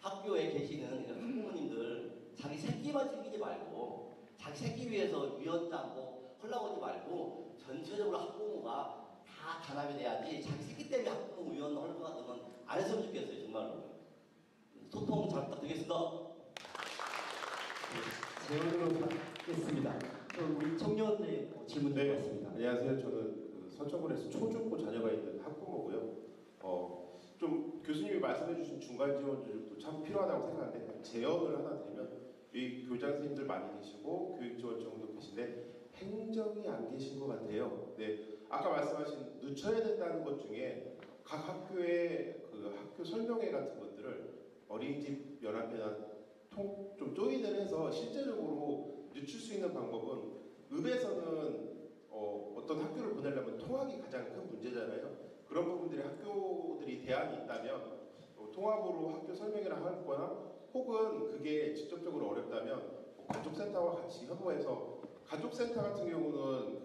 [SPEAKER 12] 학교에 계시는 학부모님들 자기 새끼만 챙기지 말고 자기 새끼 위해서 위원장 헐라오지 말고 전체적으로 학부모가 다 단합이 돼야지 자기 새끼 때문에 학부모 위원 헐라가 되면 안 했으면 좋겠어요. 정말로. 소통 잘 부탁드리겠습니다.
[SPEAKER 7] 제언으로 받겠습니다. 우리 청년의 질문이 있습니다.
[SPEAKER 13] 안녕하세요. 저는 서천군에서 초중고 자녀가 있는 학부모고요. 좀 교수님이 말씀해주신 중간 지원들도 참 필요하다고 생각하는데 제언을 하나 드리면 여기 교장 선생님들 많이 계시고 교육지원청도 계신데 행정이 안 계신 것 같아요. 네, 아까 말씀하신 늦춰야 된다는 것 중에 각 학교의 그 학교 설명회 같은 것들을 어린이집 연합회나 좀 조인을 해서 실제적으로 늦출 수 있는 방법은 읍에서는 어떤 학교를 보내려면 통학이 가장 큰 문제잖아요. 그런 부분들이 학교들이 대안이 있다면 통합으로 학교 설명회를 하거나 혹은 그게 직접적으로 어렵다면 가족센터와 같이 협업해서 가족센터 같은 경우는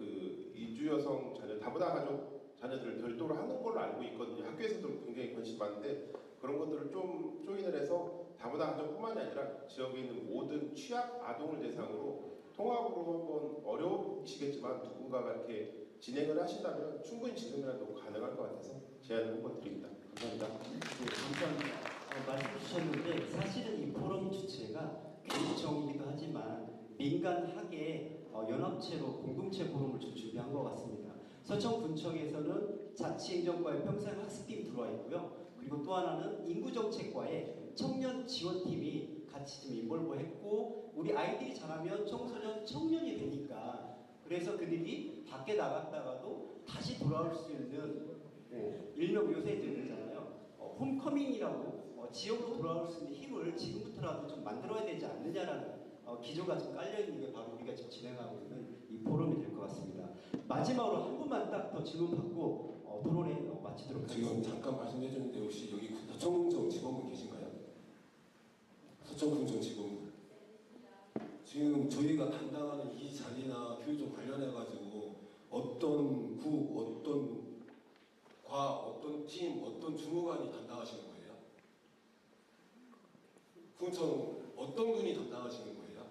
[SPEAKER 13] 이 여성 자녀, 다문화 가족 자녀들을 별도로 하는 걸로 알고 있거든요. 학교에서도 굉장히 관심이 많은데 그런 것들을 좀 조인을 해서 다문화 가족뿐만이 아니라 지역에 있는 모든 취약 아동을 대상으로 통합으로 한번 어려우시겠지만 누군가가 이렇게 진행을 하신다면 충분히 지금이라도 가능할 것 같아서 제안을 한번 드립니다. 감사합니다.
[SPEAKER 7] 네, 감사합니다. 말씀 주셨는데 사실은 이 포럼 주체가 교육청이기도 하지만 민간 학예 연합체로 공동체 포럼을 좀 준비한 것 같습니다. 서천군청에서는 자치행정과의 평생학습팀이 들어와 있고요. 그리고 또 하나는 인구정책과의 청년 지원팀이 같이 좀 인볼브했고 우리 아이들이 자라면 청소년, 청년이 되니까 그래서 그들이 밖에 나갔다가도 다시 돌아올 수 있는 일명 요새 들리잖아요. 홈커밍이라고 지역으로 돌아올 수 있는 힘을 지금부터라도 좀 만들어야 되지 않느냐라는 기조가 좀 깔려있는 게 바로 우리가 지금 진행하고 있는 이 포럼이 될 것 같습니다. 마지막으로 한 분만 딱 더 질문 받고 토론회 마치도록 하겠습니다.
[SPEAKER 14] 지금 잠깐 말씀해 주는데 혹시 여기 서천군청 직원분 계신가요? 서천군청 직원분. 지금 저희가 담당하는 이 자리나 교육 관련해 가지고 어떤 국, 어떤 과, 어떤 팀, 어떤 주무관이 담당하시는 거예요? 군청 어떤 분이 담당하시는 거예요?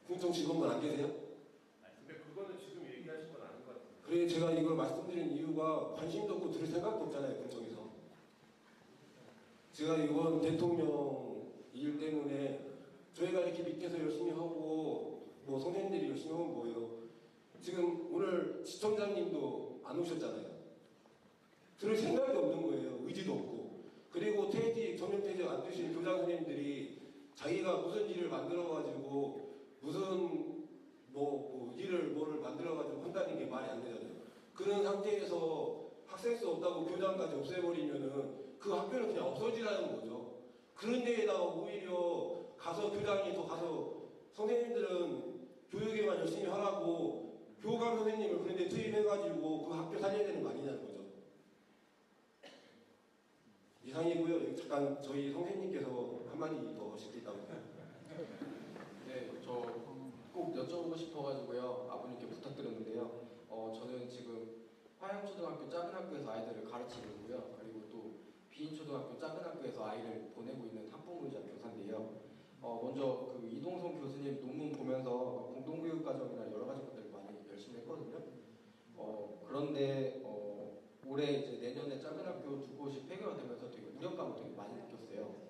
[SPEAKER 14] 군청 직원분 안 계세요?
[SPEAKER 13] 근데 그거는 지금 얘기하신 건 아닌 것 같아요.
[SPEAKER 14] 그래 제가 이걸 말씀드린 이유가 관심도 없고 들을 생각도 없잖아요. 군청에서. 제가 이번 대통령 일 때문에 저희가 이렇게 밑에서 열심히 하고 뭐 선생님들이 열심히 하면 뭐예요. 지금 오늘 지청장님도 안 오셨잖아요. 들을 생각이 없는 거예요. 의지도 없고. 그리고 퇴직, 정년퇴직 안 되신 교장 선생님들이 자기가 무슨 일을 만들어가지고 무슨 뭐 일을 뭐를 만들어가지고 한다는 게 말이 안 되잖아요. 그런 상태에서 학생 수 없다고 교장까지 없애버리면은 그 학교는 그냥 없어지라는 거죠. 그런 데에다가 오히려 가서 교장이 더 가서 선생님들은 교육에만 열심히 하라고 교감 선생님을 그런 데 투입해가지고 그 학교 살려야 되는 거 아니냐는 거죠. 이상이고요. 잠깐 저희 선생님께서 한마디 더 하시겠다고.
[SPEAKER 15] 네, 저 꼭 여쭤보고 싶어가지고요. 아버님께 부탁드렸는데요. 저는 지금 화양초등학교 작은 학교에서 아이들을 가르치고 있고요. 그리고 또 비인초등학교 작은 학교에서 아이를 보내고 있는 학부모이자 교사인데요. 먼저 그 이동성 교수님 논문 보면서 공동교육과정이나 여러 가지 것들을 많이 열심히 했거든요. 그런데 올해 이제 내년에 작은 학교 두 곳이 폐교가 되면서 되게 우려감을 되게 많이 느꼈어요.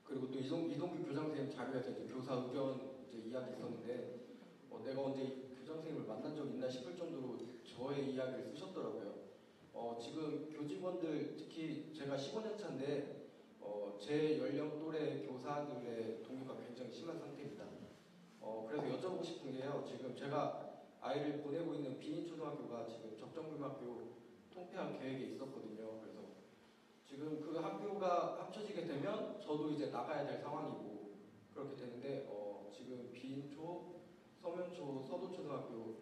[SPEAKER 15] 그리고 또 이동규 교장 선생님 자료에서 이제 교사 의견 이제 이야기 있었는데 내가 언제 교장 선생님을 만난 적 있나 싶을 정도로 저의 이야기를 쓰셨더라고요. 지금 교직원들 특히 제가 15년 차인데 제 연령 또래 교사들의 동요가 굉장히 심한 상태입니다. 그래서 여쭤보고 싶은 게요. 지금 제가 아이를 보내고 있는 비인초등학교가 지금 적정중학교 통폐할 계획에 있었거든요. 그래서 지금 그 학교가 합쳐지게 되면 저도 이제 나가야 될 상황이고 그렇게 되는데 지금 비인초, 서면초, 서도초등학교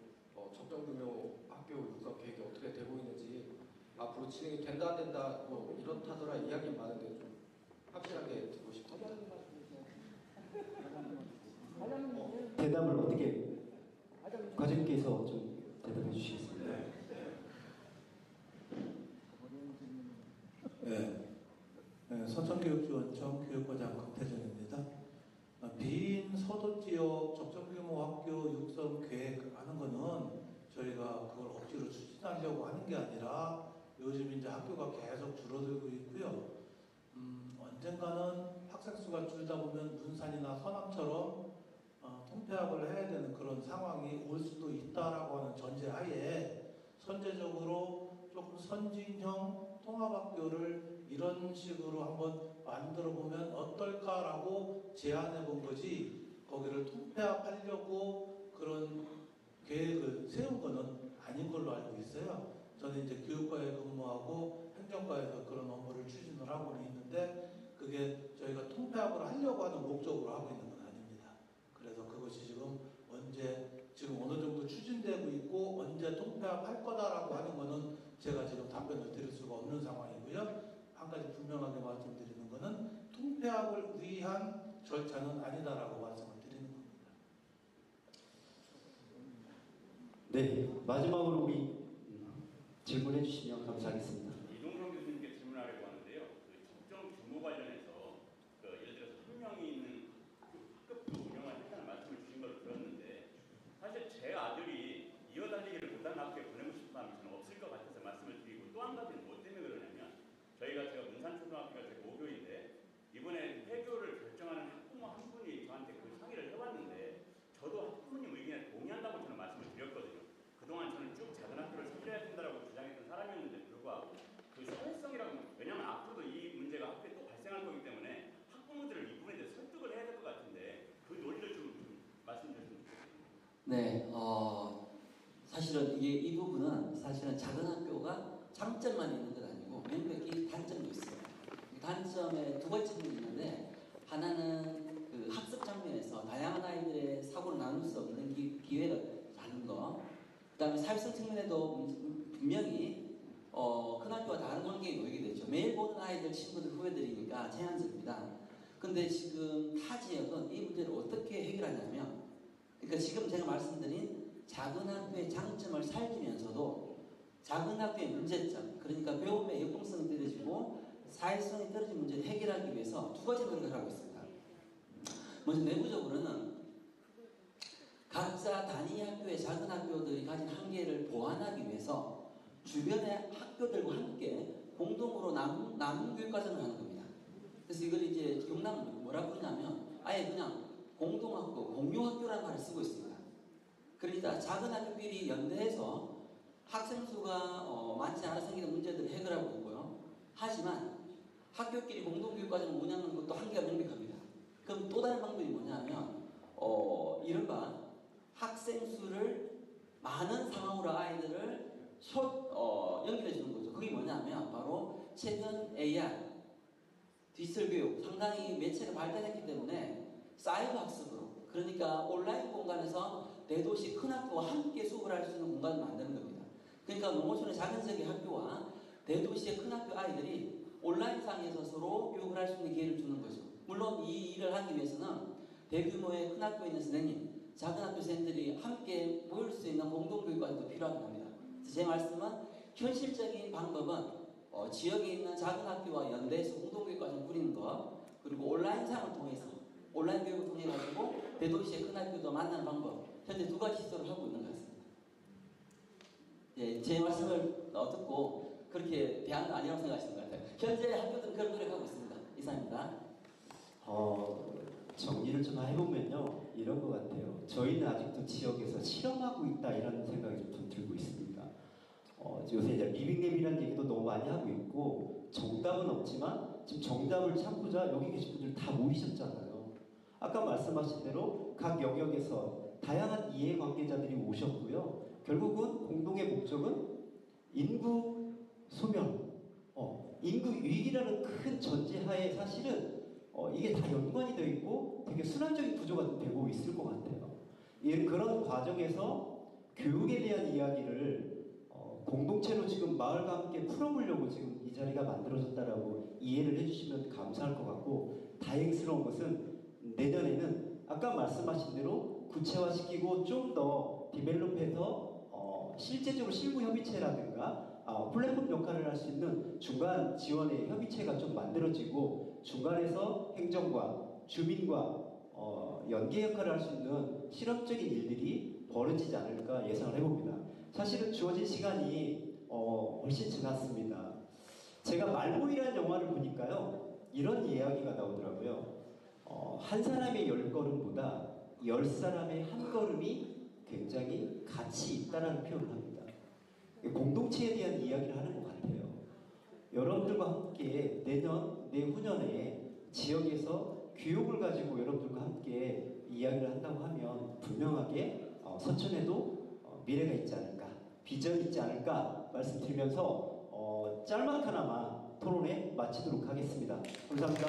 [SPEAKER 15] 적정규모 학교 육성 계획이 어떻게 되고 있는지 앞으로 진행이 된다 안 된다 뭐 이렇다더라 이야기는 많은데 좀 확실하게 듣고 싶습니다.
[SPEAKER 7] 대답을 어떻게 과장님께서 좀 대답해 주시겠습니다.
[SPEAKER 1] 네, 서천교육지원청 교육과장 강태정입니다. 비인 서도 지역 적정규모 학교 육성 계획하는 거는 저희가 그걸 억지로 추진하려고 하는 게 아니라 요즘 이제 학교가 계속 줄어들고 있고요. 언젠가는 학생 수가 줄다 보면 문산이나 서남처럼 통폐합을 해야 되는 그런 상황이 올 수도 있다라고 하는 전제하에 선제적으로 조금 선진형 통합학교를 이런 식으로 한번 만들어 보면 어떨까라고 제안해 본 거지 거기를 통폐합하려고 그런 계획을 세운 거는 아닌 걸로 알고 있어요. 저는 이제 교육과에 근무하고 행정과에서 그런 업무를 추진을 하고는 있는데 그게 저희가 통폐합을 하려고 하는 목적으로 하고 있는 건 아닙니다. 그래서 그것이 지금 어느 정도 추진되고 있고 언제 통폐합할 거다라고 하는 거는 제가 지금 답변을 드릴 수가 없는 상황이고요. 한 가지 분명하게 말씀드리는 거는 통폐합을 위한 절차는 아니다라고 말씀을 드리는 겁니다.
[SPEAKER 7] 네, 마지막으로 우리 질문해 주시면 감사하겠습니다.
[SPEAKER 16] 이동성 교수님께 질문하려고 하는데요. 그 적정 규모 관련해서 예를 들어서 한 명이 있는 학급도 운영하겠다는 말씀을 주신 걸 들었는데 사실 제 아들이 이어달리기를 못한 학교에 보내고 싶은 마음이 저는 없을 것 같아서 말씀을 드리고 또 한 가지는 뭐 때문에 그러냐면 제가 문산초등학교가 제 모교인데 이번에 폐교를 결정하는 학부모 한 분이 저한테 그 상의를 해왔는데 저도 학부모님 의견에 동의한다고 저는 말씀을 드렸거든요. 그동안 저는 쭉 작은 학교를 살려야 된다고 주장했던 사람이었는데 불구하고 그 사회성이라고 왜냐하면 앞으로도 이 문제가 학교에 또 발생할 거기 때문에 학부모들을 이 부분에 대해서 설득을 해야 될 것 같은데 그 논리를 좀 말씀드렸으면 좋겠습니다.
[SPEAKER 4] 네, 사실은 이 부분은 사실은 작은 학교가 장점만 있는 건 아니고 명백히 단점도 있어요. 단점에 두 가지 측면이 있는데 하나는 그 학습 장면에서 다양한 아이들의 사고를 나눌 수 없는 기회를 라는 거. 그다음에 사회성 측면에도 분명히 큰 학교와 다른 관계에 놓이게 되죠. 매일 보는 아이들, 친구들, 후배들이니까 제한적입니다. 근데 지금 타 지역은 이 문제를 어떻게 해결하냐면, 그러니까 지금 제가 말씀드린 작은 학교의 장점을 살리면서도 작은 학교의 문제점, 그러니까 배움의 역동성이 떨어지고 사회성이 떨어진 문제를 해결하기 위해서 두 가지 노력을 하고 있습니다. 먼저 내부적으로는 각자 단위 학교의 작은 학교들이 가진 한계를 보완하기 위해서 주변의 학교들과 함께 공동으로 남은 교육과정을 하는 겁니다. 그래서 이걸 이제 경남 뭐라고 그러냐면 아예 그냥 공동학교, 공유학교라는 말을 쓰고 있습니다. 그러니까 작은 학교끼리 연대해서 학생 수가 많지 않아 생기는 문제들을 해결하고 있고요. 하지만 학교끼리 공동교육과정을 운영하는 것도 한계가 명백합니다. 그럼 또 다른 방법이 뭐냐면 이른바 학생 수를 많은 상황으로 아이들을 연결해 주는 거죠. 그게 뭐냐면 바로 최근 AR, 디지털 교육, 상당히 매체가 발달했기 때문에 사이버 학습으로, 그러니까 온라인 공간에서 대도시 큰 학교와 함께 수업을 할 수 있는 공간을 만드는 겁니다. 그러니까 농어촌의 작은 지역의 학교와 대도시의 큰 학교 아이들이 온라인상에서 서로 교육을 할 수 있는 기회를 주는 거죠. 물론 이 일을 하기 위해서는 대규모의 큰 학교에 있는 선생님, 작은 학교 선생님들이 함께 모일 수 있는 공동교육과정도 필요하긴 합니다. 제 말씀은 현실적인 방법은 지역에 있는 작은 학교와 연대해서 공동교육과정을 꾸리는 것, 그리고 온라인상을 통해서 온라인 교육을 통해 가지고 대도시의 큰 학교도 만나는 방법, 현재 두 가지 시도를 하고 있는 것 같습니다. 예, 제 말씀을 듣고 그렇게 대안은 아니라고 생각하시는 것 같아요. 현재 학교들은 그런 노력하고 있습니다. 이상입니다.
[SPEAKER 7] 정리를 좀 해보면요, 이런 것 같아요. 저희는 아직도 지역에서 실험하고 있다 이런 생각이 좀 들고 있습니다. 요새 이제 리빙랩이라는 얘기도 너무 많이 하고 있고 정답은 없지만 지금 정답을 찾고자 여기 계신 분들 다 모이셨잖아요. 아까 말씀하신 대로 각 영역에서 다양한 이해관계자들이 오셨고요. 결국은 공동의 목적은 인구 소멸, 인구 위기라는 큰 전제하에 사실은 이게 다 연관이 되어 있고 되게 순환적인 구조가 되고 있을 것 같아요. 그런 과정에서 교육에 대한 이야기를 공동체로 지금 마을과 함께 풀어보려고 지금 이 자리가 만들어졌다라고 이해를 해주시면 감사할 것 같고, 다행스러운 것은 내년에는 아까 말씀하신 대로 구체화시키고 좀 더 디벨롭해서 실제적으로 실무 협의체라든가 플랫폼 역할을 할 수 있는 중간 지원의 협의체가 좀 만들어지고 중간에서 행정과 주민과 연계 역할을 할 수 있는 실험적인 일들이 벌어지지 않을까 예상을 해봅니다. 사실은 주어진 시간이 훨씬 지났습니다. 제가 말보이라는 영화를 보니까요, 이런 이야기가 나오더라고요. 한 사람의 10걸음보다 10사람의 한 걸음이 굉장히 가치 있다는 표현을 합니다. 공동체에 대한 이야기를 하는 것 같아요. 여러분들과 함께 내년, 내후년에 지역에서 교육을 가지고 여러분들과 함께 이야기를 한다고 하면 분명하게 서천에도 미래가 있지 않을까, 비전이 있지 않을까 말씀드리면서 짤막하나마 토론회 마치도록 하겠습니다. 감사합니다.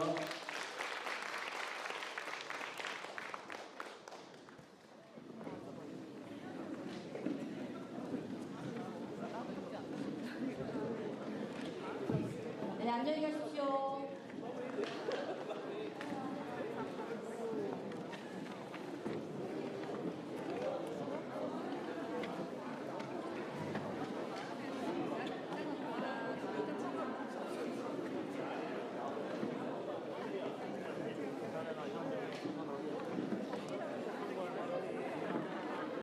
[SPEAKER 2] 네, 안녕히 가십시오.